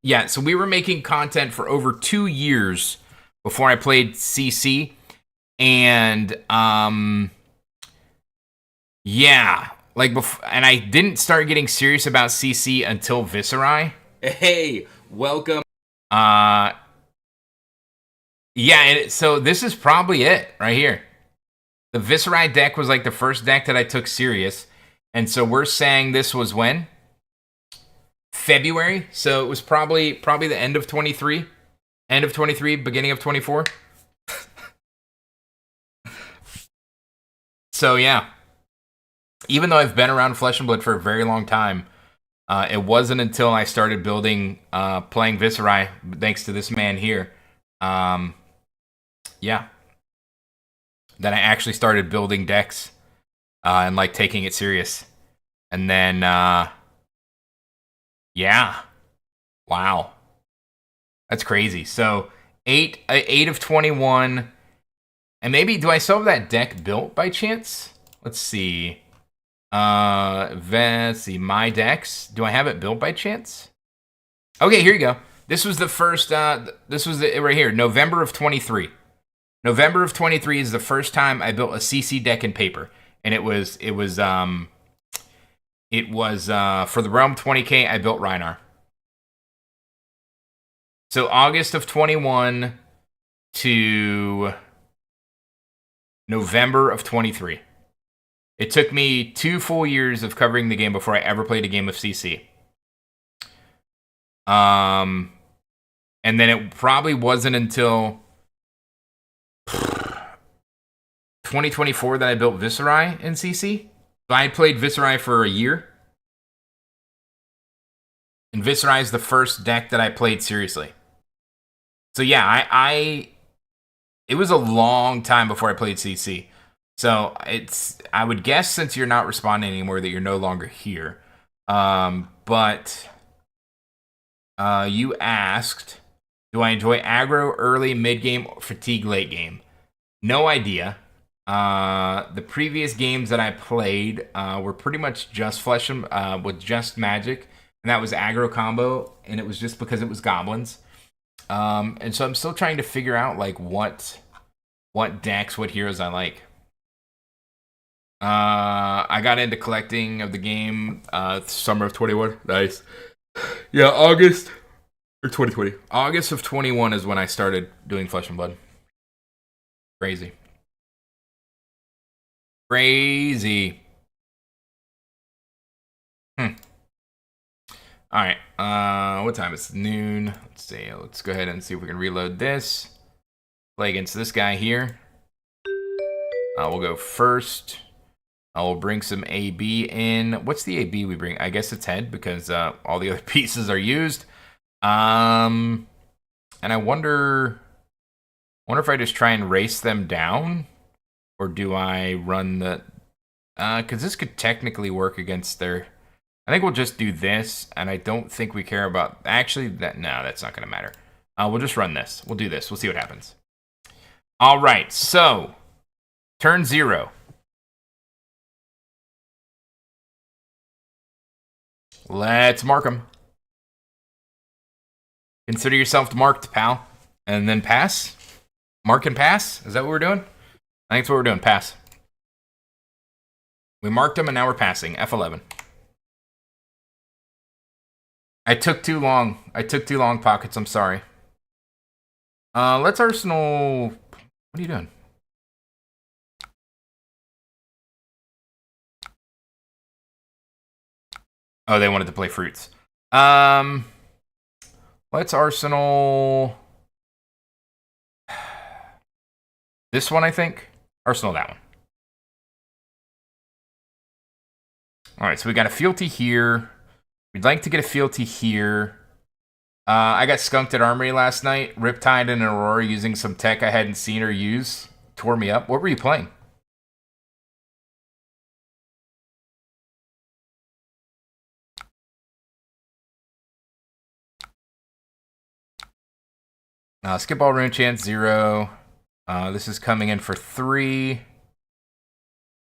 Yeah, so we were making content for over 2 years before I played CC. And, yeah, like, and I didn't start getting serious about CC until Viscerai. Hey, welcome. Yeah, so this is probably it right here. The Viscerai deck was like the first deck that I took serious. And so we're saying this was when? February. So it was probably the end of 23. End of 23, beginning of 24. So yeah. Even though I've been around Flesh and Blood for a very long time, it wasn't until I started playing Viscerai, thanks to this man here, yeah, that I actually started building decks and like taking it serious. And then, yeah, wow, that's crazy. So 8 of 21, and maybe do I still have that deck built by chance? Let's see. Let's see, my decks. Do I have it built by chance? Okay, here you go. This was the first, this was it right here, November of 23. November of 23 is the first time I built a CC deck in paper. And it was for the Realm 20K, I built Rhinar. So August of 21 to November of 23. It took me 2 full years of covering the game before I ever played a game of CC. And then it probably wasn't until 2024 that I built Viserai in CC. So I played Viserai for a year. And Viserai is the first deck that I played seriously. So yeah, it was a long time before I played CC. So I would guess since you're not responding anymore that you're no longer here. But you asked, do I enjoy aggro early, mid game, fatigue late game? No idea. The previous games that I played were pretty much just flesh and with just magic, and that was aggro combo, and it was just because it was goblins. And so I'm still trying to figure out like what decks, what heroes I like. I got into collecting of the game summer of 21. Nice. Yeah, August or 2020. August of 21 is when I started doing Flesh and Blood. Crazy. Crazy. All right. What time? It's noon. Let's see. Let's go ahead and see if we can reload this. Play against this guy here. We'll go first. I will bring some AB in. What's the AB we bring? I guess it's head because all the other pieces are used. And I wonder if I just try and race them down, or do I run the? Because this could technically work against their. I think we'll just do this, and I don't think we care about. Actually, that's not going to matter. We'll just run this. We'll do this. We'll see what happens. All right. So, turn 0. Let's mark them. Consider yourself marked, pal. And then pass. Mark and pass? Is that what we're doing? I think that's what we're doing. Pass. We marked them and now we're passing. F11. I took too long. Pockets. I'm sorry. Let's Arsenal. What are you doing? Oh, they wanted to play fruits. Let's Arsenal. This one, I think. Arsenal that one. All right, so we got a fealty here. We'd like to get a fealty here. I got skunked at Armory last night. Riptide and Aurora using some tech I hadn't seen or use. Tore me up. What were you playing? Skip all rune chance 0. This is coming in for 3.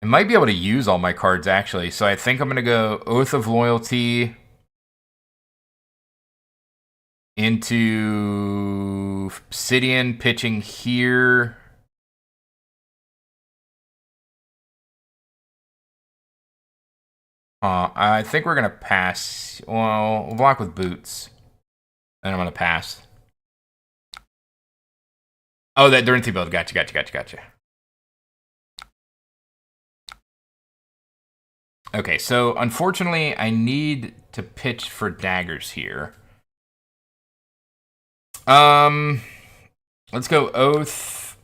I might be able to use all my cards, actually. So I think I'm going to go Oath of Loyalty into Obsidian, pitching here. I think we're going to pass. Well, we'll block with boots. And I'm going to pass. Oh, that Duranty build. Gotcha. Okay, so unfortunately, I need to pitch for daggers here. Let's go Oath.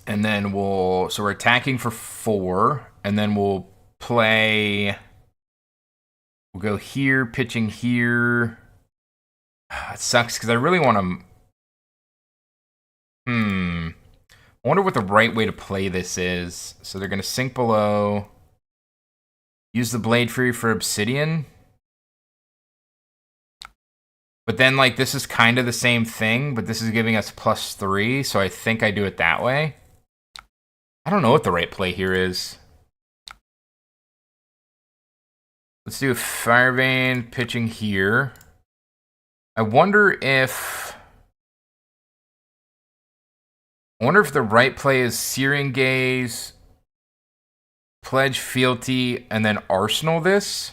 And then so we're attacking for 4. And then we'll go here, pitching here. It sucks because I really want to. I wonder what the right way to play this is. So they're going to sink below. Use the Blade Fury for Obsidian. But then, like, this is kind of the same thing, but this is giving us +3, so I think I do it that way. I don't know what the right play here is. Let's do Firevein pitching here. I wonder if the right play is Searing Gaze, Pledge Fealty, and then Arsenal this.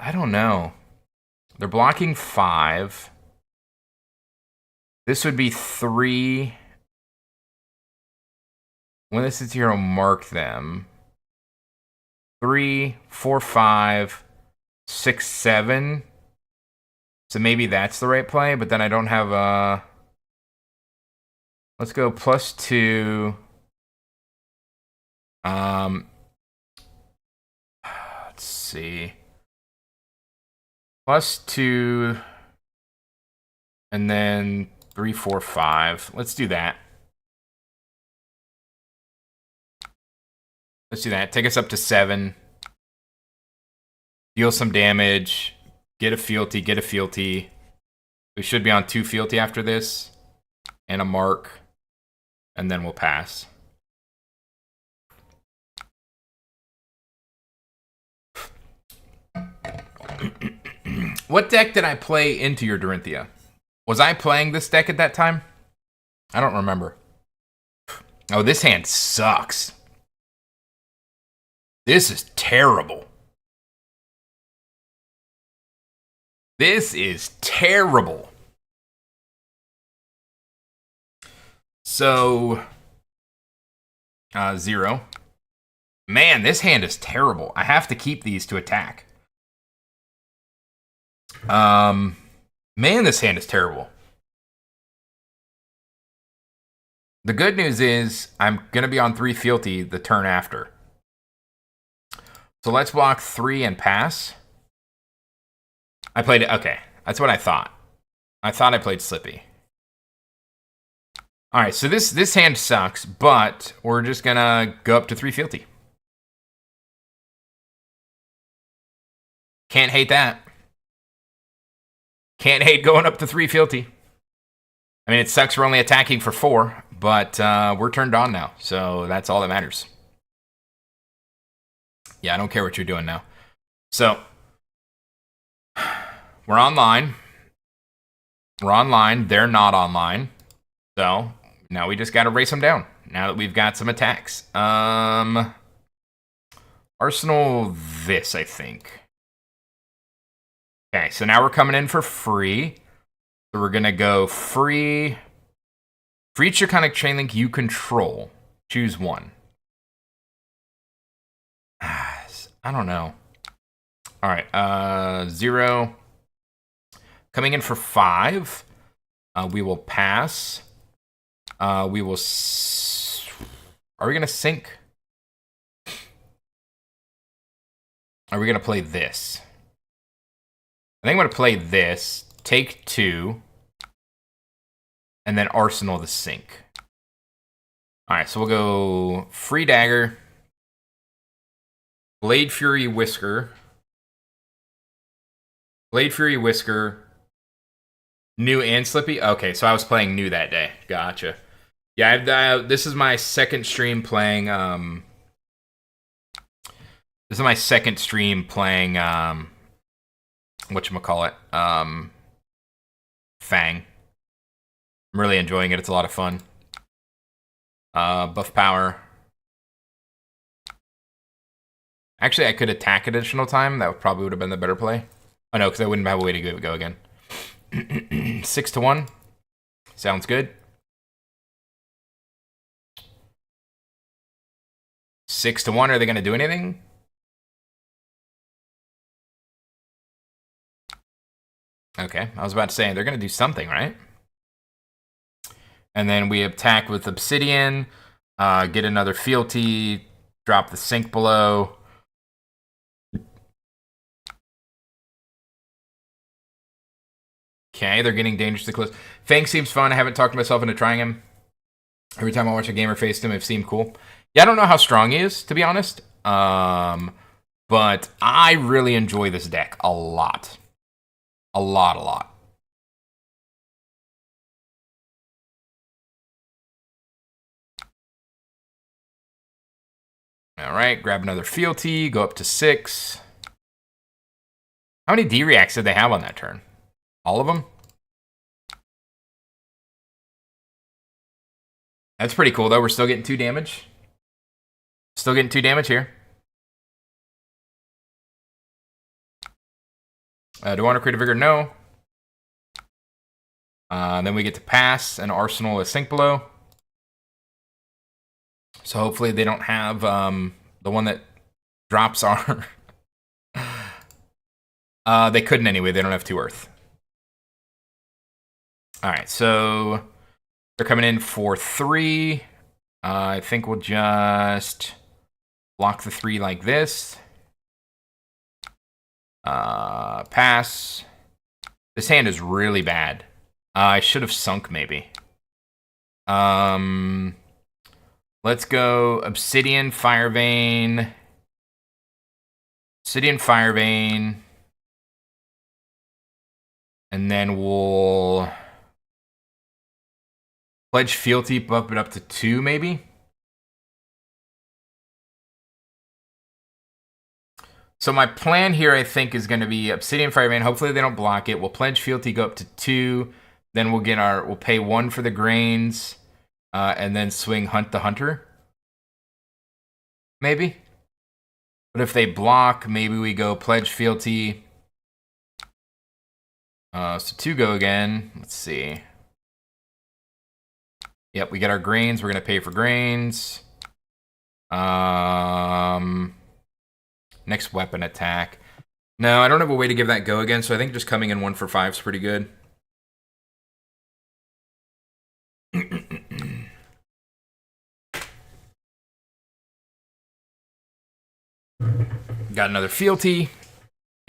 I don't know. They're blocking 5. This would be 3. When this is here, I'll mark them. 3, 4, 5, 6, 7. So maybe that's the right play, but then I don't have a... Let's go +2. Let's see. +2. And then 3, 4, 5. Let's do that. Let's do that. Take us up to 7. Deal some damage. Get a fealty. Get a fealty. We should be on 2 fealty after this. And a mark. And then we'll pass. What deck did I play into your Dorinthia? Was I playing this deck at that time? I don't remember. Oh, this hand sucks. This is terrible. This is terrible. So, 0. Man, this hand is terrible. I have to keep these to attack. Man, this hand is terrible. The good news is I'm going to be on 3 fealty the turn after. So let's block 3 and pass. I played it. Okay, that's what I thought. I thought I played Slippy. All right, so this hand sucks, but we're just going to go up to 3 fealty. Can't hate that. Can't hate going up to 3 fealty. I mean, it sucks we're only attacking for 4, but we're turned on now, so that's all that matters. Yeah, I don't care what you're doing now. So, we're online. We're online. They're not online. So, now we just got to race them down, now that we've got some attacks. Arsenal this, I think. Okay, so now we're coming in for free. So we're going to go free. For each Draconic Chain Link you control, choose 1. I don't know. All right, 0. Coming in for 5. We will pass. We will... Are we going to sync? Are we going to play this? I think I'm going to play this, take 2, and then Arsenal the sync. Alright, so we'll go Free Dagger, Blade Fury Whisker, New and Slippy? Okay, so I was playing New that day. Gotcha. Yeah, this is my second stream playing, whatchamacallit, Fang. I'm really enjoying it. It's a lot of fun. Buff power. Actually, I could attack additional time. That probably would have been the better play. Oh no, because I wouldn't have a way to go again. 6-1. Sounds good. 6-1. Are they going to do anything? Okay, I was about to say, they're going to do something, right? And then we attack with Obsidian, get another fealty, drop the sync below. Okay, they're getting dangerously close. Fang seems fun. I haven't talked myself into trying him. Every time I watch a gamer face him, it seemed cool. Yeah, I don't know how strong he is, to be honest. But I really enjoy this deck a lot. A lot. All right, grab another fealty, go up to 6. How many D-reacts did they have on that turn? All of them? That's pretty cool, though. We're still getting 2 damage. Still getting 2 damage here. Do I want to create a vigor? No. Then we get to pass, and Arsenal is sink below. So hopefully they don't have the one that drops our... they couldn't anyway. They don't have 2 earth. All right, so they're coming in for 3. I think we'll just block the 3 like this. Pass. This hand is really bad. I should have sunk maybe. Let's go Obsidian, Fire Vein. Obsidian, Fire Vein. And then we'll Pledge Fealty, bump it up to 2 maybe. So my plan here, I think, is going to be Obsidian, Fire Vein. Hopefully they don't block it. We'll Pledge Fealty, go up to 2. Then we'll pay 1 for the grains. And then swing Hunt the Hunter. Maybe. But if they block, maybe we go Pledge Fealty. So 2 go again. Let's see. Yep, we get our grains. We're going to pay for grains. Next weapon attack. No, I don't have a way to give that go again, so I think just coming in 1 for 5 is pretty good. Got another fealty.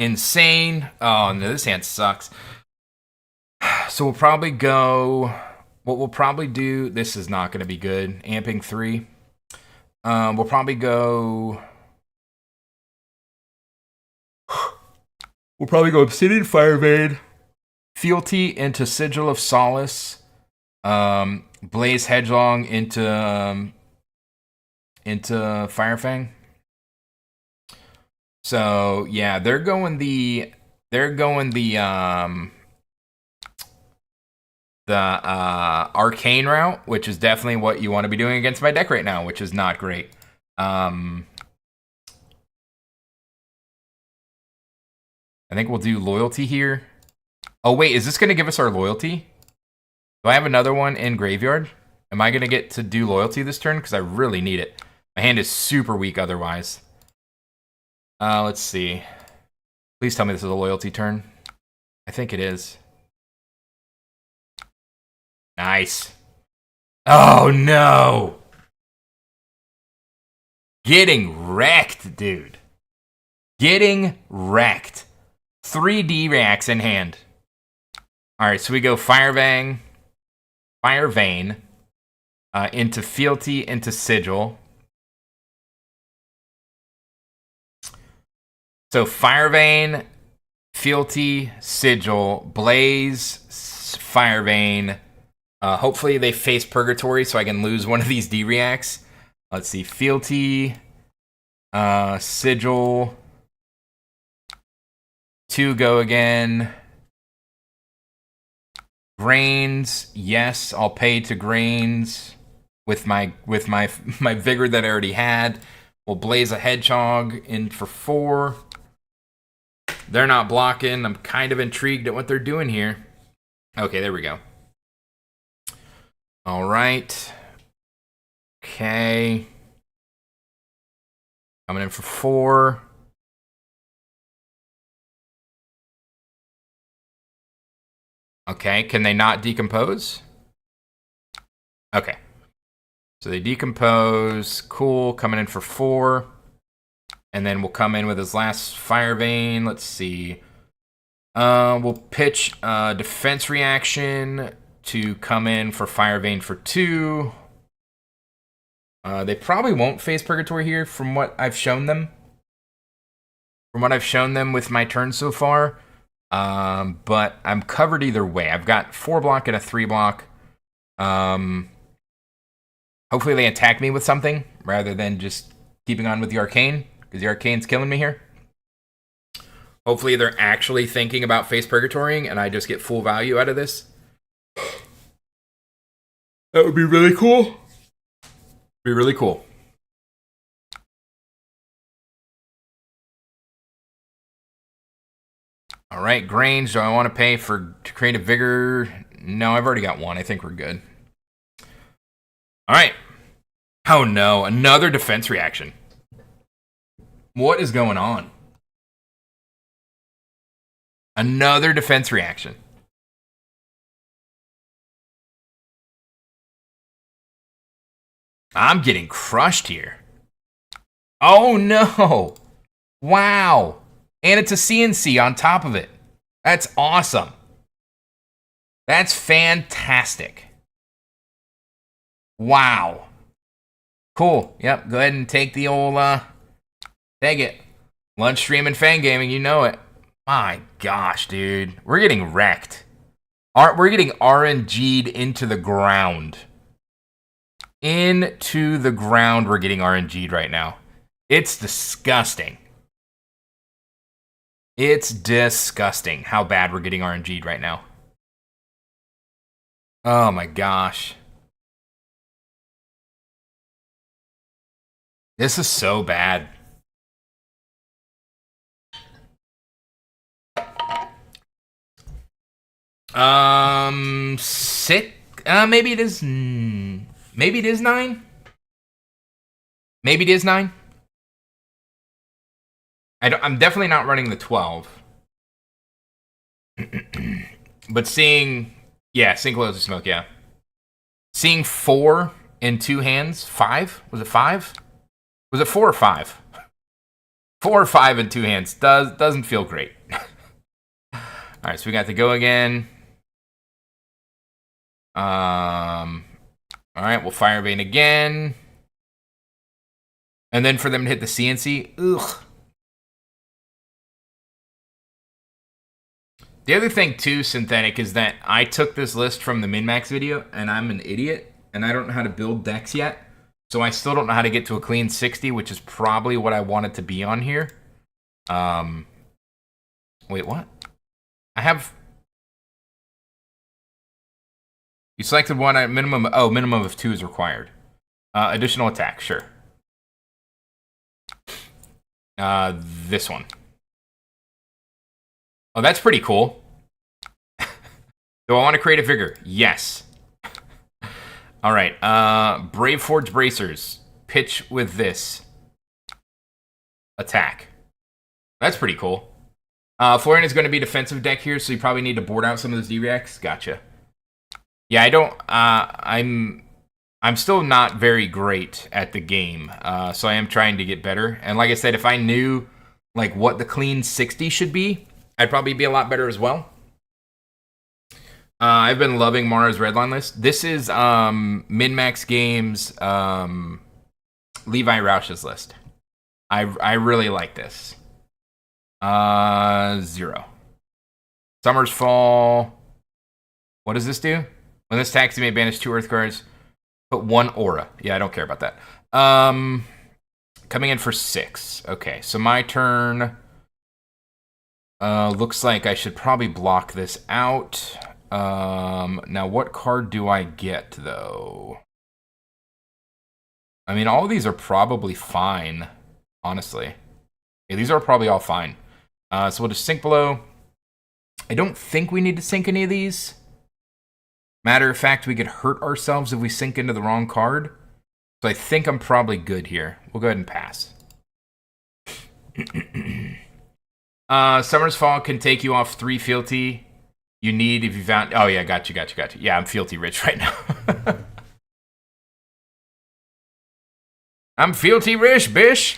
Insane. Oh, no, this hand sucks. So we'll probably go... What we'll probably do... This is not going to be good. Amping 3. We'll probably go... We'll probably go Obsidian, Fire Vein, Fealty into Sigil of Solace, Blaze Headlong into Firefang. So yeah, they're going the arcane route, which is definitely what you want to be doing against my deck right now, which is not great. I think we'll do loyalty here. Oh wait, is this going to give us our loyalty? Do I have another one in graveyard? Am I going to get to do loyalty this turn? Because I really need it. My hand is super weak otherwise. Let's see. Please tell me this is a loyalty turn. I think it is. Nice. Oh no! Getting wrecked, dude. Getting wrecked. 3 D-Reacts in hand. Alright, so we go Fire Vein, into Fealty, into Sigil. So Fire Vein, Fealty, Sigil, Blaze, Fire Vein. Hopefully they face Purgatory so I can lose one of these D-Reacts. Let's see, Fealty, Sigil, 2 go again. Grains, yes, I'll pay to Grains with my vigor that I already had. We'll Blaze a Hedgehog in for 4. They're not blocking. I'm kind of intrigued at what they're doing here. Okay, there we go. All right. Okay. Coming in for 4. Okay, can they not decompose? Okay. So they decompose. Cool, coming in for 4. And then we'll come in with his last Fire Vein. Let's see. We'll pitch a defense reaction to come in for Fire Vein for 2. They probably won't face Purgatory here from what I've shown them. From what I've shown them with my turn so far. But I'm covered either way. I've got 4 block and a 3 block. Hopefully they attack me with something rather than just keeping on with the Arcane, because the Arcane's killing me here. Hopefully they're actually thinking about face Purgatorying and I just get full value out of this. That would be really cool. Be really cool. All right, Grange, do I want to pay to create a vigor? No, I've already got one. I think we're good. All right. Oh no, another defense reaction. What is going on? Another defense reaction. I'm getting crushed here. Oh no. Wow. And it's a CNC on top of it. That's awesome. That's fantastic. Wow. Cool. Yep, go ahead and take the old, take it. Lunch stream and fan gaming, you know it. My gosh, dude. We're getting wrecked. We're getting RNG'd into the ground. Into the ground we're getting RNG'd right now. It's disgusting. It's disgusting how bad we're getting RNG'd right now. Oh my gosh. This is so bad. Six. Maybe it is. Maybe it is 9. Maybe it is 9. I'm definitely not running the 12. But seeing, yeah, seeing close to smoke, yeah. Seeing 4 in 2 hands, 5? Was it 5? Was it 4 or 5? 4 or 5 in 2 hands doesn't feel great. All right, so we got the go again. All right, we'll fire vein again. And then for them to hit the CNC, ugh. The other thing too, Synthetic, is that I took this list from the min-max video, and I'm an idiot, and I don't know how to build decks yet. So I still don't know how to get to a clean 60, which is probably what I want it to be on here. Wait, what? I have... You selected one at minimum... Oh, minimum of 2 is required. Additional attack, sure. This one. Oh, that's pretty cool. Do I want to create a vigor? Yes. All right. Brave Forge Bracers. Pitch with this. Attack. That's pretty cool. Florian is going to be defensive deck here, so you probably need to board out some of those D-Reacts. Gotcha. Yeah, I don't... I'm still not very great at the game, so I am trying to get better. And like I said, if I knew like what the clean 60 should be, I'd probably be a lot better as well. I've been loving Mara's Redline list. This is Min-Max Games Levi Roush's list. I really like this. 0. Summer's Fall. What does this do? When this attacks, you may banish 2 Earth cards. Put 1 aura. Yeah, I don't care about that. Coming in for 6. Okay, so my turn. Looks like I should probably block this out. Now what card do I get, though? I mean, all of these are probably fine, honestly. Yeah, these are probably all fine. So we'll just sink below. I don't think we need to sink any of these. Matter of fact, we could hurt ourselves if we sink into the wrong card. So I think I'm probably good here. We'll go ahead and pass. Summer's Fall can take you off 3 fealty. You need if you found... Oh, yeah, got you. Yeah, I'm fealty rich right now. I'm fealty rich, bish.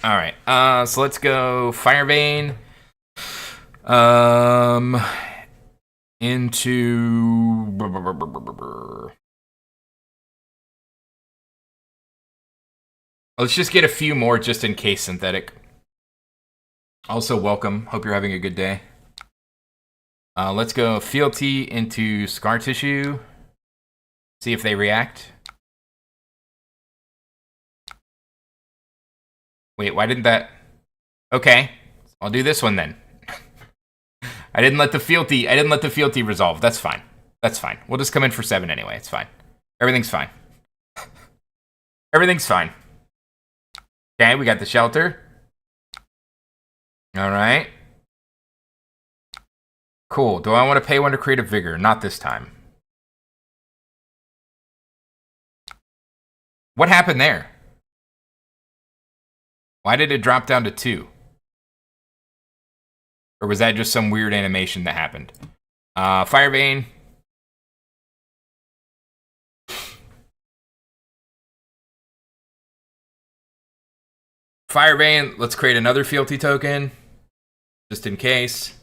All right, so let's go Firevein. Into... Let's just get a few more just in case, Synthetic. Also, welcome. Hope you're having a good day. Let's go Fealty into Scar Tissue. See if they react. Wait, why didn't that... Okay, I'll do this one then. I didn't let the fealty resolve. That's fine. That's fine. We'll just come in for 7 anyway. It's fine. Everything's fine. Everything's fine. Okay, we got the shelter. All right. Cool. Do I want to pay one to create a vigor? Not this time. What happened there? Why did it drop down to 2? Or was that just some weird animation that happened? Firebane. Firebane, let's create another fealty token. Just in case.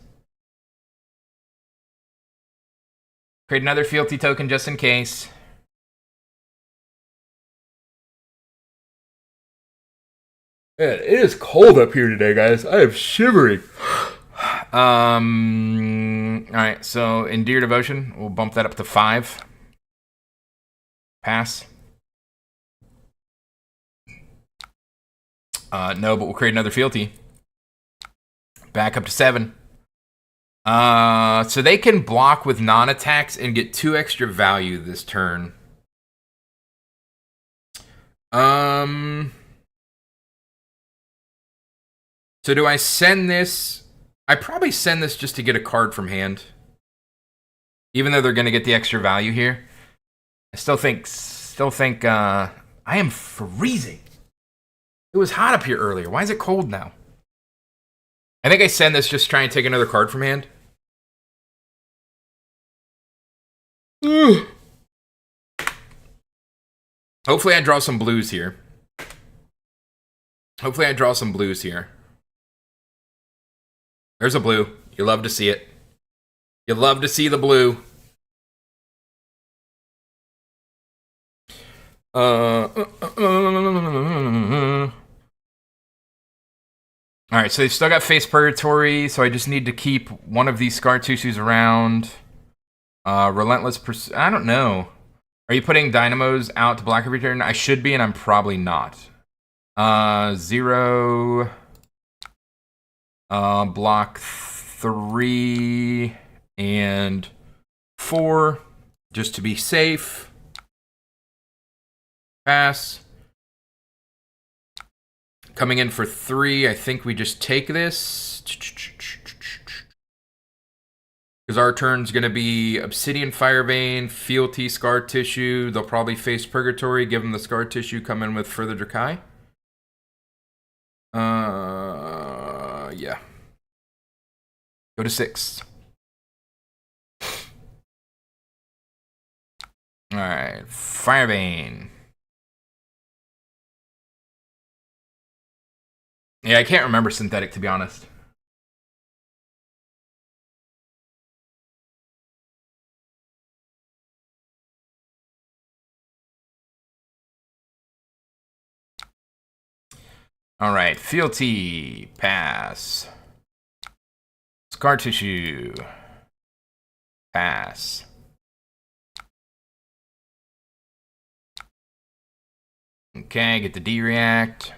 Create another fealty token just in case. Man, it is cold up here today, guys. I am shivering. Alright, so in Dear Devotion, we'll bump that up to 5. Pass. No, but we'll create another fealty. Back up to 7. So they can block with non-attacks and get 2 extra value this turn. So do I send this? I probably send this just to get a card from hand. Even though they're going to get the extra value here. I still think I am freezing. It was hot up here earlier. Why is it cold now? I think I send this just to try and take another card from hand. Hopefully I draw some blues here. There's a blue. You love to see it. You love to see the blue. Alright, so they've still got Face Purgatory, so I just need to keep one of these Scar Tissues around. Relentless Pursuit. I don't know. Are you putting Dynamos out to block every turn? I should be, and I'm probably not. 0. Block 3 and 4, just to be safe. Pass. Coming in for 3, I think we just take this. Because our turn's going to be Obsidian Firebane, Fealty, Scar Tissue. They'll probably face Purgatory, give them the Scar Tissue, come in with Further Drakai. Yeah. Go to 6. Alright, Firebane. Yeah, I can't remember Synthetic, to be honest. Alright, Fealty. Pass. Scar Tissue. Pass. Okay, get the D-React.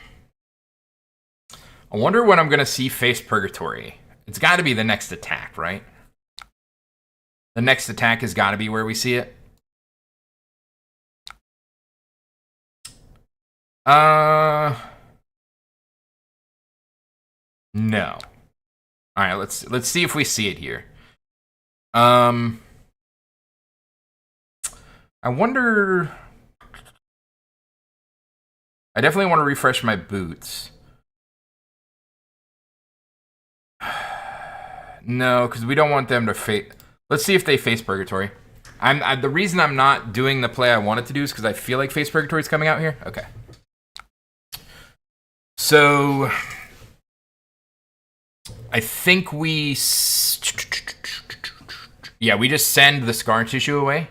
I wonder when I'm going to see Face Purgatory. It's got to be the next attack, right? The next attack has got to be where we see it. No. All right, let's see if we see it here. I wonder. I definitely want to refresh my boots. No, because we don't want them to face. Let's see if they face Purgatory. The reason I'm not doing the play I wanted to do is because I feel like Face Purgatory is coming out here. Okay. So I think we just send the Scar Tissue away.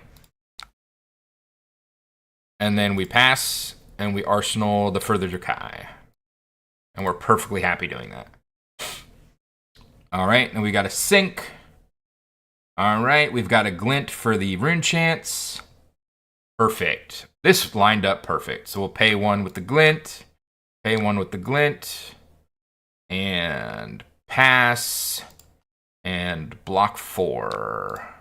And then we pass, and we arsenal the Further Drakai. And we're perfectly happy doing that. Alright, and we got a Sync. Alright, we've got a Glint for the Rune Chance. Perfect. This lined up perfect. So we'll pay 1 with the Glint. Pay 1 with the Glint. And pass. And block 4.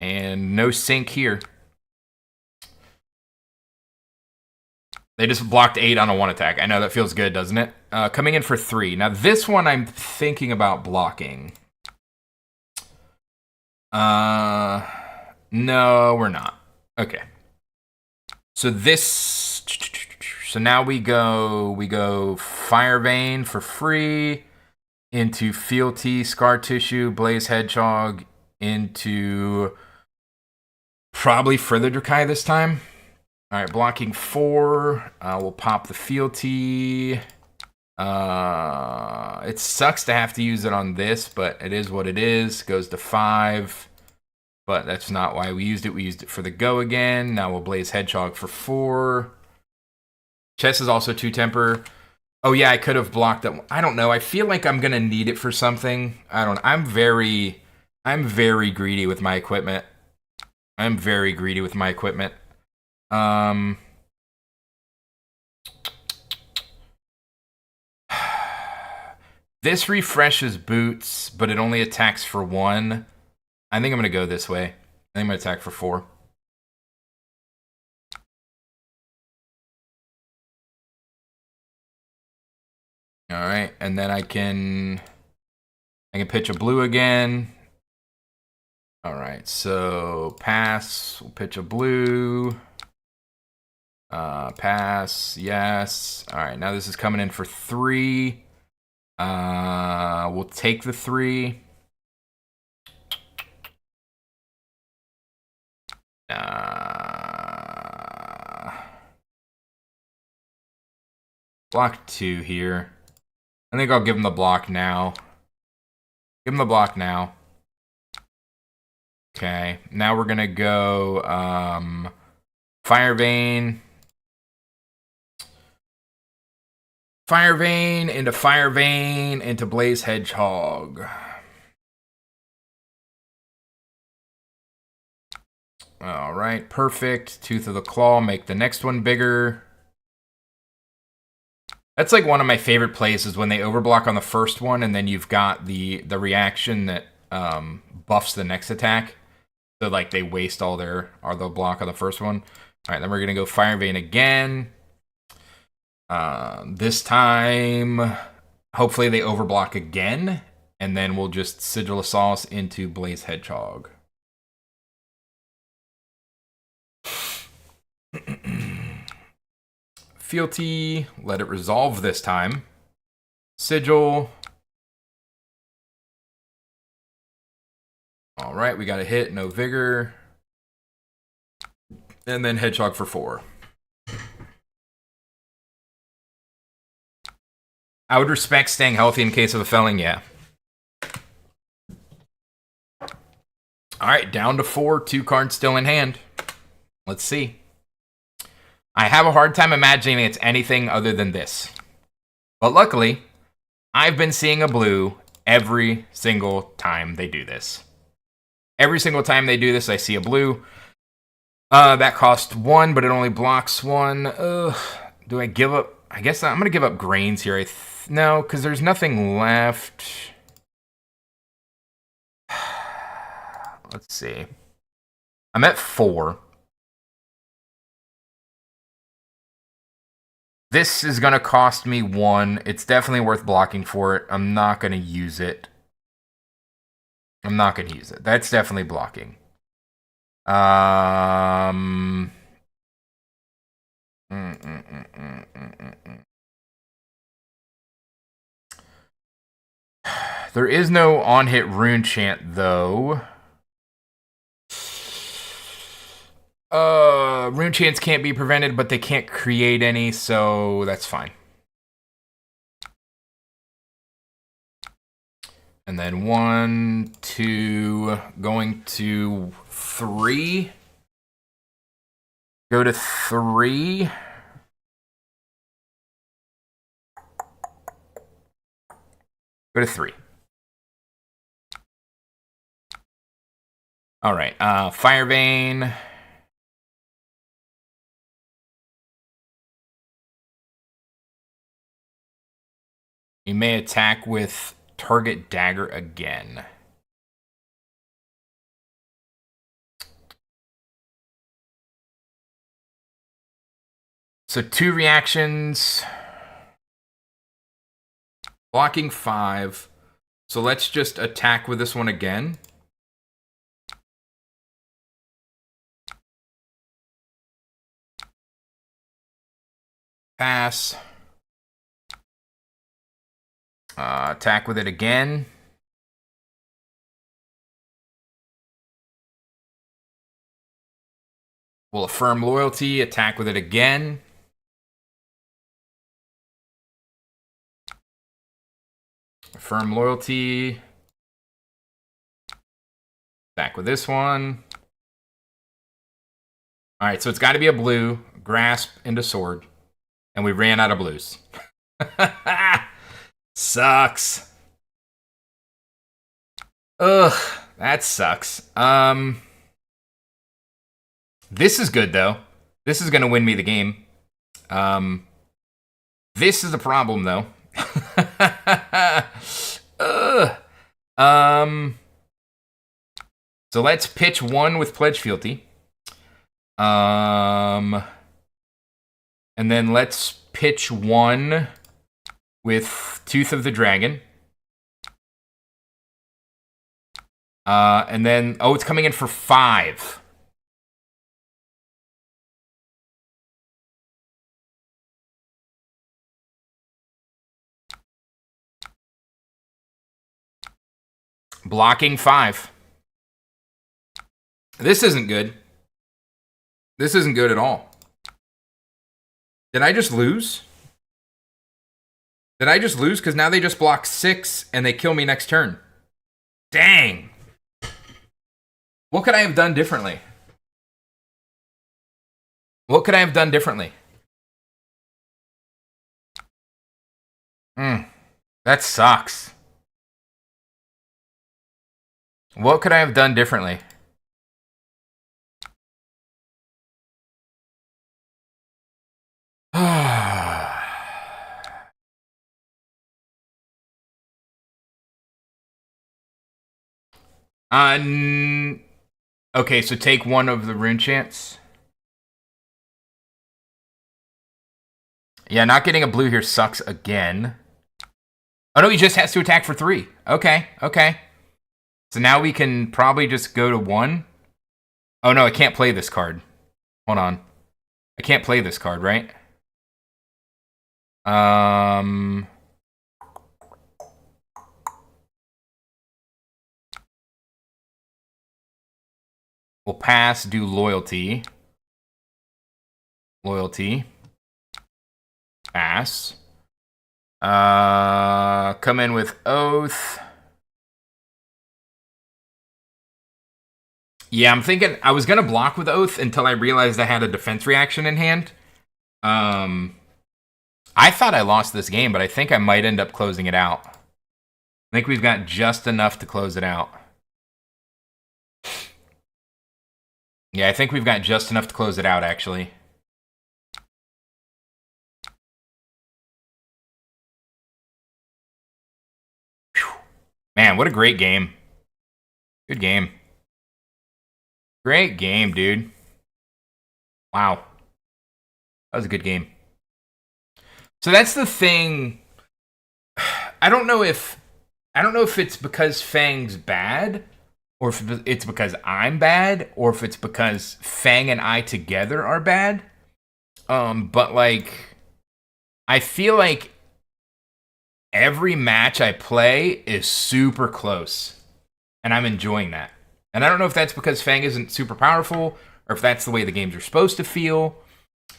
And no Sync here. They just blocked 8 on a 1 attack. I know that feels good, doesn't it? Coming in for 3. Now this one I'm thinking about blocking. No, we're not. Okay. So now we go Fire Vein for free, into Fealty, Scar Tissue, Blaze Hedgehog, into probably Further Drakai this time. All right, blocking 4. We'll pop the Fealty. It sucks to have to use it on this, but it is what it is. Goes to 5. But that's not why we used it. We used it for the go again. Now we'll Blaze Hedgehog for 4. Chess is also 2 temper. Oh yeah, I could have blocked that. I don't know. I feel like I'm gonna need it for something. I'm very greedy with my equipment. I'm very greedy with my equipment. This refreshes boots, but it only attacks for 1. I think I'm gonna go this way. I think I'm gonna attack for 4. All right, and then I can pitch a blue again. All right, so pass. We'll pitch a blue. Pass. Yes. All right, now this is coming in for 3. We'll take the 3. Block 2 here. I think I'll give him the block now. Give him the block now. Okay, now we're gonna go Fire Vein. Fire Vein into Blaze Hedgehog. All right, perfect. Tooth of the Claw, make the next one bigger. That's like one of my favorite plays is when they overblock on the first one and then you've got the reaction that buffs the next attack. So like they waste all their block on the first one. All right, then we're gonna go Fire Vein again. This time, hopefully they overblock again, and then we'll just Sigil of Sauce into Blaze Hedgehog. Fealty, let it resolve this time. Sigil. All right, we got a hit, no vigor. And then Hedgehog for 4. I would respect staying healthy in case of a felling, yeah. All right, down to 4, 2 cards still in hand. Let's see. I have a hard time imagining it's anything other than this. But luckily, I've been seeing a blue every single time they do this. Every single time they do this, I see a blue. That cost 1, but it only blocks 1. Do I give up? I guess I'm going to give up grains here. No, because there's nothing left. Let's see. I'm at 4. This is going to cost me 1. It's definitely worth blocking for it. I'm not going to use it. That's definitely blocking. There is no on-hit rune chant, though. Rune chants can't be prevented, but they can't create any, so that's fine. And then 1, 2, going to 3. Go to 3. Go to 3. All right, Fire Vein. You may attack with target dagger again. So 2 reactions. Blocking 5. So let's just attack with this one again. Pass. Attack with it again. We'll affirm loyalty. Attack with it again. Affirm loyalty. Back with this one. All right, so it's got to be a blue. Grasp into sword. And we ran out of blues. Sucks. Ugh, that sucks. This is good, though. This is going to win me the game. This is the problem, though. So let's pitch 1 with Pledge Fealty. And then let's pitch 1 with Tooth of the Dragon. And then, oh, it's coming in for 5. Blocking 5. This isn't good. This isn't good at all. Did I just lose? Did I just lose? Because now they just block 6 and they kill me next turn. Dang. What could I have done differently? What could I have done differently? That sucks. What could I have done differently? Okay, so take 1 of the rune chants. Yeah, not getting a blue here sucks again. Oh no, he just has to attack for 3. Okay, okay. So now we can probably just go to 1. Oh no, I can't play this card. Hold on. I can't play this card, right? We'll pass, do loyalty. Loyalty. Pass. Come in with oath. Yeah, I'm thinking I was going to block with oath until I realized I had a defense reaction in hand. I thought I lost this game, but I think I might end up closing it out. I think we've got just enough to close it out. Yeah, I think we've got just enough to close it out, actually. Whew. Man, what a great game. Good game. Great game, dude. Wow. That was a good game. So that's the thing. I don't know if it's because Fang's bad, or if it's because I'm bad, or if it's because Fang and I together are bad. But like, I feel like every match I play is super close, and I'm enjoying that. And I don't know if that's because Fang isn't super powerful, or if that's the way the games are supposed to feel.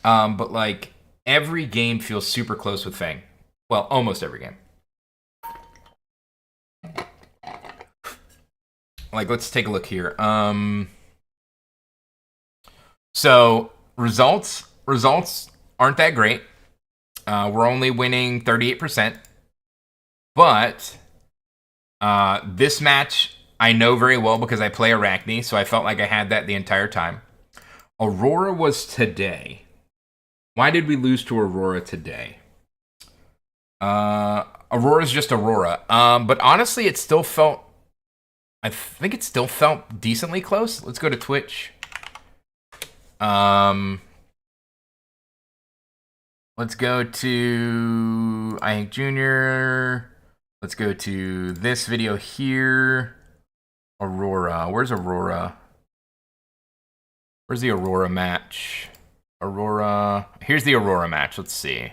But like, every game feels super close with Fang. Well, almost every game. Like, let's take a look here. So results aren't that great. We're only winning 38%. But this match I know very well because I play Arachne, so I felt like I had that the entire time. Aurora was today. Why did we lose to Aurora today? Aurora's just Aurora. But honestly, it still felt... I think it still felt decently close. Let's go to Twitch. Let's go to Ike Jr. Let's go to this video here. Aurora. Where's Aurora? Where's the Aurora match? Aurora. Here's the Aurora match. Let's see.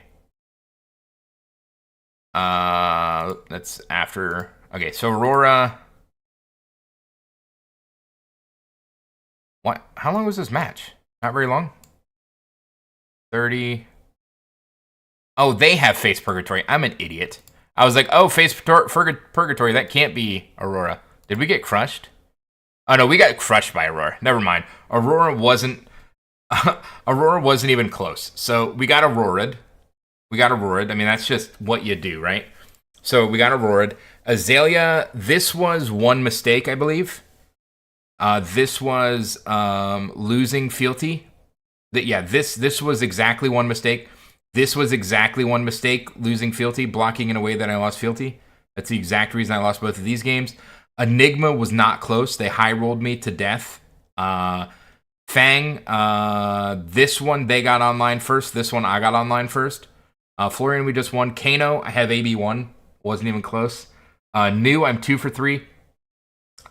That's after. Okay, so Aurora. What? How long was this match? Not very long. 30. Oh, they have Face Purgatory. I'm an idiot. I was like, oh, Face Purgatory. That can't be Aurora. Did we get crushed? Oh no, we got crushed by Aurora. Never mind. Aurora wasn't. Aurora wasn't even close. So we got Aurora'd. I mean, that's just what you do, right? So we got Aurora'd. Azalea. This was one mistake, I believe. This was losing fealty. This was exactly one mistake. This was exactly one mistake, losing fealty, blocking in a way that I lost fealty. That's the exact reason I lost both of these games. Enigma was not close. They high rolled me to death. Fang, this one they got online first. This one I got online first. Florian, we just won. Kano, I have AB1. Wasn't even close. New, I'm 2 for 3.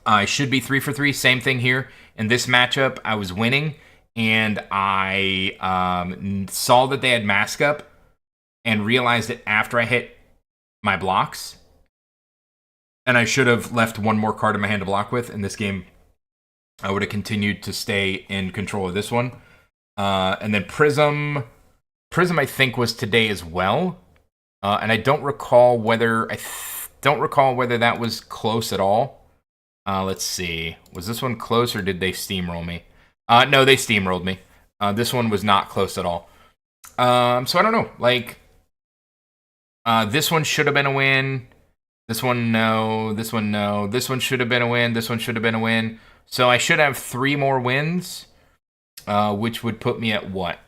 I should be 3 for 3. Same thing here. In this matchup, I was winning, and I saw that they had mask up and realized it after I hit my blocks. And I should have left one more card in my hand to block with. In this game, I would have continued to stay in control of this one. And then Prism, I think, was today as well. And I don't recall whether that was close at all. Let's see. Was this one close, or did they steamroll me? No, they steamrolled me. This one was not close at all. So I don't know. Like, this one should have been a win. This one, no. This one, no. This one should have been a win. This one should have been a win. So I should have 3 more wins, which would put me at what?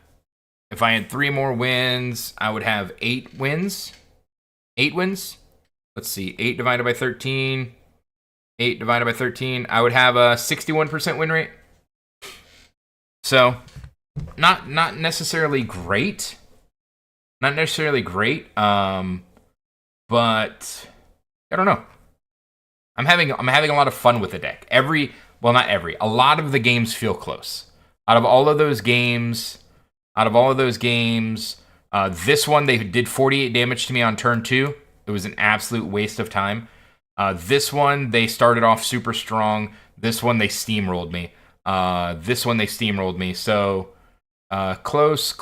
If I had 3 more wins, I would have 8 wins. 8 wins? Let's see. 8 divided by 13. 8 divided by 13. I would have a 61% win rate. So, not necessarily great. Not necessarily great. But I don't know. I'm having a lot of fun with the deck. A lot of the games feel close. Out of all of those games, this one they did 48 damage to me on turn 2. It was an absolute waste of time. This one they started off super strong. This one they steamrolled me. So close,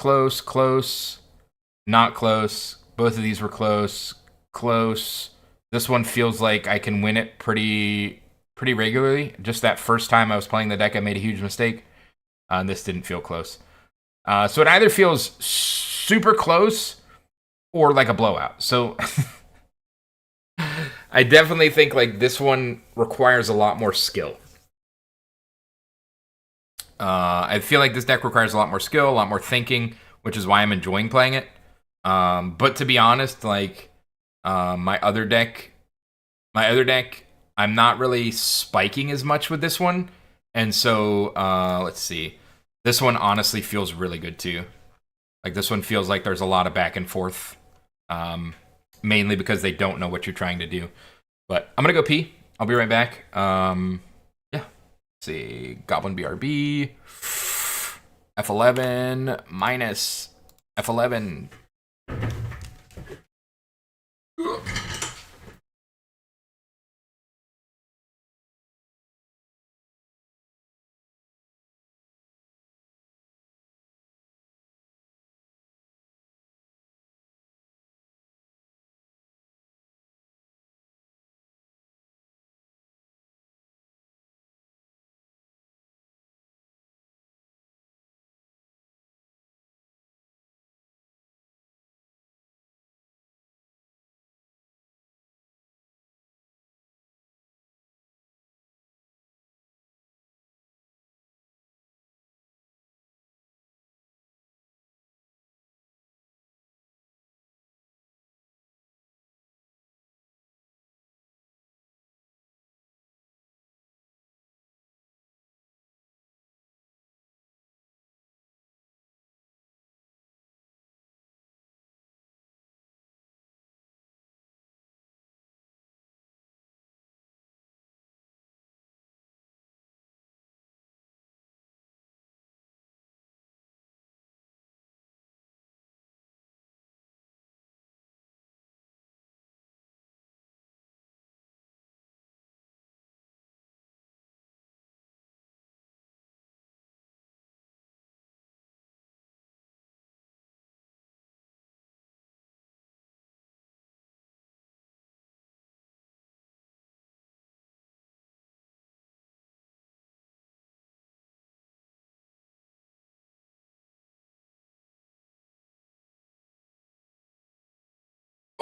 not close. Both of these were close. This one feels like I can win it pretty regularly. Just that first time I was playing the deck, I made a huge mistake. And this didn't feel close. So it either feels super close or like a blowout. So I definitely think like this one requires a lot more skill. I feel like this deck requires a lot more skill, a lot more thinking, which is why I'm enjoying playing it. But to be honest, like my other deck, I'm not really spiking as much with this one. And so let's see. This one honestly feels really good too. Like this one feels like there's a lot of back and forth. Mainly because they don't know what you're trying to do. But I'm gonna go pee. I'll be right back. Yeah. Let's see. Goblin BRB. F11 minus F11.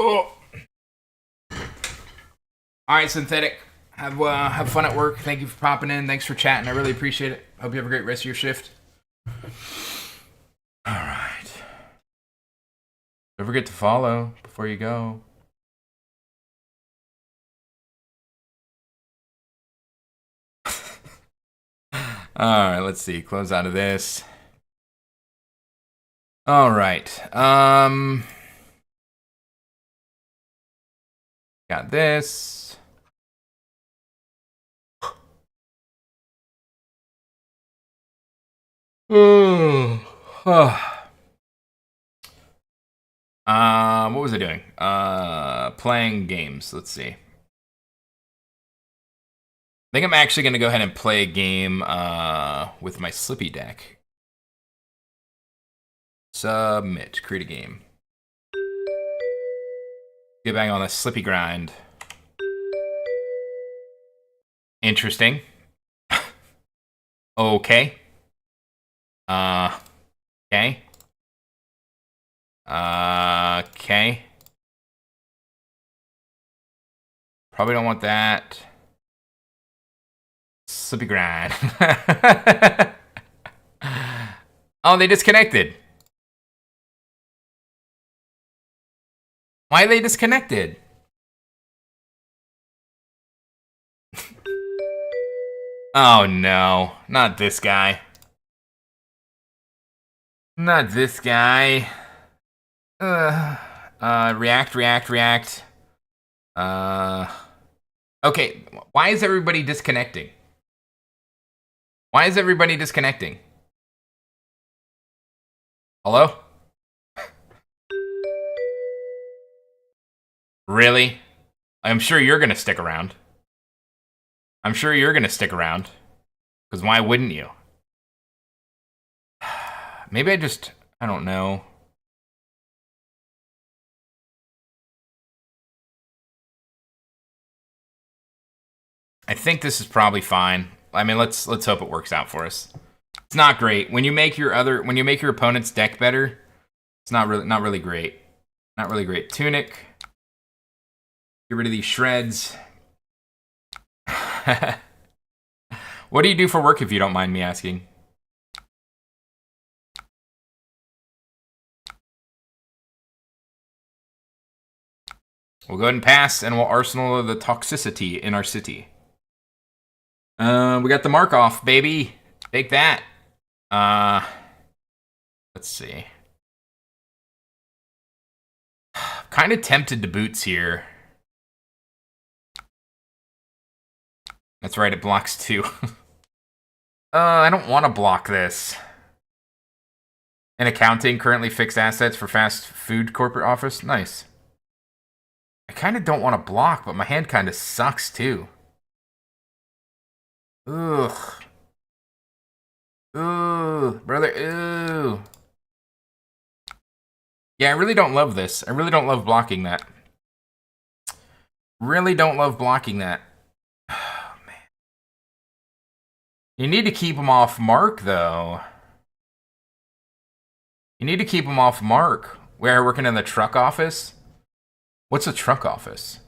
Oh. All right, Synthetic. Have fun at work. Thank you for popping in. Thanks for chatting. I really appreciate it. Hope you have a great rest of your shift. All right. Don't forget to follow before you go. All right, let's see. Close out of this. All right. Got this. What was I doing? Playing games. Let's see. I think I'm actually going to go ahead and play a game with my Slippy deck. Submit. Create a game. Get back on the Slippy grind. Interesting. Okay. Okay. Okay. Probably don't want that. Slippy grind. Oh, they disconnected. Why are they disconnected? Oh no, not this guy. Not this guy. React. Okay, why is everybody disconnecting? Why is everybody disconnecting? Hello? Really? I'm sure you're gonna stick around. I'm sure you're gonna stick around. Because why wouldn't you? Maybe I don't know. I think this is probably fine. I mean, let's hope it works out for us. It's not great when you make your opponent's deck better. It's not really great. Not really great. Tunic. Get rid of these shreds. What do you do for work, if you don't mind me asking? We'll go ahead and pass, and we'll arsenal the toxicity in our city. We got the mark off, baby. Take that. Let's see. Kind of tempted to boots here. That's right, it blocks 2. I don't want to block this. In accounting, currently fixed assets for fast food corporate office. Nice. I kind of don't want to block, but my hand kind of sucks too. Ugh. Ooh, brother, ooh. Yeah, I really don't love this. I really don't love blocking that. Really don't love blocking that. Oh, man. You need to keep him off mark, though. You need to keep him off mark. We're working in the truck office? What's a truck office?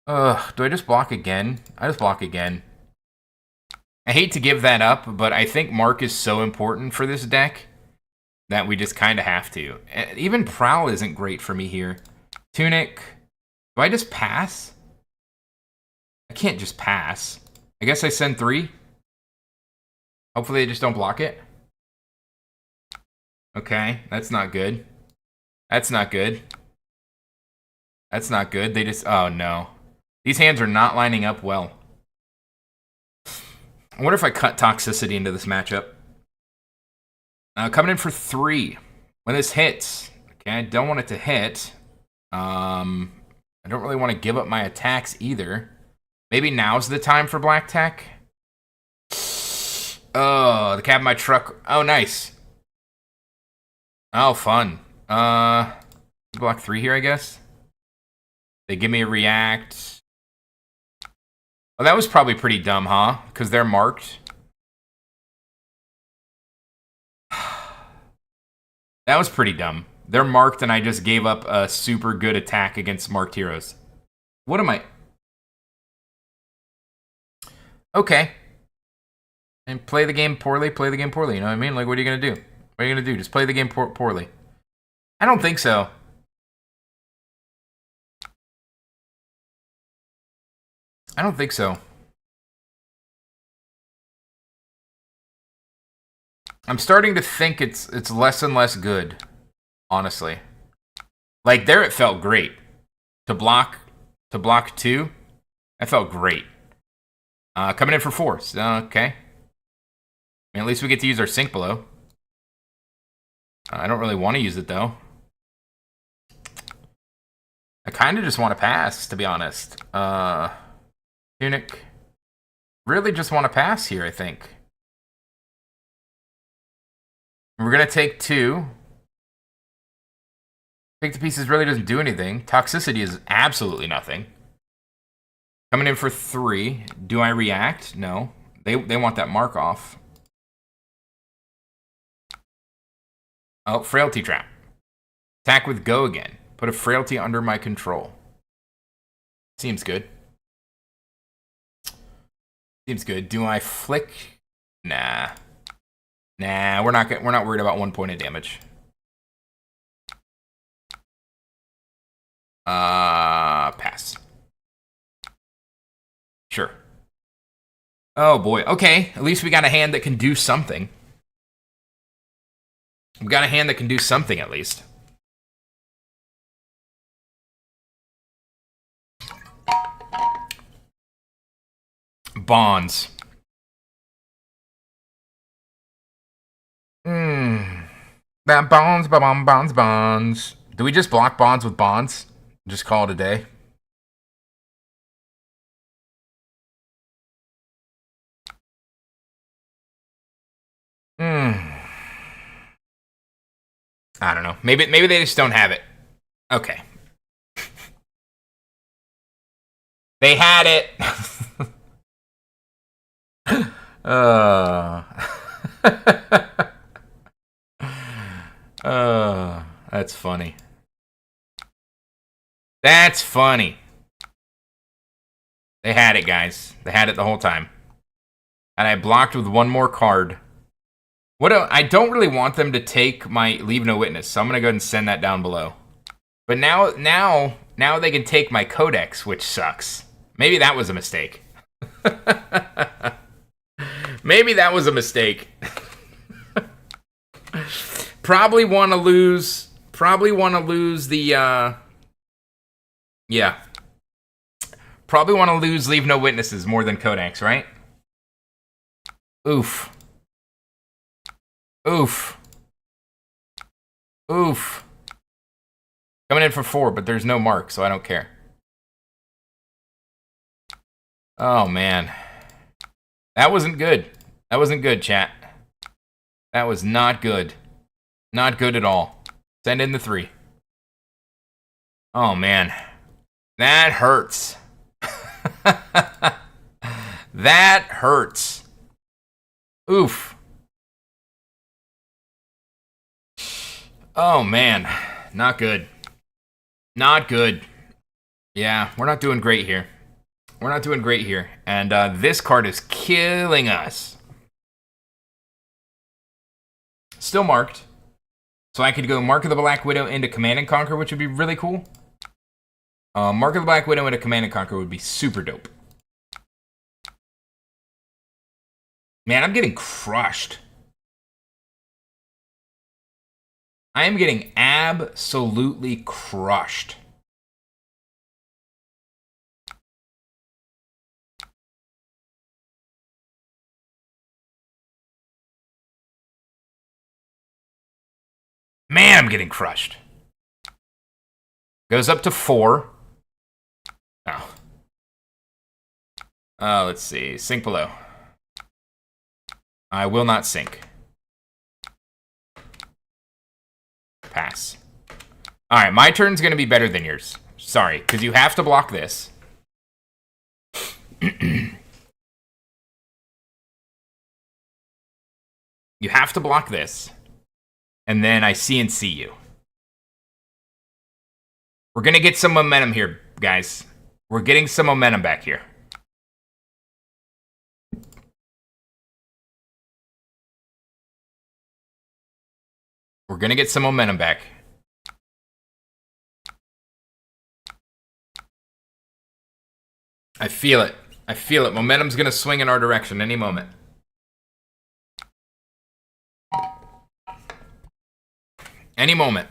Ugh, do I just block again? I just block again. I hate to give that up, but I think mark is so important for this deck that we just kind of have to. Even Prowl isn't great for me here. Tunic. Do I just pass? I can't just pass. I guess I send 3. Hopefully they just don't block it. Okay, that's not good. That's not good. That's not good. They just... Oh, no. These hands are not lining up well. I wonder if I cut toxicity into this matchup. Coming in for 3. When this hits... Okay, I don't want it to hit. I don't really want to give up my attacks either. Maybe now's the time for black tech. Oh, the cab of my truck. Oh, nice. Oh, fun. Block 3 here, I guess. They give me a react. Oh, that was probably pretty dumb, huh? Because they're marked. That was pretty dumb. They're marked, and I just gave up a super good attack against marked heroes. What am I? Okay. And play the game poorly, play the game poorly. You know what I mean? Like, what are you going to do? What are you going to do? Just play the game poorly. I don't think so. I don't think so. I'm starting to think it's less and less good, honestly. Like, there it felt great. To block 2, that felt great. Coming in for 4. Okay. I mean, at least we get to use our sync below. I don't really want to use it, though. I kind of just want to pass, to be honest. Tunic. Really just want to pass here, I think. We're going to take 2. Take the pieces really doesn't do anything. Toxicity is absolutely nothing. Coming in for 3. Do I react? No. They want that mark off. Oh, frailty trap. Attack with go again. Put a frailty under my control. Seems good. Seems good. Do I flick? Nah. Nah, we're not worried about 1 point of damage. Pass. Sure. Oh boy. Okay, at least we got a hand that can do something. We got a hand that can do something at least. Bonds. That bonds. Do we just block bonds with bonds? Just call it a day? I don't know. Maybe they just don't have it. Okay. They had it. That's funny. That's funny. They had it, guys. They had it the whole time. And I blocked with 1 more card. I don't really want them to take my Leave No Witness, so I'm going to go ahead and send that down below. But now they can take my Codex, which sucks. Maybe that was a mistake. Maybe that was a mistake. Probably want to lose the, yeah. Probably want to lose Leave No Witnesses more than Codex, right? Oof. Oof. Oof. Coming in for 4, but there's no mark, so I don't care. Oh, man. That wasn't good. That wasn't good, chat. That was not good. Not good at all. Send in the 3. Oh, man. That hurts. That hurts. Oof. Oh, man. Not good. Not good. Yeah, we're not doing great here. We're not doing great here. And this card is killing us. Still marked. So I could go Mark of the Black Widow into Command and Conquer, which would be really cool. Mark of the Black Widow into Command and Conquer would be super dope. Man, I'm getting crushed. I am getting absolutely crushed. Man, I'm getting crushed. Goes up to 4. Oh. Let's see. Sink below. I will not sink. Pass. Alright, my turn's going to be better than yours. Sorry, because you have to block this. You have to block this. And then I CNC you. We're going to get some momentum here, guys. We're getting some momentum back here. We're going to get some momentum back. I feel it. I feel it. Momentum's going to swing in our direction any moment. Any moment.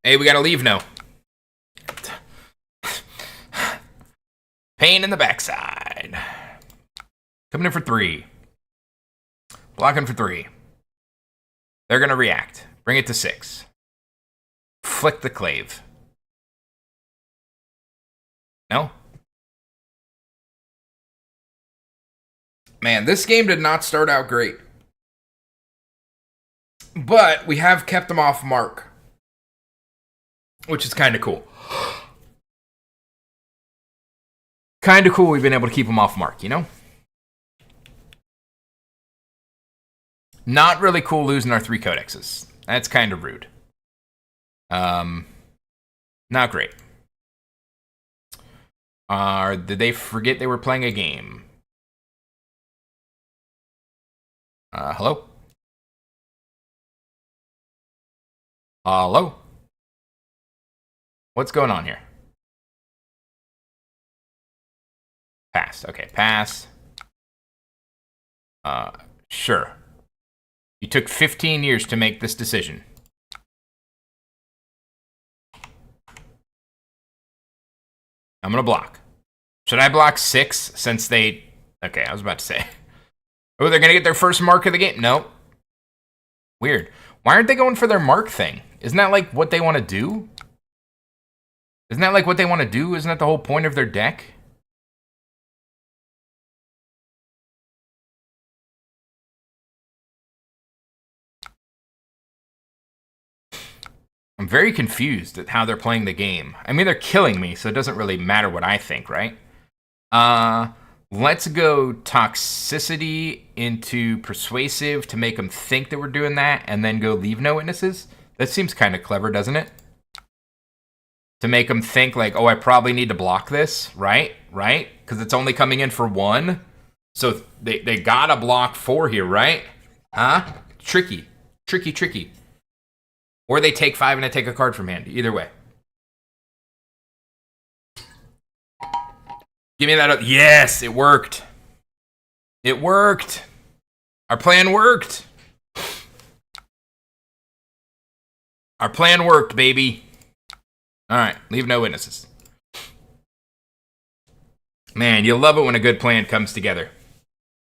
Hey, we got to leave now. Pain in the backside. Coming in for 3. Blocking for 3. They're going to react. Bring it to 6. Flick the clave. No? Man, this game did not start out great. But we have kept them off mark. Which is kind of cool. Kind of cool we've been able to keep them off mark, you know? Not really cool losing our 3 codexes. That's kind of rude. Not great. Did they forget they were playing a game? Hello? Hello? What's going on here? Pass. Okay, pass. Sure. You took 15 years to make this decision. I'm gonna block. Should I block 6 since they... Okay, I was about to say. Oh, they're gonna get their first mark of the game? Nope. Weird. Why aren't they going for their mark thing? Isn't that like what they want to do? Isn't that like what they want to do? Isn't that the whole point of their deck? I'm very confused at how they're playing the game. I mean, they're killing me, so it doesn't really matter what I think, right? Let's go toxicity into persuasive to make them think that we're doing that, and then go leave no witnesses. That seems kind of clever, doesn't it? To make them think like, oh, I probably need to block this, right? Right? Because it's only coming in for 1. So they gotta block 4 here, right? Huh? Tricky. Tricky, tricky. Or they take 5 and I take a card from hand. Either way. Give me that. Yes, it worked. It worked. Our plan worked. Our plan worked, baby. All right, leave no witnesses. Man, you love it when a good plan comes together.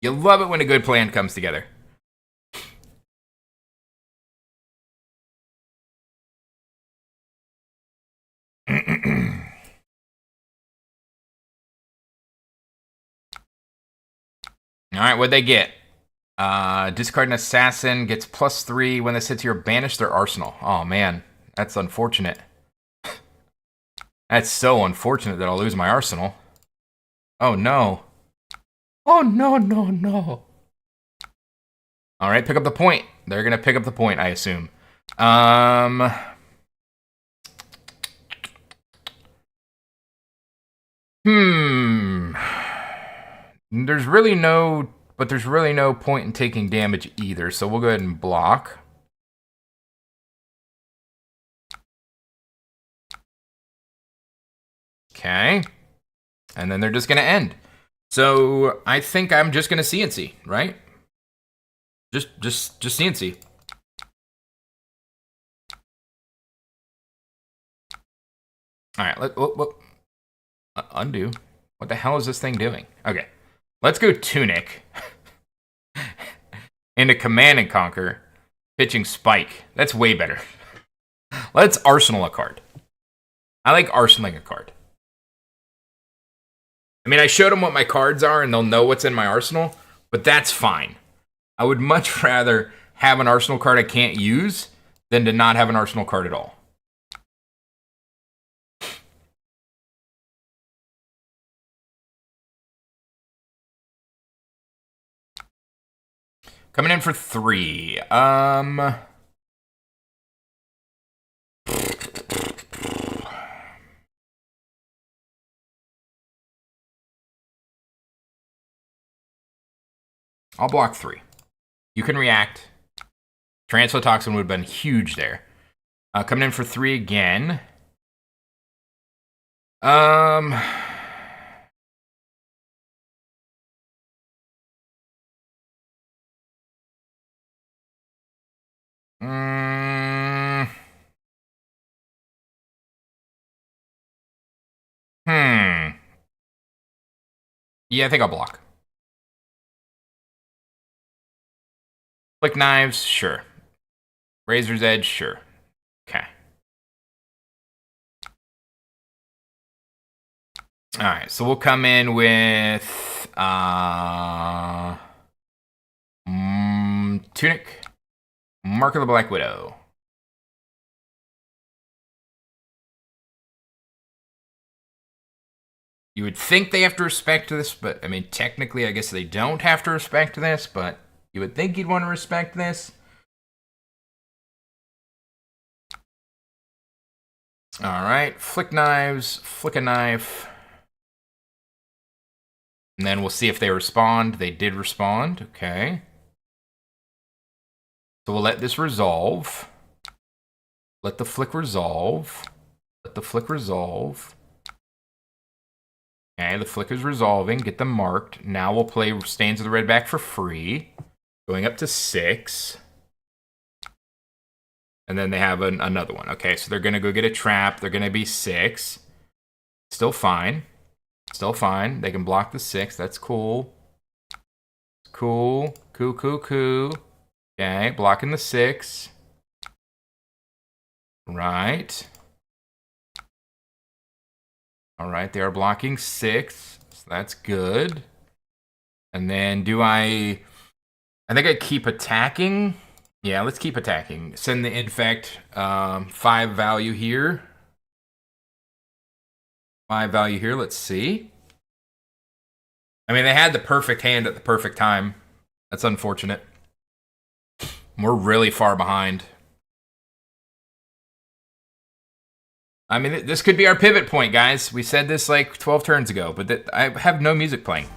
You love it when a good plan comes together. All right, what'd they get? Discard an assassin, gets +3 when this hits your banish their arsenal. Oh man, that's unfortunate. That's so unfortunate that I'll lose my arsenal. Oh no. Oh no, no, no. All right, pick up the point. They're gonna pick up the point, I assume. There's really no point in taking damage either, so we'll go ahead and block. Okay. And then they're just gonna end. So I think I'm just gonna CNC, right? Just CNC. All right, undo. What the hell is this thing doing? Okay, let's go Tunic into Command and Conquer, pitching Spike. That's way better. Let's Arsenal a card. I like arsenaling a card. I mean, I showed them what my cards are, and they'll know what's in my arsenal, but that's fine. I would much rather have an arsenal card I can't use than to not have an arsenal card at all. Coming in for 3. I'll block 3. You can react. Transphlotoxin would have been huge there. Coming in for 3 again. Mm, Yeah, I think I'll block. Flick knives, sure. Razor's edge, sure. Okay. All right, so we'll come in with Tunic, Mark of the Black Widow. You would think they have to respect this, but I mean, technically, I guess they don't have to respect this, but you would think you'd want to respect this. All right, flick knives, flick a knife. And then we'll see if they respond. They did respond, okay. So we'll let this resolve. Let the flick resolve. Let the flick resolve. Okay, the flick is resolving. Get them marked. Now we'll play Stains of the Red back for free. Going up to 6. And then they have another one. Okay, so they're going to go get a trap. They're going to be 6. Still fine. Still fine. They can block the 6. That's cool. Cool. Cool, cool, cool. Okay, blocking the 6. Right. All right, they are blocking 6. So that's good. And then I think I keep attacking. Yeah, let's keep attacking. Send the infect 5 value here. 5 value here. Let's see. I mean, they had the perfect hand at the perfect time. That's unfortunate. We're really far behind. I mean, this could be our pivot point, guys. We said this like 12 turns ago, but I have no music playing.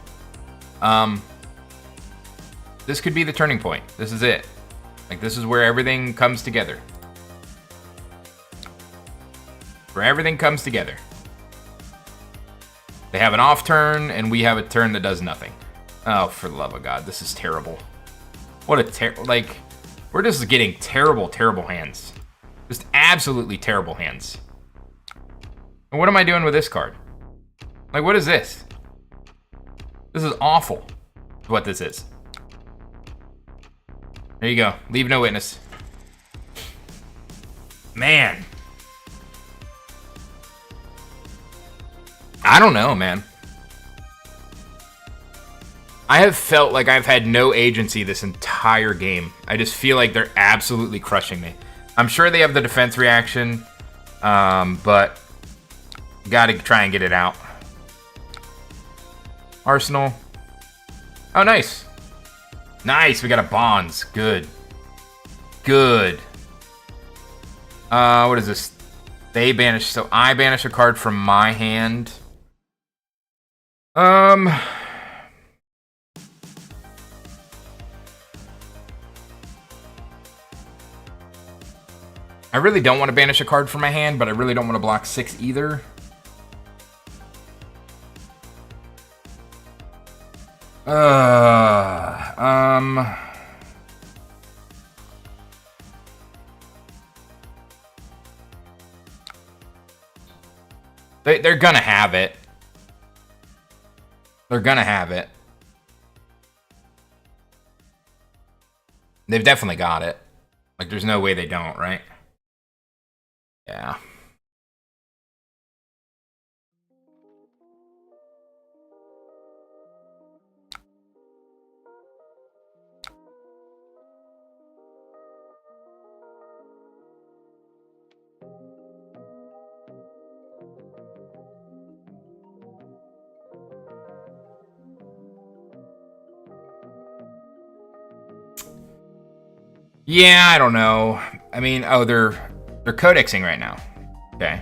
This could be the turning point. This is it. Like, this is where everything comes together. Where everything comes together. They have an off turn, and we have a turn that does nothing. Oh, for the love of God, this is terrible. What a like, we're just getting terrible, terrible hands. Just absolutely terrible hands. And what am I doing with this card? Like, what is this? This is awful, what this is. There you go. Leave no witness. Man. I don't know, man. I have felt like I've had no agency this entire game. I just feel like they're absolutely crushing me. I'm sure they have the defense reaction, but gotta try and get it out. Arsenal. Oh, nice. Nice, we got a Bonds. Good. Good. What is this? They banish, so I banish a card from my hand. I really don't want to banish a card from my hand, but I really don't want to block 6 either. They're gonna have it. They're gonna have it. They've definitely got it. Like, there's no way they don't, right? Yeah. Yeah, I don't know. I mean, oh, they're codexing right now. Okay.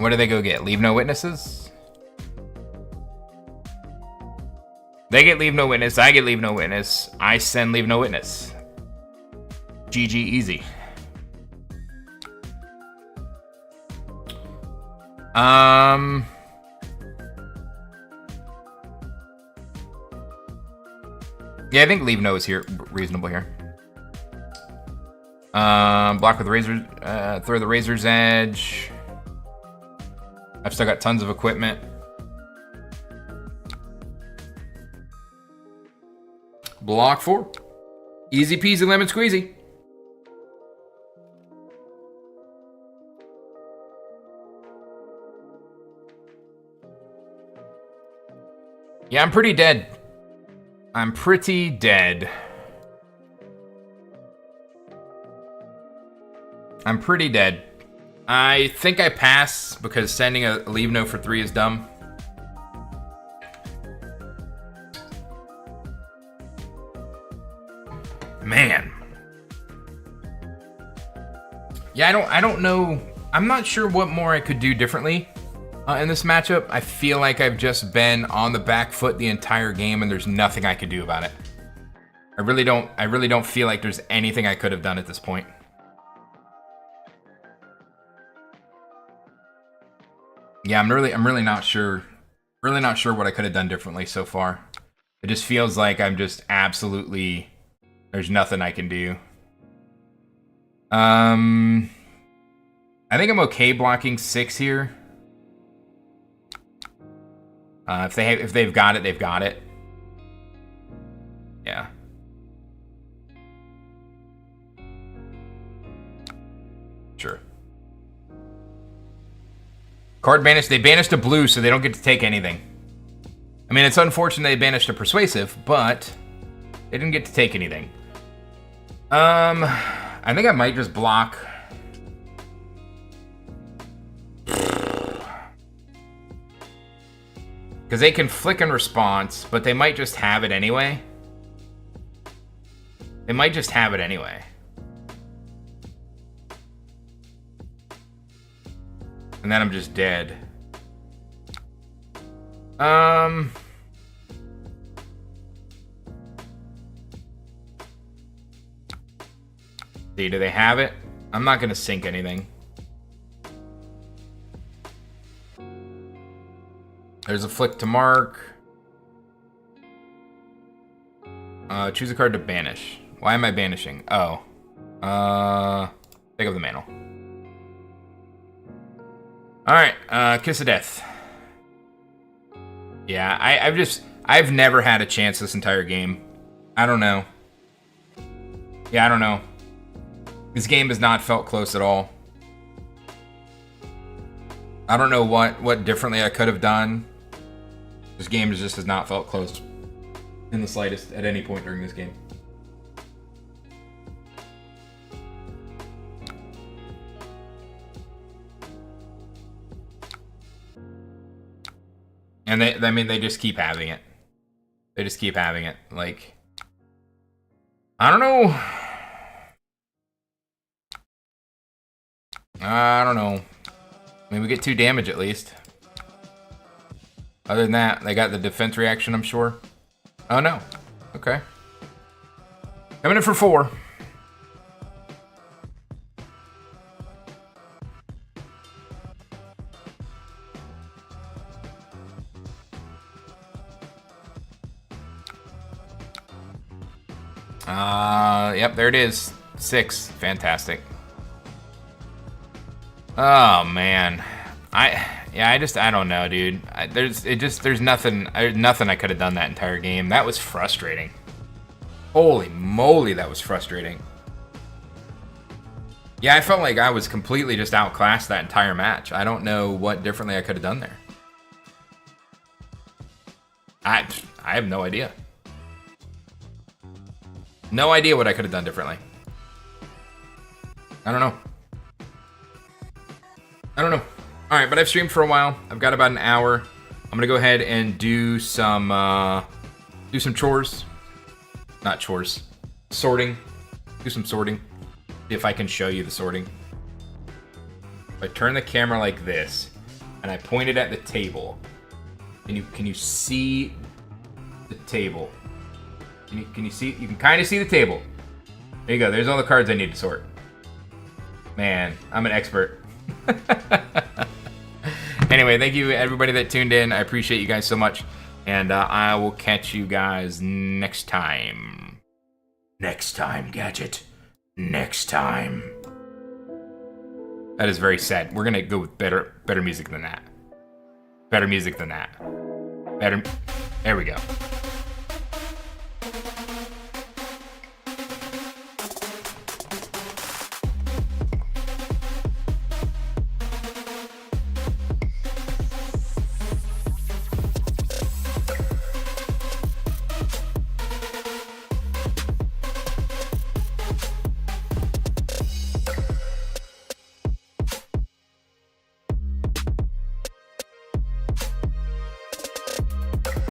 What do they go get? Leave no witnesses? They get leave no witness. I get leave no witness. I send leave no witness. GG easy. Yeah, I think leave no is here reasonable here. Block with razor, throw the razor's edge. I've still got tons of equipment. Block 4. Easy peasy lemon squeezy. Yeah, I'm pretty dead. I'm pretty dead. I'm pretty dead. I think I pass because sending a leave no for 3 is dumb. Man. Yeah, I don't know. I'm not sure what more I could do differently in this matchup. I feel like I've just been on the back foot the entire game and there's nothing I could do about it. I really don't feel like there's anything I could have done at this point. Yeah, I'm really not sure. Really not sure what I could have done differently so far. It just feels like I'm just absolutely, there's nothing I can do. I think I'm okay blocking 6 here. If they've got it, they've got it. Yeah. Sure. Card banished. They banished a blue, so they don't get to take anything. I mean, it's unfortunate they banished a persuasive, but they didn't get to take anything. I think I might just block. Because they can flick in response, but they might just have it anyway. They might just have it anyway. And then I'm just dead. See, do they have it? I'm not gonna sink anything. There's a flick to mark. Choose a card to banish. Why am I banishing? Oh. Pick up the mantle. Alright, Kiss of Death. Yeah, I've never had a chance this entire game. I don't know. Yeah, I don't know. This game has not felt close at all. I don't know what differently I could have done. This game just has not felt close in the slightest at any point during this game. And they just keep having it. They just keep having it. Like, I don't know. I don't know. I mean, we get 2 damage at least. Other than that, they got the defense reaction, I'm sure. Oh, no. Okay. Coming in for 4. Yep, there it is. 6. Fantastic. Oh, man. I don't know, dude. There's nothing I could have done that entire game. That was frustrating. Holy moly, that was frustrating. Yeah, I felt like I was completely just outclassed that entire match. I don't know what differently I could have done there. I have no idea. No idea what I could have done differently. I don't know. All right, but I've streamed for a while. I've got about an hour. I'm gonna go ahead and do some chores. Not chores. Sorting. Do some sorting. See if I can show you the sorting. If I turn the camera like this, and I pointed at the table. Can you see the table? Can you see? You can kind of see the table. There you go. There's all the cards I need to sort. Man, I'm an expert. Anyway, thank you everybody that tuned in. I appreciate you guys so much, and I will catch you guys next time. Next time, Gadget. Next time. That is very sad. We're gonna go with better music than that. Better music than that. Better. There we go.